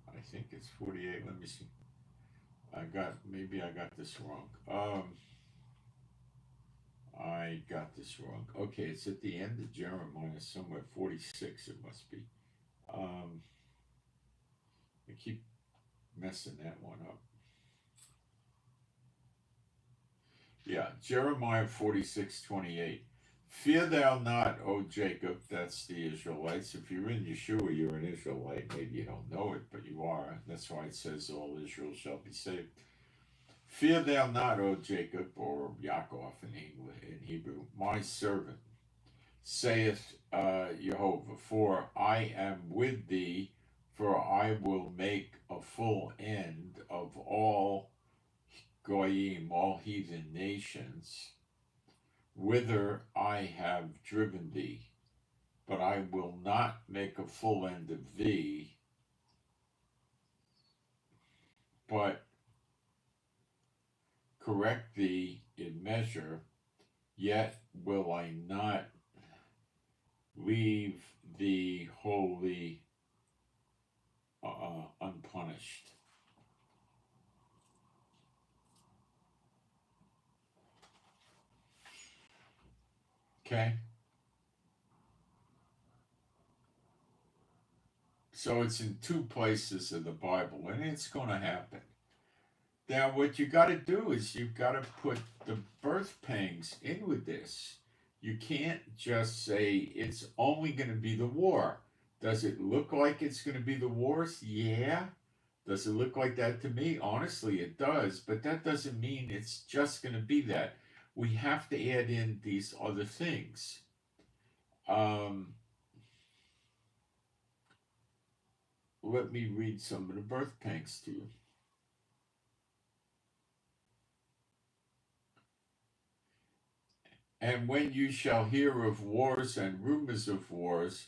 I think it's 48. Let me see. Maybe I got this wrong. I got this wrong. Okay, it's at the end of Jeremiah, somewhere 46. It must be. Um, I keep messing that one up. Yeah, Jeremiah 46:28. Fear thou not, O Jacob, that's the Israelites. If you're in Yeshua, you're an Israelite. Maybe you don't know it, but you are. That's why it says all Israel shall be saved. Fear thou not, O Jacob, or Yaakov in Hebrew, my servant, saith Jehovah, for I am with thee, for I will make a full end of all Goyim, all heathen nations, whither I have driven thee, but I will not make a full end of thee, but correct thee in measure, yet will I not leave thee wholly unpunished. Okay? So it's in two places of the Bible, and it's going to happen. Now, what you got to do is you've got to put the birth pangs in with this. You can't just say it's only going to be the war. Does it look like it's going to be the wars? Yeah. Does it look like that to me? Honestly, it does, but that doesn't mean it's just going to be that. We have to add in these other things. Um, Let me read some of the birth pangs to you. And when you shall hear of wars and rumors of wars,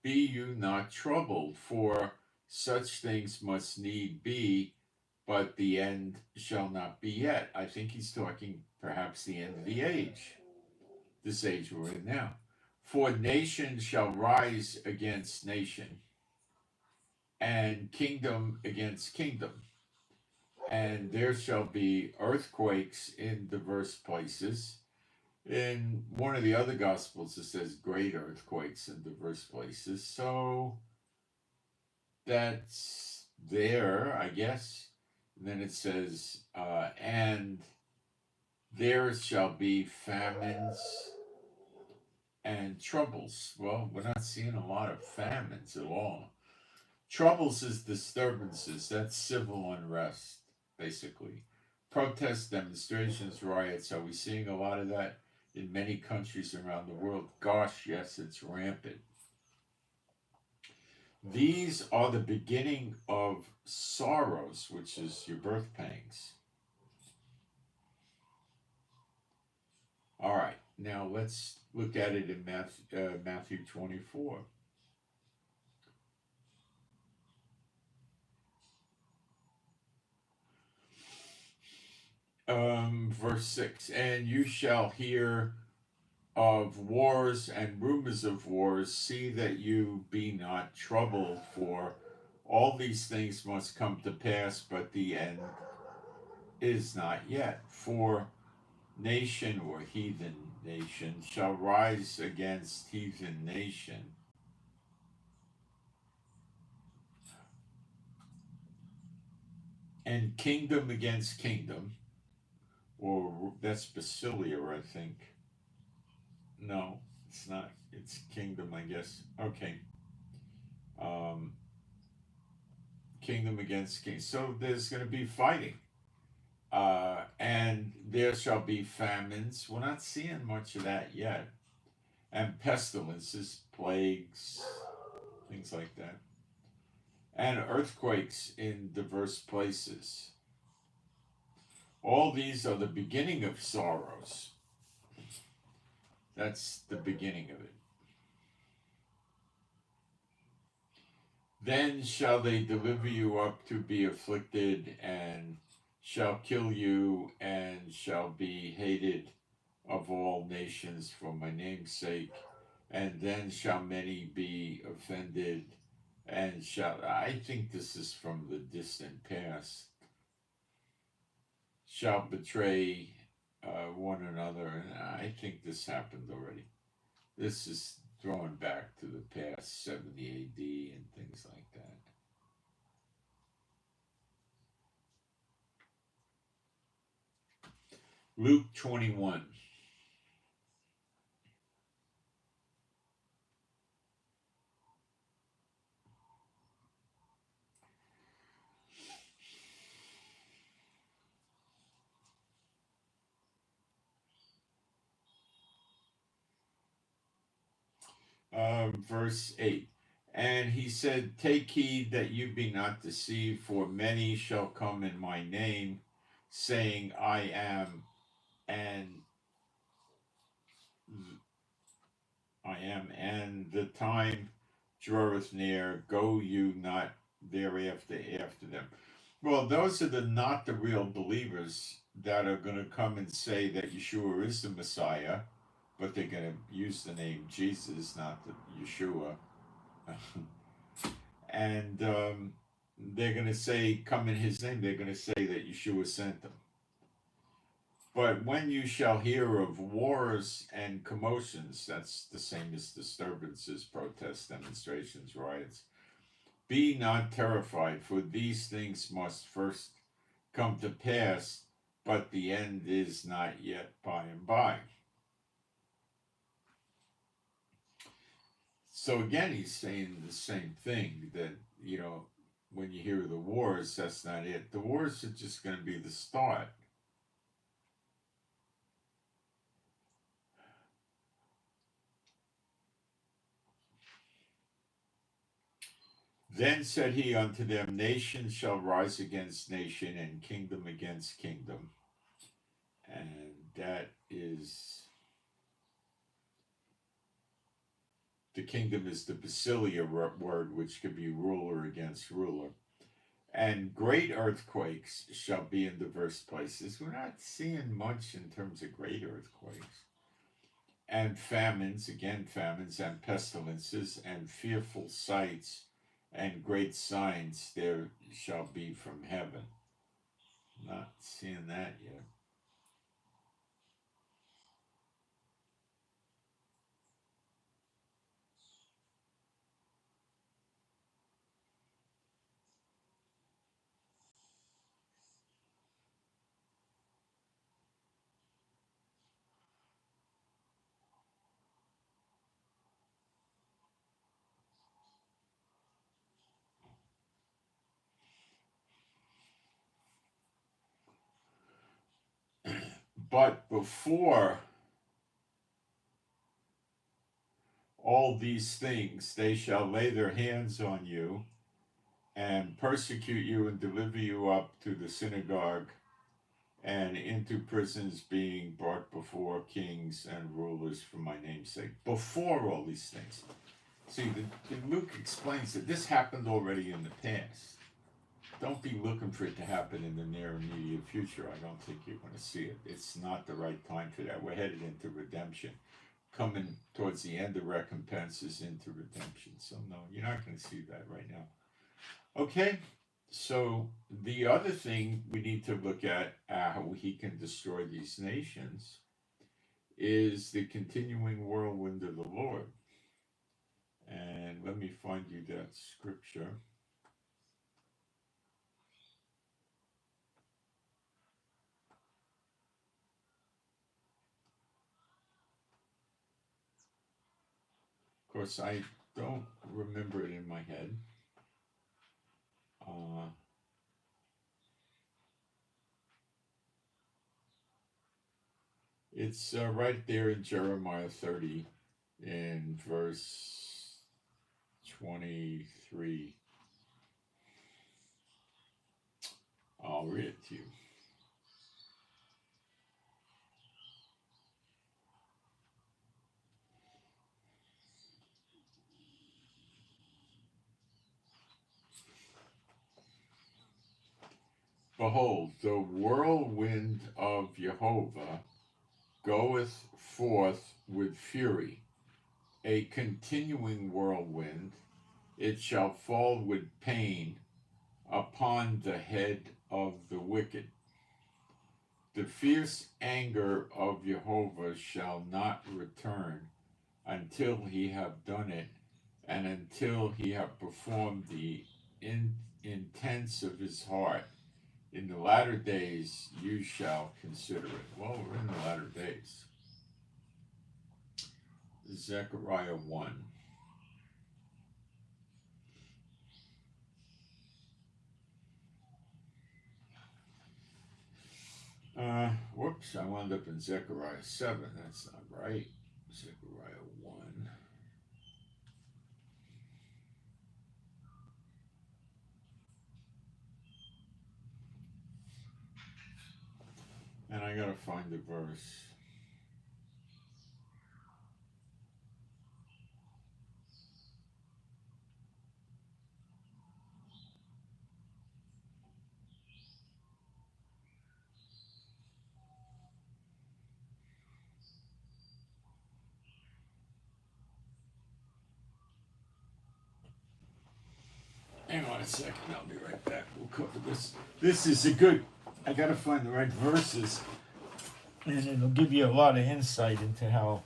be you not troubled, for such things must need be, but the end shall not be yet. I think he's talking perhaps the end of the age, this age we're in now. For nation shall rise against nation, and kingdom against kingdom. And there shall be earthquakes in diverse places. In one of the other gospels, it says great earthquakes in diverse places. So that's there, I guess. And then it says, and there shall be famines and troubles. Well, we're not seeing a lot of famines at all. Troubles is disturbances. That's civil unrest, basically. Protests, demonstrations, riots. Are we seeing a lot of that in many countries around the world? Gosh, yes, it's rampant. These are the beginning of sorrows, which is your birth pangs. All right, now let's look at it in Matthew 24. Verse 6. And you shall hear of wars and rumors of wars. See that you be not troubled, for all these things must come to pass, but the end is not yet. For nation or heathen nation shall rise against heathen nation, and kingdom against kingdom, or that's basilia, I think. No, it's not. It's kingdom, I guess. Okay. Um, Kingdom against king. So there's going to be fighting. And there shall be famines. We're not seeing much of that yet. And pestilences, plagues, things like that. And earthquakes in diverse places. All these are the beginning of sorrows. That's the beginning of it. Then shall they deliver you up to be afflicted, and shall kill you, and shall be hated of all nations for my name's sake. And then shall many be offended, and shall, I think this is from the distant past, shall betray one another. And I think this happened already. This is throwing back to the past 70 AD and things like that. Luke 21. Verse 8. And he said, take heed that you be not deceived, for many shall come in my name, saying, I am, and the time draweth near. Go you not thereafter after them. Well, those are not the real believers that are going to come and say that Yeshua is the Messiah, but they're going to use the name Jesus, not the Yeshua. And they're going to say, come in his name. They're going to say that Yeshua sent them. But when you shall hear of wars and commotions, that's the same as disturbances, protests, demonstrations, riots, be not terrified, for these things must first come to pass, but the end is not yet by and by. So again, he's saying the same thing, that, when you hear the wars, that's not it. The wars are just going to be the start. Then said he unto them, nation shall rise against nation, and kingdom against kingdom. And that is, the kingdom is the basilia word, which could be ruler against ruler. And great earthquakes shall be in diverse places. We're not seeing much in terms of great earthquakes. And famines, again famines, and pestilences, and fearful sights, and great signs there shall be from heaven. Not seeing that yet. But before all these things, they shall lay their hands on you and persecute you and deliver you up to the synagogue and into prisons, being brought before kings and rulers for my name's sake. Before all these things. See, Luke explains that this happened already in the past. Don't be looking for it to happen in the near immediate future. I don't think you're going to see it. It's not the right time for that. We're headed into redemption. Coming towards the end of recompenses into redemption. So no, you're not going to see that right now. Okay, so the other thing we need to look at how he can destroy these nations is the continuing whirlwind of the Lord. And let me find you that scripture. Of course, I don't remember it in my head. It's right there in Jeremiah 30 in verse 23. I'll read it to you. Behold, the whirlwind of Jehovah goeth forth with fury, a continuing whirlwind. It shall fall with pain upon the head of the wicked. The fierce anger of Jehovah shall not return until he have done it, and until he have performed the intents of his heart. In the latter days you shall consider it. Well, we're in the latter days. Zechariah 1. Whoops, I wound up in Zechariah 7. That's not right. Zechariah 1. And I gotta find the verse. Hang on a second, I'll be right back. We'll cover this. This is a good, I gotta find the right verses. And it'll give you a lot of insight into how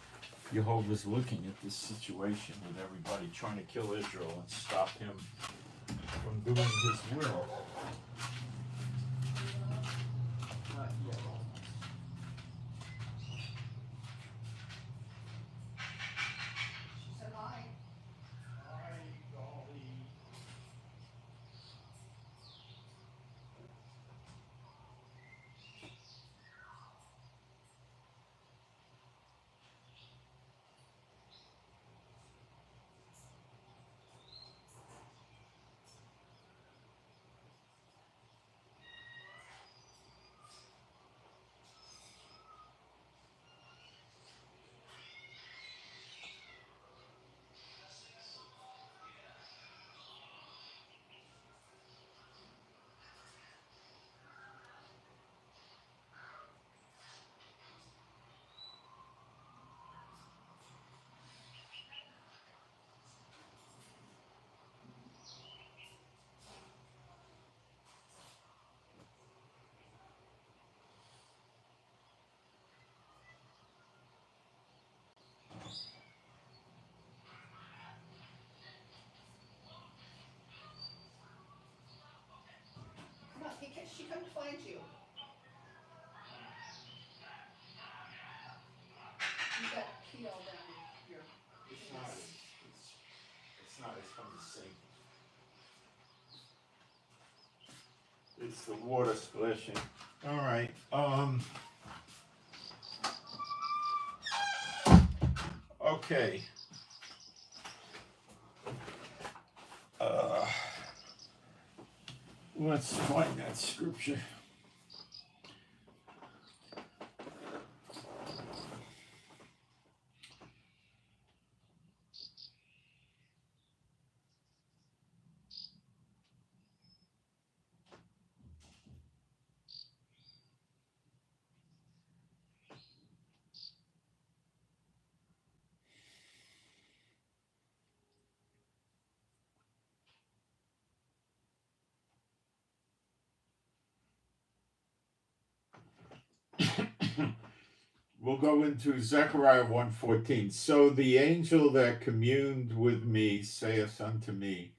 Jehovah's looking at this situation with everybody trying to kill Israel and stop him from doing his will.
come to find you. You've got pee all down your
It's not. It's not. It's from the sink. It's the water splashing. All right. Okay. Let's find that scripture. We'll go into Zechariah 1:14. So the angel that communed with me saith unto me,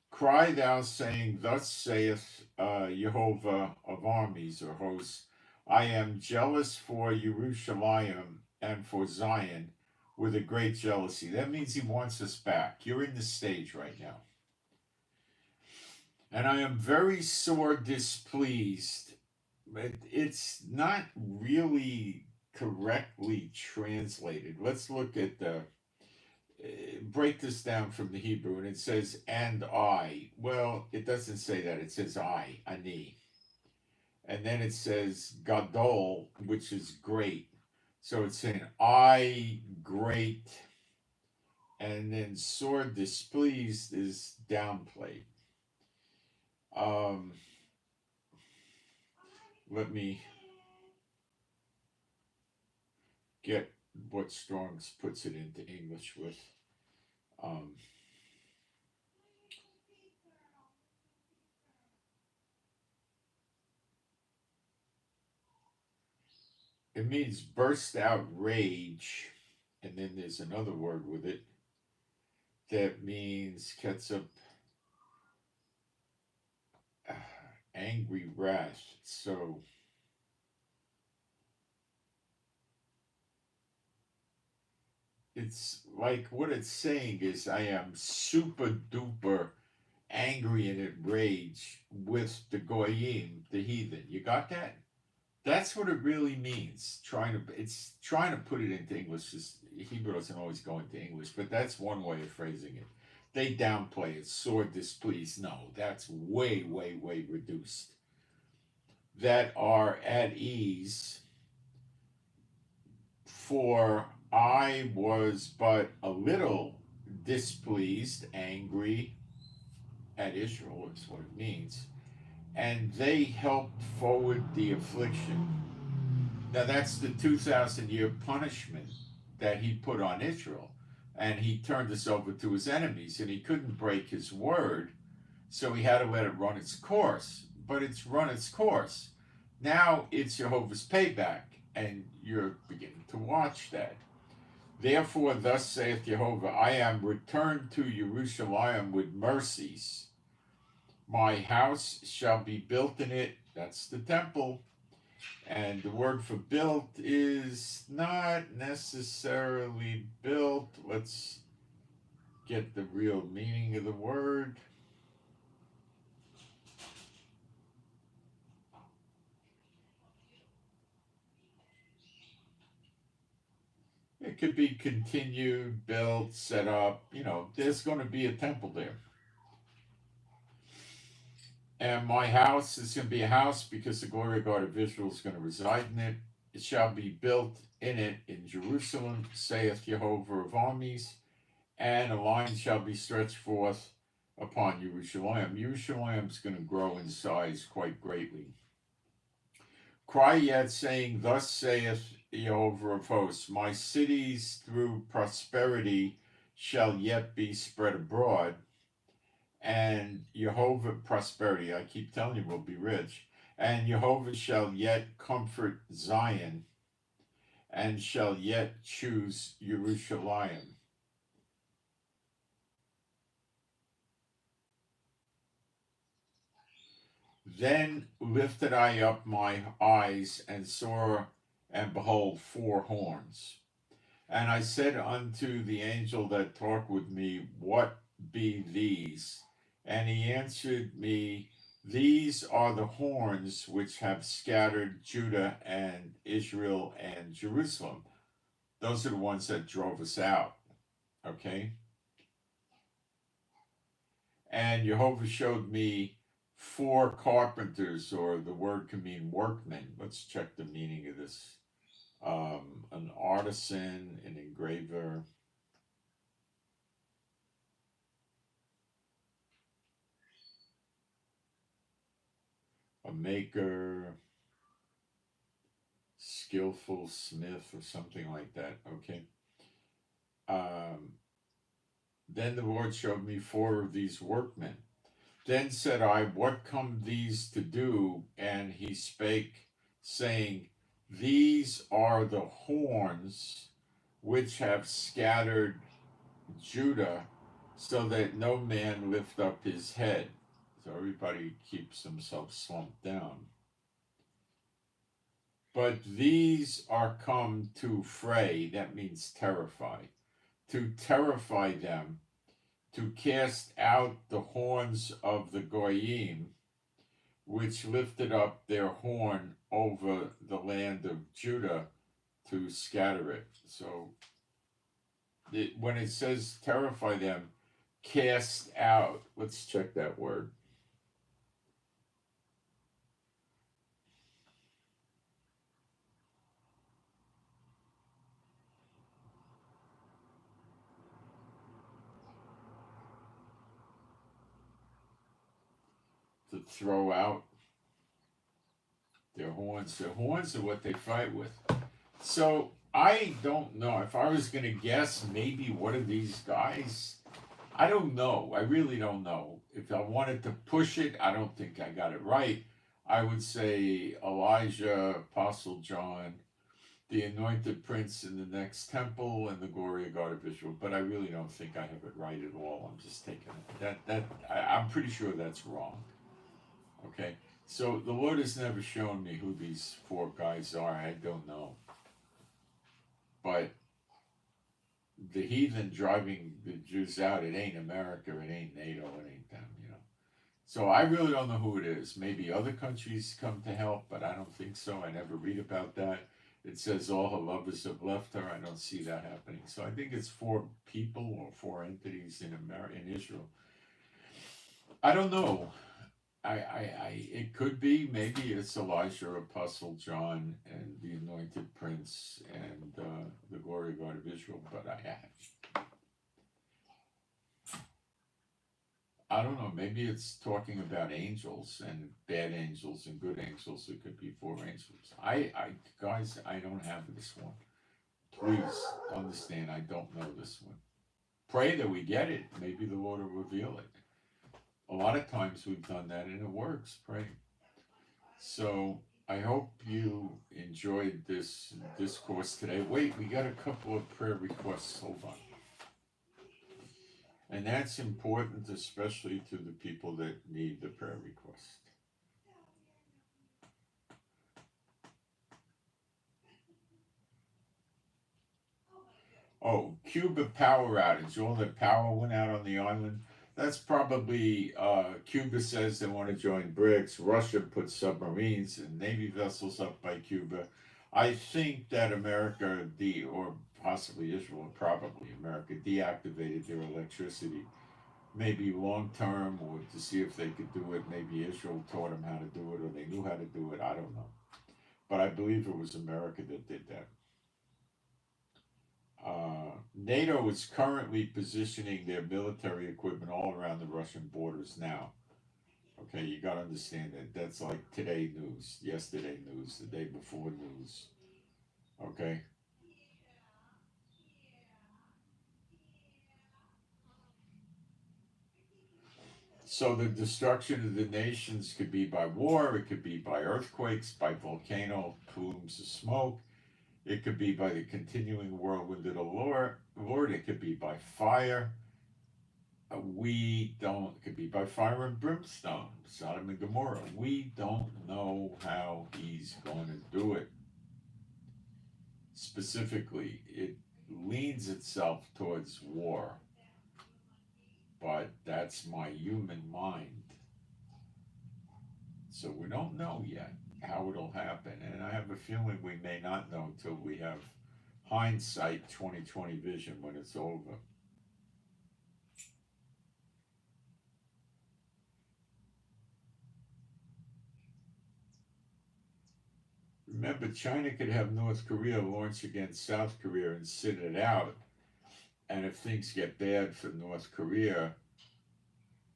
cry thou, saying, thus saith Jehovah of armies or hosts, I am jealous for Jerusalem and for Zion with a great jealousy. That means he wants us back. You're in the stage right now. And I am very sore displeased. It's not really correctly translated. Let's look at the break this down from the Hebrew, and it says and I. Well, it doesn't say that. It says I, ani. And then it says gadol, which is great. So it's saying I great, and then sore displeased is downplayed. Let me get what Strong's puts it into English with. It means burst out rage, and then there's another word with it that means ketchup, angry wrath. So it's like what it's saying is I am super duper angry and in rage with the goyim, the heathen. You got that? That's what it really means. It's trying to put it into English. Hebrew doesn't always go into English, but that's one way of phrasing it. They downplay it, sore displeased. No, that's way, way, way reduced. That are at ease, for I was but a little displeased, angry at Israel, is what it means, and they helped forward the affliction. Now that's the 2,000-year punishment that he put on Israel. And he turned us over to his enemies, and he couldn't break his word, so he had to let it run its course. But it's run its course. Now it's Jehovah's payback, and you're beginning to watch that. Therefore, thus saith Jehovah, I am returned to Jerusalem with mercies. My house shall be built in it. That's the temple. And the word for built is not necessarily built. Let's get the real meaning of the word. It could be continued, built, set up. There's going to be a temple there. And my house is going to be a house because the glory of God of Israel is going to reside in it. It shall be built in it in Jerusalem, saith Jehovah of armies, and a line shall be stretched forth upon Jerusalem. Jerusalem is going to grow in size quite greatly. Cry yet, saying, thus saith Jehovah of hosts, my cities through prosperity shall yet be spread abroad, and Jehovah prosperity, I keep telling you, will be rich, and Jehovah shall yet comfort Zion, and shall yet choose Jerusalem. Then lifted I up my eyes and saw, and behold, 4 horns. And I said unto the angel that talked with me, what be these? And he answered me, these are the horns which have scattered Judah and Israel and Jerusalem. Those are the ones that drove us out. Okay? And Jehovah showed me 4 carpenters, or the word can mean workmen. Let's check the meaning of this. An artisan, an engraver, a maker, skillful smith, or something like that. Okay. Then the Lord showed me 4 of these workmen. Then said I, what come these to do? And he spake, saying, these are the horns which have scattered Judah, so that no man lift up his head. So everybody keeps himself slumped down. But these are come to fray, that means terrify, to terrify them, to cast out the horns of the Goyim, which lifted up their horn over the land of Judah, to scatter it. So when it says terrify them, cast out, let's check that word. To throw out their horns. Their horns are what they fight with. So I don't know. If I was going to guess, maybe one of these guys, I don't know. I really don't know. If I wanted to push it, I don't think I got it right. I would say Elijah, Apostle John, the anointed prince in the next temple, and the glory of God of Israel. But I really don't think I have it right at all. I'm just taking it. I'm pretty sure that's wrong. Okay. So the Lord has never shown me who these 4 guys are. I don't know. But the heathen driving the Jews out, it ain't America, it ain't NATO, it ain't them, you know. So I really don't know who it is. Maybe other countries come to help, but I don't think so. I never read about that. It says all her lovers have left her. I don't see that happening. So I think it's 4 people or 4 entities in Israel. I don't know. It could be, maybe it's Elijah, Apostle John, and the anointed prince, and the glory of God of Israel, but I don't know, maybe it's talking about angels, and bad angels and good angels. It could be 4 angels. Guys, I don't have this one. Please understand, I don't know this one. Pray that we get it. Maybe the Lord will reveal it. A lot of times we've done that and it works. Pray. So I hope you enjoyed this discourse today. Wait, we got a couple of prayer requests. Hold on. And that's important, especially to the people that need the prayer request. Oh, Cuba power outage. All the power went out on the island. That's probably, Cuba says they want to join BRICS. Russia put submarines and Navy vessels up by Cuba. I think that America, or possibly Israel, probably America, deactivated their electricity. Maybe long term, or to see if they could do it. Maybe Israel taught them how to do it, or they knew how to do it. I don't know. But I believe it was America that did that. NATO is currently positioning their military equipment all around the Russian borders now. Okay, you got to understand that. That's like today news, yesterday news, the day before news. Okay? So the destruction of the nations could be by war, it could be by earthquakes, by volcano plumes of smoke, it could be by the continuing whirlwind of the Lord, it could be by fire. we don't, it could be by fire and brimstone, Sodom and Gomorrah. We don't know how he's going to do it. Specifically, it leans itself towards war, but that's my human mind. So we don't know yet how it'll happen, and I have a feeling we may not know till we have hindsight 2020 vision when it's over. Remember, China could have North Korea launch against South Korea and sit it out. And if things get bad for North Korea,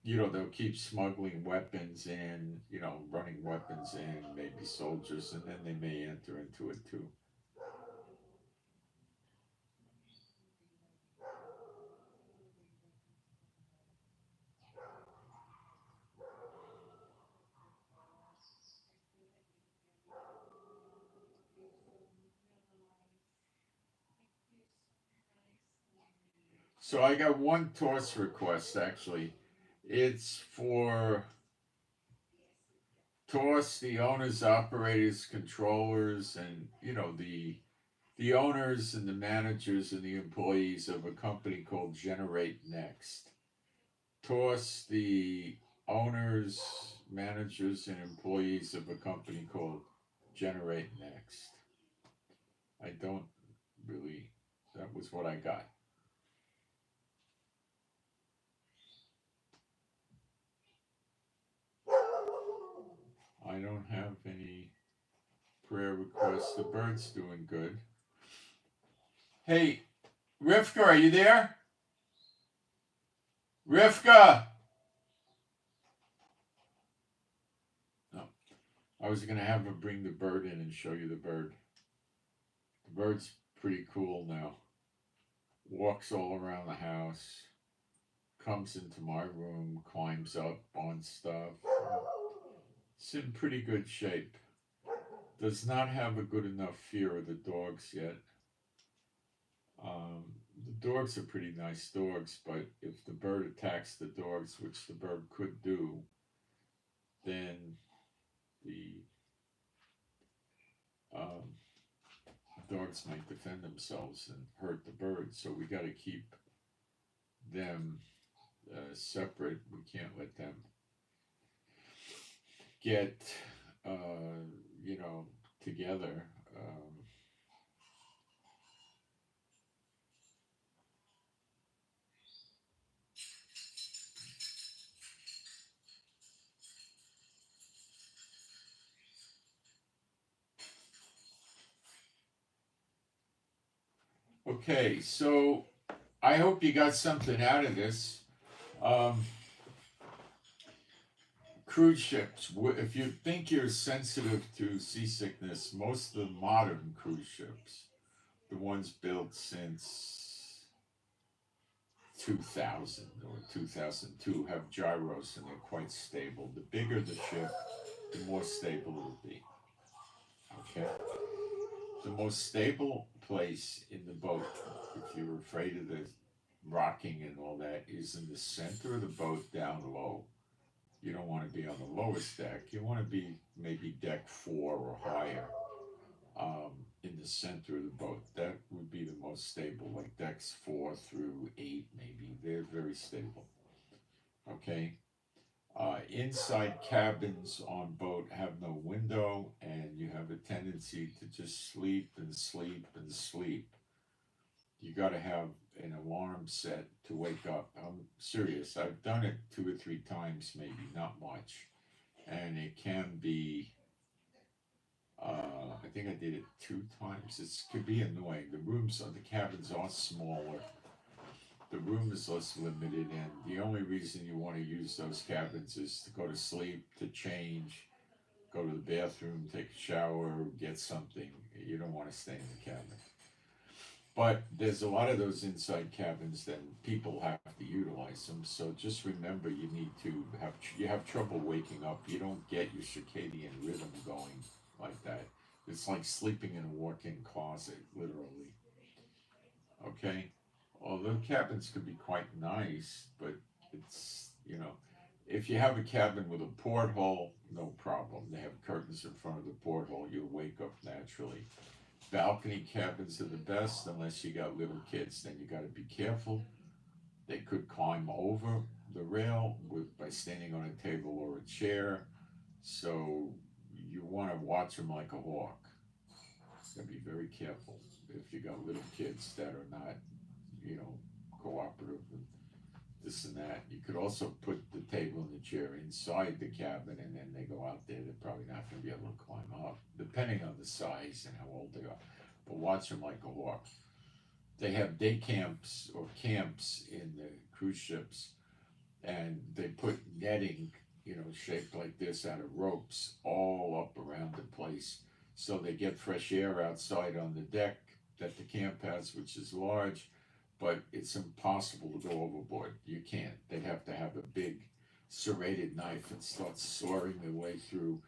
they'll keep smuggling weapons in, running weapons in, maybe soldiers, and then they may enter into it too. So I got one toss request actually. It's for toss the owners, operators, controllers, and the owners and the managers and the employees of a company called Generate Next. Toss the owners, managers, and employees of a company called Generate Next. I don't really, that was what I got. I don't have any prayer requests. The bird's doing good. Hey, Rivka, are you there? Rivka! No. I was going to have her bring the bird in and show you the bird. The bird's pretty cool now. Walks all around the house. Comes into my room, climbs up on stuff. It's in pretty good shape. Does not have a good enough fear of the dogs yet. The dogs are pretty nice dogs, but if the bird attacks the dogs, which the bird could do, then the dogs might defend themselves and hurt the bird. So we got to keep them separate. We can't let them get, together. Okay, so I hope you got something out of this. Cruise ships. If you think you're sensitive to seasickness, most of the modern cruise ships, the ones built since 2000 or 2002, have gyros and they're quite stable. The bigger the ship, the more stable it'll be. Okay? The most stable place in the boat, if you're afraid of the rocking and all that, is in the center of the boat down low. You don't want to be on the lowest deck. You want to be maybe deck 4 or higher, in the center of the boat. That would be the most stable, like decks 4 through 8 maybe. They're very stable. Okay? Inside cabins on boat have no window, and you have a tendency to just sleep and sleep and sleep. You got to have an alarm set to wake up. I'm serious. I've done it 2 or 3 times, maybe, not much. And it can be, I think I did it 2 times. It could be annoying. The cabins are smaller. The room is less limited, and the only reason you want to use those cabins is to go to sleep, to change, go to the bathroom, take a shower, get something. You don't want to stay in the cabin. But there's a lot of those inside cabins that people have to utilize them. So just remember, you need to have trouble waking up. You don't get your circadian rhythm going like that. It's like sleeping in a walk-in closet, literally. Okay? Although cabins could be quite nice, but It's, you know, if you have a cabin with a porthole, no problem. They have curtains in front of the porthole, you'll wake up naturally. Balcony cabins are the best unless you got little kids, then you got to be careful. They could climb over the rail by standing on a table or a chair, so you want to watch them like a hawk. You gotta be very careful if you got little kids that are not, you know, cooperative and this and that. You could also put the table and the chair inside the cabin, and then they go out there. They're probably not going to be able to climb up, depending on the size and how old they are. But watch them like a hawk. They have day camps or camps in the cruise ships, and they put netting, you know, shaped like this out of ropes all up around the place, so they get fresh air outside on the deck that the camp has, which is large, but it's impossible to go overboard. You can't. They'd have to have a big serrated knife and start sawing their way through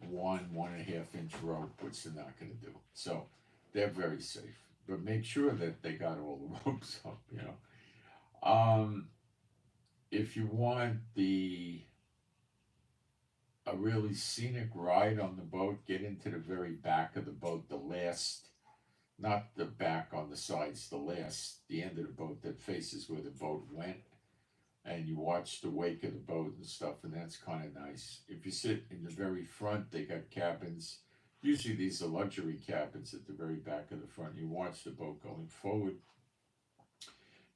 1.5 inch rope, which they're not going to do. So they're very safe, but make sure that they got all the ropes up, you know. If you want a really scenic ride on the boat, get into the very back of the boat, the last, not the back on the sides, the end of the boat that faces where the boat went, and you watch the wake of the boat and stuff, and that's kind of nice. If you sit in the very front, they got cabins. Usually these are luxury cabins at the very back of the front. You watch the boat going forward.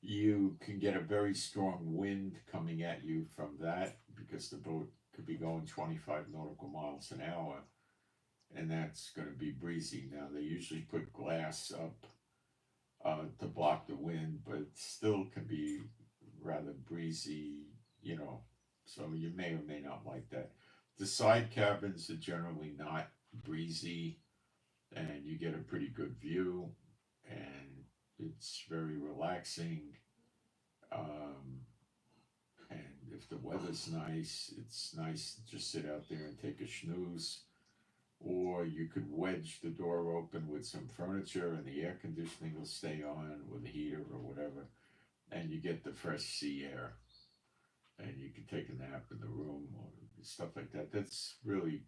You can get a very strong wind coming at you from that because the boat could be going 25 nautical miles an hour, and that's going to be breezy. Now, they usually put glass up to block the wind, but it still can be rather breezy, you know, so you may or may not like that. The side cabins are generally not breezy, and you get a pretty good view, and it's very relaxing. Um, and if the weather's nice, it's nice to just sit out there and take a snooze. Or you could wedge the door open with some furniture, and the air conditioning will stay on with a heater or whatever, and you get the fresh sea air. And you can take a nap in the room or stuff like that. That's really,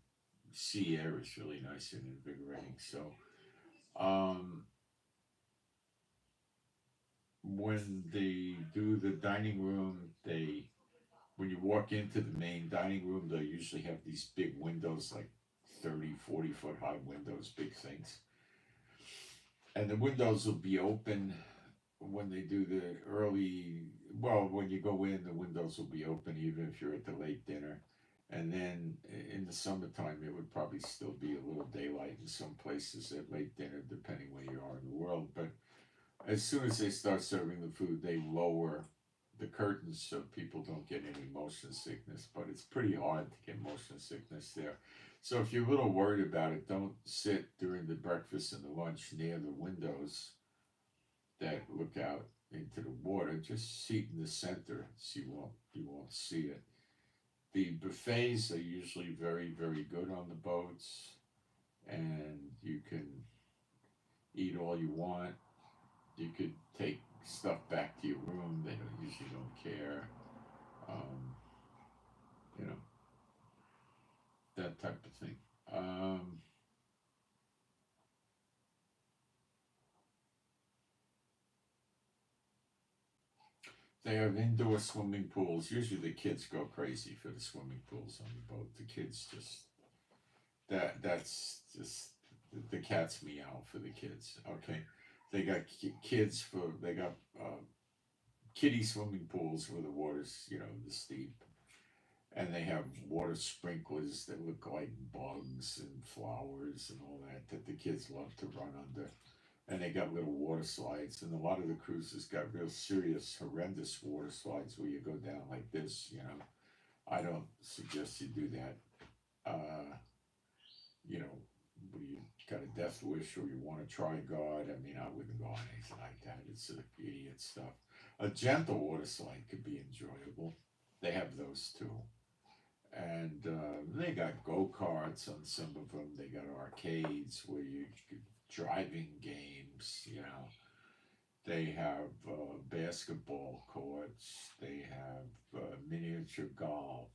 sea air is really nice and invigorating. So, um, when they do the dining room, when you walk into the main dining room, they usually have these big windows, like 30, 40 foot high windows, big things. And the windows will be open when they do the early, well, when you go in, the windows will be open even if you're at the late dinner. And then in the summertime, it would probably still be a little daylight in some places at late dinner, depending where you are in the world. But as soon as they start serving the food, they lower the curtains so people don't get any motion sickness. But it's pretty hard to get motion sickness there. So if you're a little worried about it, don't sit during the breakfast and the lunch near the windows that look out into the water. Just seat in the center so you won't see it. The buffets are usually very, very good on the boats, and you can eat all you want. You could take stuff back to your room. They usually don't care. Um, you know, that type of thing. Um, they have indoor swimming pools. Usually the kids go crazy for the swimming pools on the boat. The kids just, that's just the cat's meow for the kids. Okay, they got they got kiddie swimming pools where the water's, you know, this deep, and they have water sprinklers that look like bugs and flowers and all that the kids love to run under. And they got little water slides, and a lot of the cruises got real serious, horrendous water slides where you go down like this. You know, I don't suggest you do that. Uh, you know, when you got a death wish or you want to try God, I mean, I wouldn't go on anything like that. It's idiot stuff. A gentle water slide could be enjoyable. They have those too. And they got go-karts on some of them. They got arcades where you could, driving games, you know. They have basketball courts. They have miniature golf.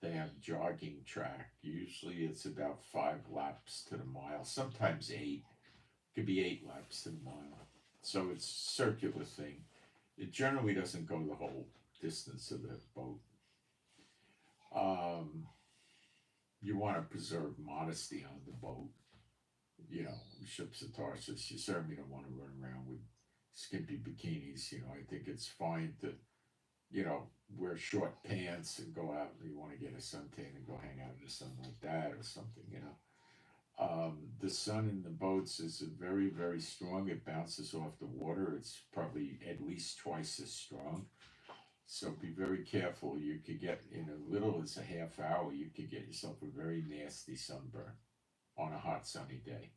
They have jogging track. Usually it's about 5 laps to the mile, sometimes 8. It could be 8 laps to the mile. So it's a circular thing. It generally doesn't go the whole distance of the boat. You want to preserve modesty on the boat. You know, ships of Tarshish, you certainly don't want to run around with skimpy bikinis. You know, I think it's fine to, you know, wear short pants and go out. You want to get a suntan and go hang out in the sun like that or something, you know. The sun in the boats is very, very strong. It bounces off the water. It's probably at least twice as strong. So be very careful. You could get, in a little as a half hour, you could get yourself a very nasty sunburn on a hot sunny day.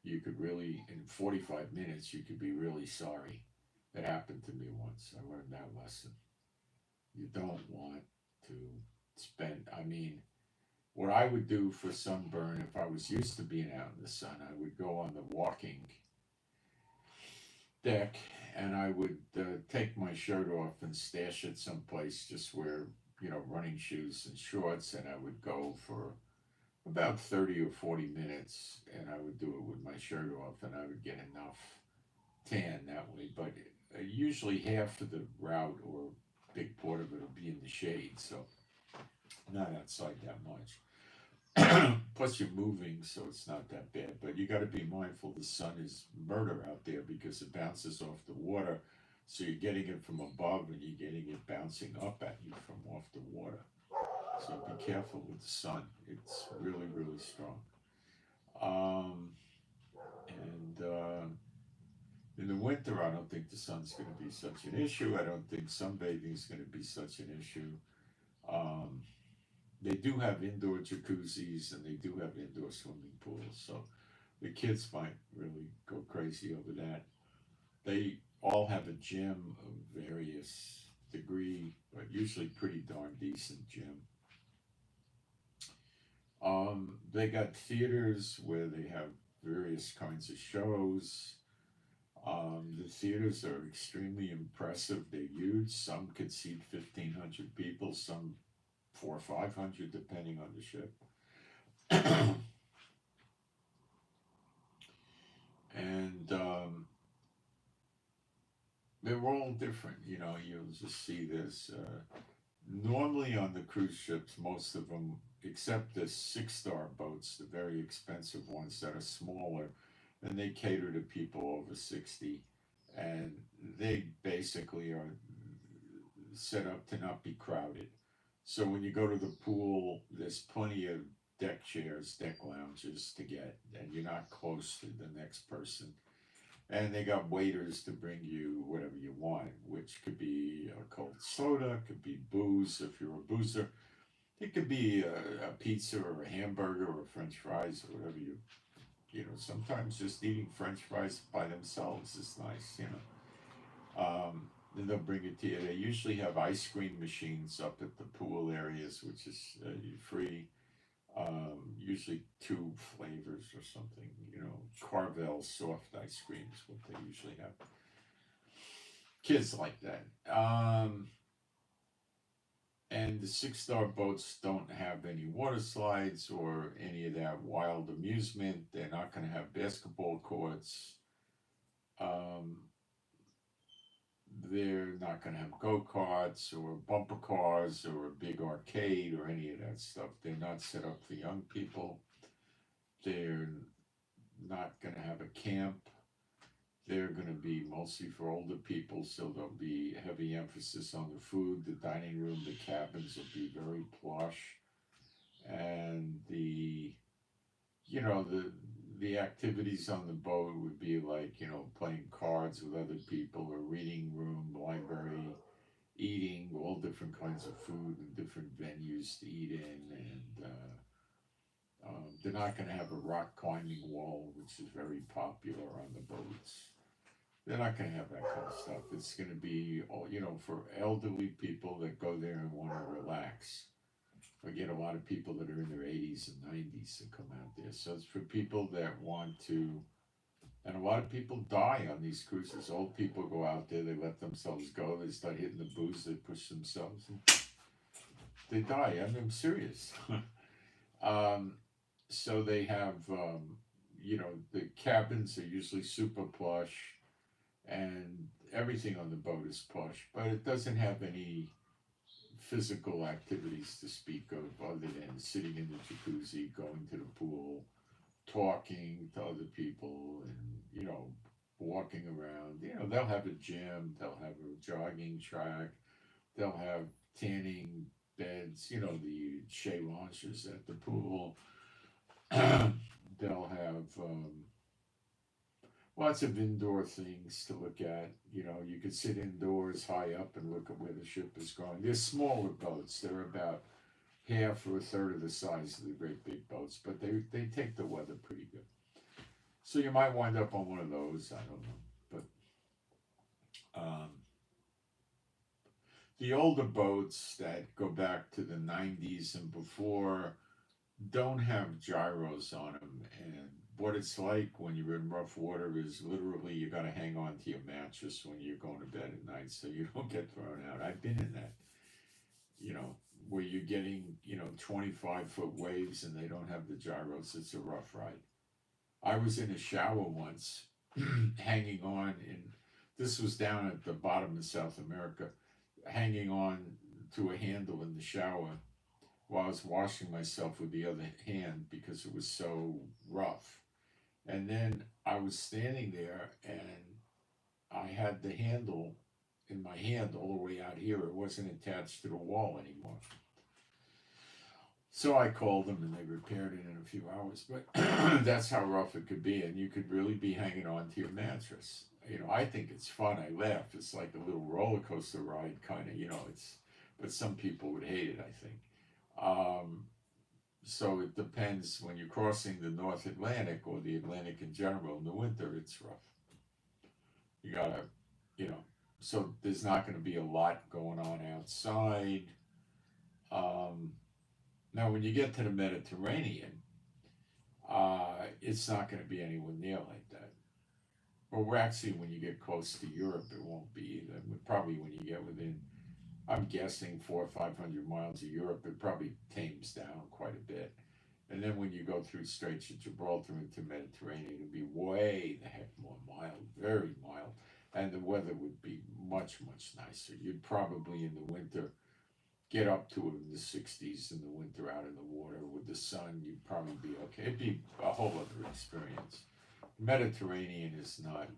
You could really, in 45 minutes, you could be really sorry. That happened to me once. I learned that lesson. You don't want to spend, I mean, what I would do for sunburn, if I was used to being out in the sun, I would go on the walking deck and I would take my shirt off and stash it someplace, just wear, you know, running shoes and shorts, and I would go for about 30 or 40 minutes, and I would do it with my shirt off, and I would get enough tan that way. But usually half of the route or big part of it will be in the shade, so not outside that much. Plus you're moving, so it's not that bad. But you got to be mindful the sun is murder out there because it bounces off the water. So you're getting it from above and you're getting it bouncing up at you from off the water. So be careful with the sun. It's really, really strong. In the winter, I don't think the sun's going to be such an issue. I don't think sunbathing is going to be such an issue. They do have indoor jacuzzis and they do have indoor swimming pools, so the kids might really go crazy over that. They all have a gym of various degree, but usually pretty darn decent gym. They got theaters where they have various kinds of shows. The theaters are extremely impressive. They're huge. Some could seat 1,500 people, some 400 or 500, depending on the ship. And they're all different. You know, you'll just see this. Normally on the cruise ships, most of them, except the 6-star boats, the very expensive ones that are smaller, and they cater to people over 60, and they basically are set up to not be crowded. So when you go to the pool, there's plenty of deck chairs, deck lounges to get, and you're not close to the next person. And they got waiters to bring you whatever you want, which could be a cold soda, could be booze if you're a boozer. It could be a pizza or a hamburger or French fries or whatever you know, sometimes just eating French fries by themselves is nice, you know. Then they'll bring it to you. They usually have ice cream machines up at the pool areas, which is free. Usually 2 flavors or something, you know. Carvel soft ice cream is what they usually have. Kids like that. And the 6-star boats don't have any water slides or any of that wild amusement. They're not going to have basketball courts. They're not going to have go-karts or bumper cars or a big arcade or any of that stuff. They're not set up for young people. They're not going to have a camp. They're going to be mostly for older people, so there'll be heavy emphasis on the food. The dining room, the cabins will be very plush. And you know, the activities on the boat would be like, you know, playing cards with other people, or reading room, library, eating, all different kinds of food and different venues to eat in. And they're not going to have a rock climbing wall, which is very popular on the boats. They're not going to have that kind of stuff. It's going to be, you know, for elderly people that go there and want to relax. I get a lot of people that are in their 80s and 90s that come out there. So it's for people that want to And a lot of people die on these cruises. Old people go out there, they let themselves go, they start hitting the booze, they push themselves, and they die. I mean, I'm serious. um, so they have, the cabins are usually super plush, and everything on the boat is plush, but it doesn't have any physical activities to speak of other than sitting in the jacuzzi, going to the pool, talking to other people, and walking around. They'll have a gym, they'll have a jogging track, they'll have tanning beds, the shea lounges at the pool. They'll have lots of indoor things to look at. You could sit indoors high up and look at where the ship is going. They're smaller boats. They're about half or a third of the size of the great big boats, but they take the weather pretty good. So you might wind up on one of those. I don't know, but the older boats that go back to the 90s and before don't have gyros on them, and what it's like when you're in rough water is literally you got to hang on to your mattress when you're going to bed at night so you don't get thrown out. I've been in that, where you're getting 25-foot waves and they don't have the gyros. It's a rough ride. I was in a shower once hanging on, and this was down at the bottom of South America, hanging on to a handle in the shower while I was washing myself with the other hand because it was so rough. And then I was standing there and I had the handle in my hand all the way out here. It wasn't attached to the wall anymore. So I called them and they repaired it in a few hours. But that's how rough it could be. And you could really be hanging on to your mattress. I think it's fun. I laugh. It's like a little roller coaster ride kind of, but some people would hate it, I think. So it depends when you're crossing the North Atlantic or the Atlantic in general. In the winter, it's rough. You gotta, so there's not going to be a lot going on outside. Now, when you get to the Mediterranean, it's not going to be anywhere near like that. Or actually, when you get close to Europe, it won't be either. Probably when you get within, I'm guessing 400 or 500 miles of Europe, it probably tames down quite a bit. And then when you go through Straits of Gibraltar into Mediterranean, it'll be way the heck more mild, very mild. And the weather would be much, much nicer. You'd probably in the winter get up to in the 60s in the winter out in the water with the sun. You'd probably be okay. It'd be a whole other experience. Mediterranean is not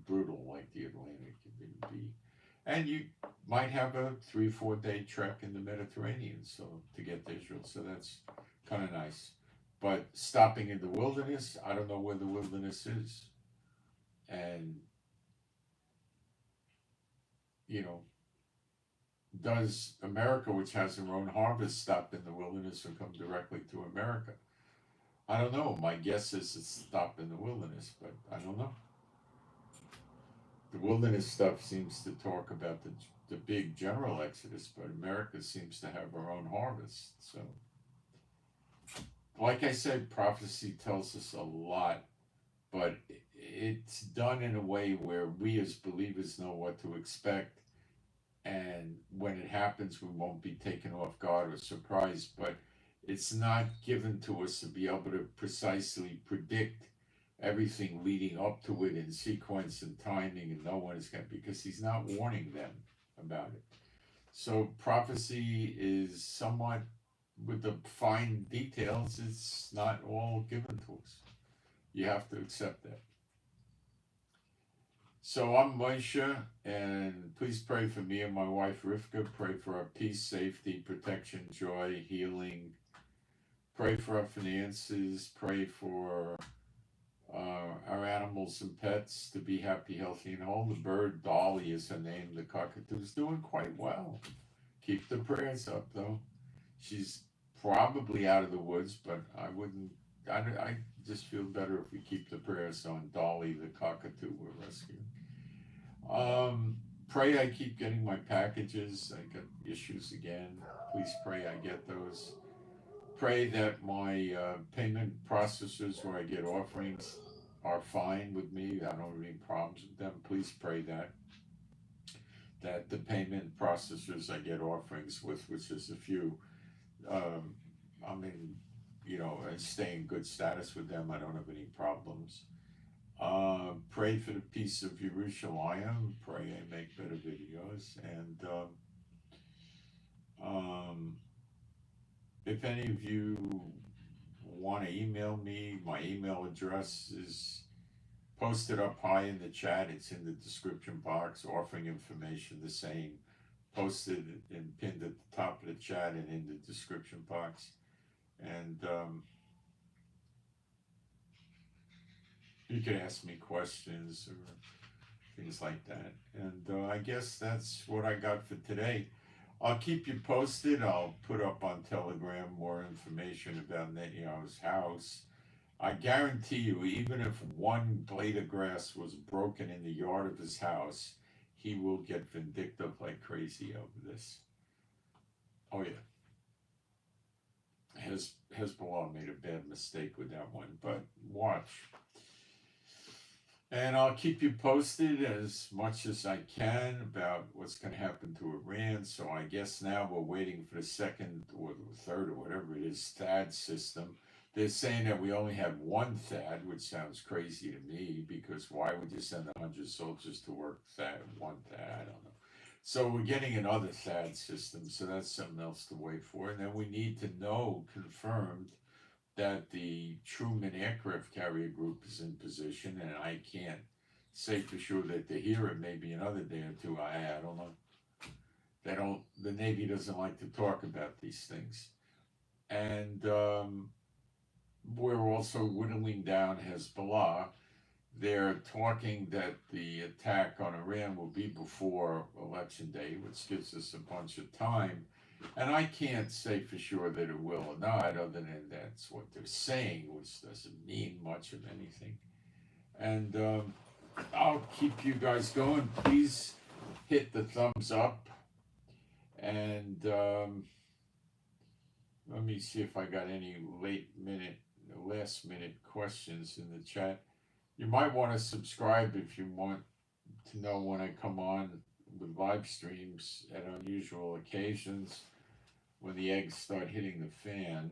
brutal like the Atlantic. It would be, and you might have a 3-4 day trek in the Mediterranean so to get to Israel. So that's kind of nice. But stopping in the wilderness, I don't know where the wilderness is. And, does America, which has their own harvest, stop in the wilderness or come directly to America? I don't know. My guess is it's stopped in the wilderness, but I don't know. The wilderness stuff seems to talk about the big general exodus, but America seems to have our own harvest. So, like I said, prophecy tells us a lot, but it's done in a way where we as believers know what to expect. And when it happens, we won't be taken off guard or surprised, but it's not given to us to be able to precisely predict everything leading up to it in sequence and timing, and no one is going to, because he's not warning them about it. So prophecy is somewhat, with the fine details, it's not all given to us. You have to accept that. So I'm Moshe, and please pray for me and my wife Rivka. Pray for our peace, safety, protection, joy, healing. Pray for our finances. Pray for our animals and pets to be happy, healthy, and whole. The bird, Dolly is her name, the cockatoo, is doing quite well. Keep the prayers up, though. She's probably out of the woods, but I just feel better if we keep the prayers on Dolly, the cockatoo we're rescuing. Pray I keep getting my packages. I got issues again. Please pray I get those. Pray that my payment processors where I get offerings are fine with me. I don't have any problems with them. Please pray that the payment processors I get offerings with, which is a few, I'm in, I stay in good status with them. I don't have any problems. Pray for the peace of Jerusalem. Pray I make better videos. And if any of you want to email me, my email address is posted up high in the chat. It's in the description box. Offering information the same, posted and pinned at the top of the chat and in the description box. And you can ask me questions or things like that. And I guess that's what I got for today. I'll keep you posted. I'll put up on Telegram more information about Netanyahu's house. I guarantee you, even if one blade of grass was broken in the yard of his house, he will get vindictive like crazy over this. Oh yeah. Hezbollah made a bad mistake with that one, but watch. And I'll keep you posted as much as I can about what's going to happen to Iran. So I guess now we're waiting for the second or the third or whatever it is, THAAD system. They're saying that we only have one THAAD, which sounds crazy to me, because why would you send 100 soldiers to work one THAAD? I don't know. So we're getting another THAAD system, so that's something else to wait for. And then we need to know, confirmed, that the Truman aircraft carrier group is in position, and I can't say for sure that they're here. It may be another day or two. I don't know. The Navy doesn't like to talk about these things. And we're also whittling down Hezbollah. They're talking that the attack on Iran will be before Election Day, which gives us a bunch of time. And I can't say for sure that it will or not, other than that's what they're saying, which doesn't mean much of anything. And I'll keep you guys going. Please hit the thumbs up. And let me see if I got any last minute questions in the chat. You might want to subscribe if you want to know when I come on with live streams at unusual occasions, when the eggs start hitting the fan.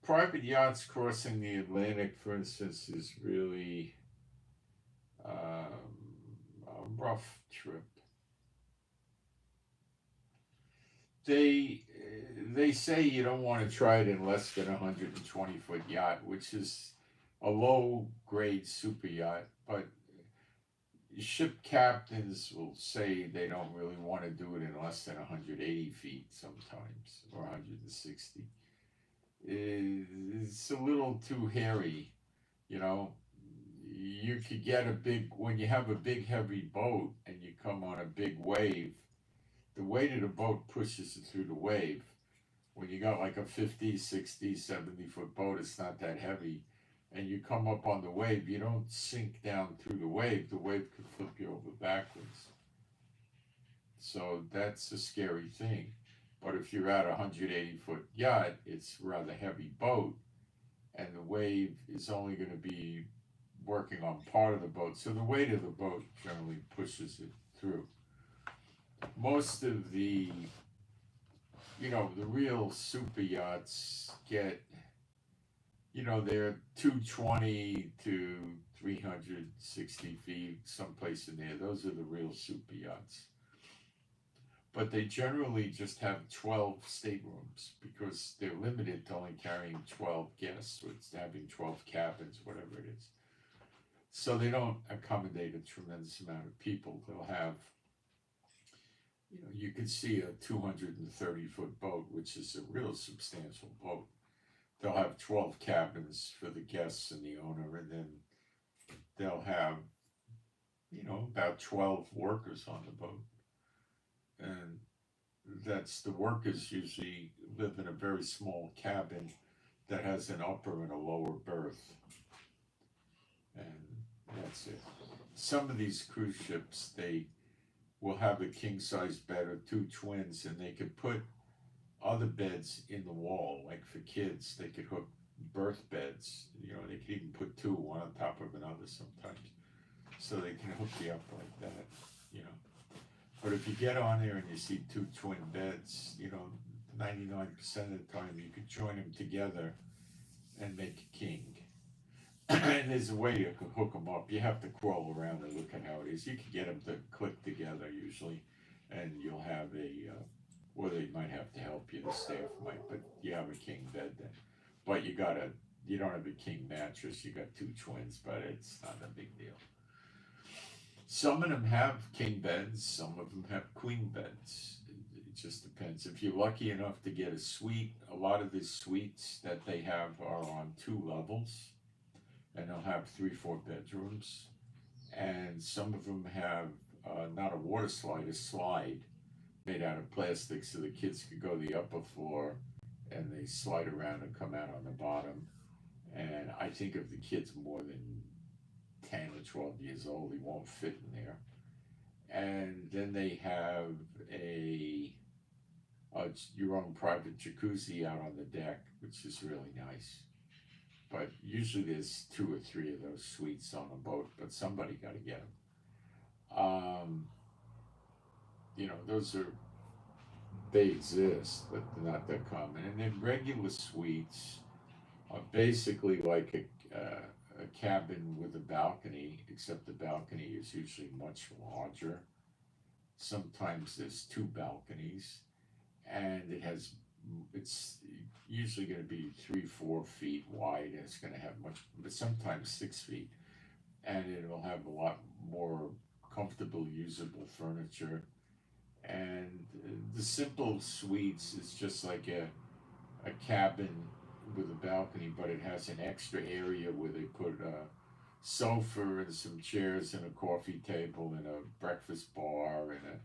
Private yachts crossing the Atlantic, for instance, is really a rough trip. They say you don't want to try it in less than a 120-foot yacht, which is a low-grade super yacht, but ship captains will say they don't really want to do it in less than 180 feet sometimes, or 160. It's a little too hairy, you know. You could get when you have a big heavy boat and you come on a big wave, the weight of the boat pushes it through the wave. When you got like a 50, 60, 70-foot boat, it's not that heavy. And you come up on the wave, you don't sink down through the wave. The wave could flip you over backwards. So that's a scary thing. But if you're at a 180-foot yacht, it's a rather heavy boat. And the wave is only going to be working on part of the boat. So the weight of the boat generally pushes it through. Most of the real super yachts get, they're 220 to 360 feet, someplace in there. Those are the real super yachts. But they generally just have 12 staterooms because they're limited to only carrying 12 guests, or it's having 12 cabins, whatever it is. So they don't accommodate a tremendous amount of people. They'll have, you could see a 230-foot boat, which is a real substantial boat. They'll have 12 cabins for the guests and the owner, and then they'll have, about 12 workers on the boat. And that's the workers usually live in a very small cabin that has an upper and a lower berth. And That's it. Some of these cruise ships, they will have a king size bed or two twins, and they could put other beds in the wall, like for kids. They could hook birth beds. They could even put two, one on top of another sometimes, so they can hook you up like that. You know. But if you get on there and you see two twin beds, 99% of the time you could join them together and make a king. And there's a way to hook them up. You have to crawl around and look at how it is. You can get them to click together usually, and you'll have or they might have to help you, the staff might, but you have a king bed then. But you don't have a king mattress, you got two twins, but it's not a big deal. Some of them have king beds, some of them have queen beds. It just depends. If you're lucky enough to get a suite, a lot of the suites that they have are on 2 levels, and they'll have 3-4 bedrooms. And some of them have not a water slide, a slide made out of plastic, so the kids could go to the upper floor and they slide around and come out on the bottom. And I think if the kid's more than 10 or 12 years old, he won't fit in there. And then they have your own private jacuzzi out on the deck, which is really nice. But usually there's 2 or 3 of those suites on a boat, but somebody got to get them. They exist, but they're not that common. And then regular suites are basically like a cabin with a balcony, except the balcony is usually much larger. Sometimes there's 2 balconies, and it's usually going to be 3-4 feet wide, and it's going to have but sometimes 6 feet, and it will have a lot more comfortable, usable furniture. And the simple suites is just like a cabin with a balcony, but it has an extra area where they put a sofa and some chairs and a coffee table and a breakfast bar and a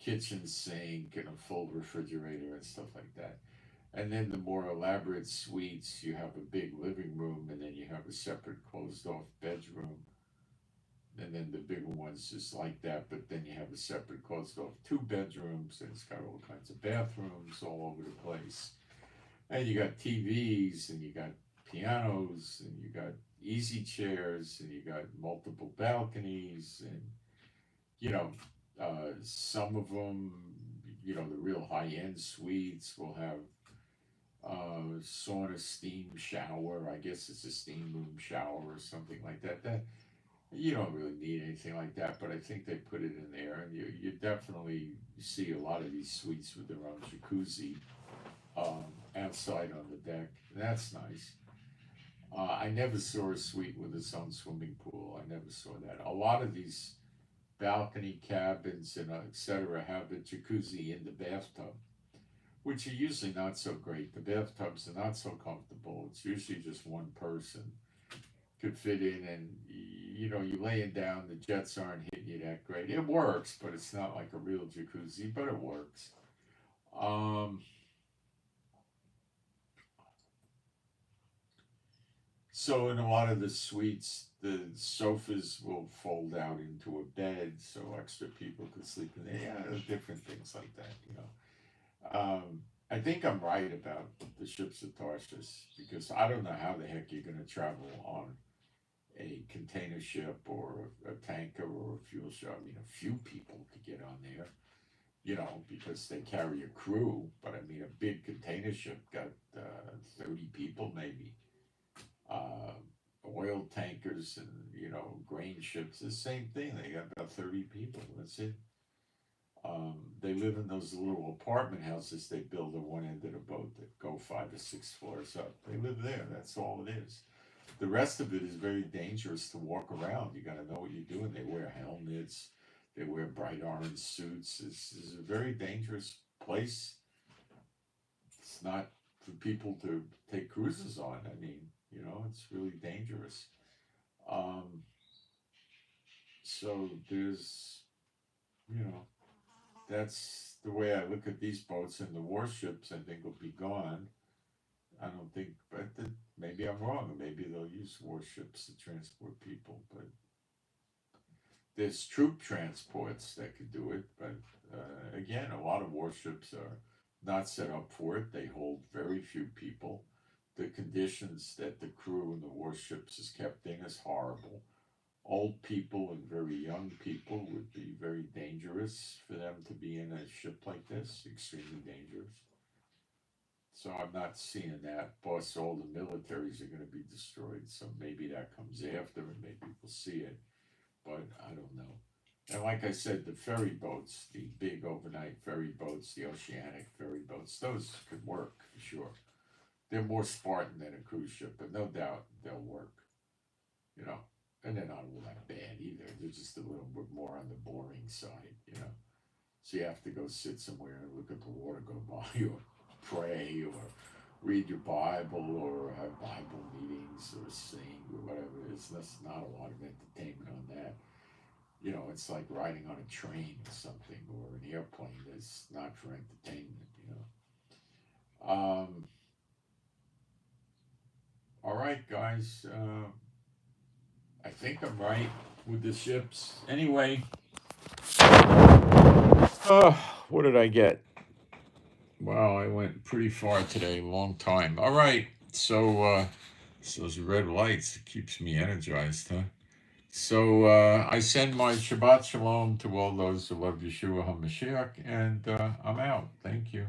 kitchen sink and a full refrigerator and stuff like that. And then the more elaborate suites, you have a big living room, and then you have a separate closed off bedroom. And then the bigger ones just like that, but then you have a separate closed off 2 bedrooms, and it's got all kinds of bathrooms all over the place. And you got TVs, and you got pianos, and you got easy chairs, and you got multiple balconies, and some of them, the real high-end suites will have sauna steam shower. I guess it's a steam room shower or something like that. You don't really need anything like that, but I think they put it in there, and you definitely see a lot of these suites with their own jacuzzi outside on the deck. That's nice. I never saw a suite with its own swimming pool. I never saw that. A lot of these balcony cabins and etc. have a jacuzzi in the bathtub, which are usually not so great. The bathtubs are not so comfortable. It's usually just one person could fit in, and you're laying down, the jets aren't hitting you that great. It works, but it's not like a real jacuzzi, but it works. So in a lot of the suites, the sofas will fold out into a bed, so extra people could sleep in there. Yeah, different things like that. I think I'm right about the ships of Tarshish, because I don't know how the heck you're going to travel on a container ship or a tanker or a fuel ship. I mean, a few people could get on there, because they carry a crew. But I mean, a big container ship got 30 people maybe. Oil tankers and grain ships, the same thing. They got about 30 people. That's it. They live in those little apartment houses they build at one end of the boat that go 5 or 6 floors up. They live there. That's all it is. The rest of it is very dangerous to walk around. You got to know what you're doing. They wear helmets. They wear bright orange suits. This is a very dangerous place. It's not for people to take cruises on. I mean, it's really dangerous. So there's, that's the way I look at these boats, and the warships I think will be gone. I don't think, but maybe I'm wrong. Maybe they'll use warships to transport people, but There's troop transports that could do it, but again, a lot of warships are not set up for it. They hold very few people. The conditions that the crew in the warships is kept in is horrible. Old people and very young people would be very dangerous for them to be in a ship like this, extremely dangerous. So I'm not seeing that. Plus, all the militaries are going to be destroyed. So maybe that comes after, and maybe we'll see it. But I don't know. And like I said, the ferry boats, the big overnight ferry boats, the oceanic ferry boats, those could work for sure. They're more Spartan than a cruise ship, but no doubt they'll work. You know, and they're not all that bad either. They're just a little bit more on the boring side. You know, so you have to go sit somewhere and look at the water go by, or pray, or read your Bible, or have Bible meetings, or sing, or whatever. It's not a lot of entertainment on that. You know, it's like riding on a train or something, or an airplane. It's not for entertainment. You know. All right, guys. I think I'm right with the ships. Anyway, what did I get? Wow, I went pretty far today, long time. All right, so those red lights keeps me energized, huh? So I send my Shabbat Shalom to all those who love Yeshua HaMashiach, and I'm out. Thank you.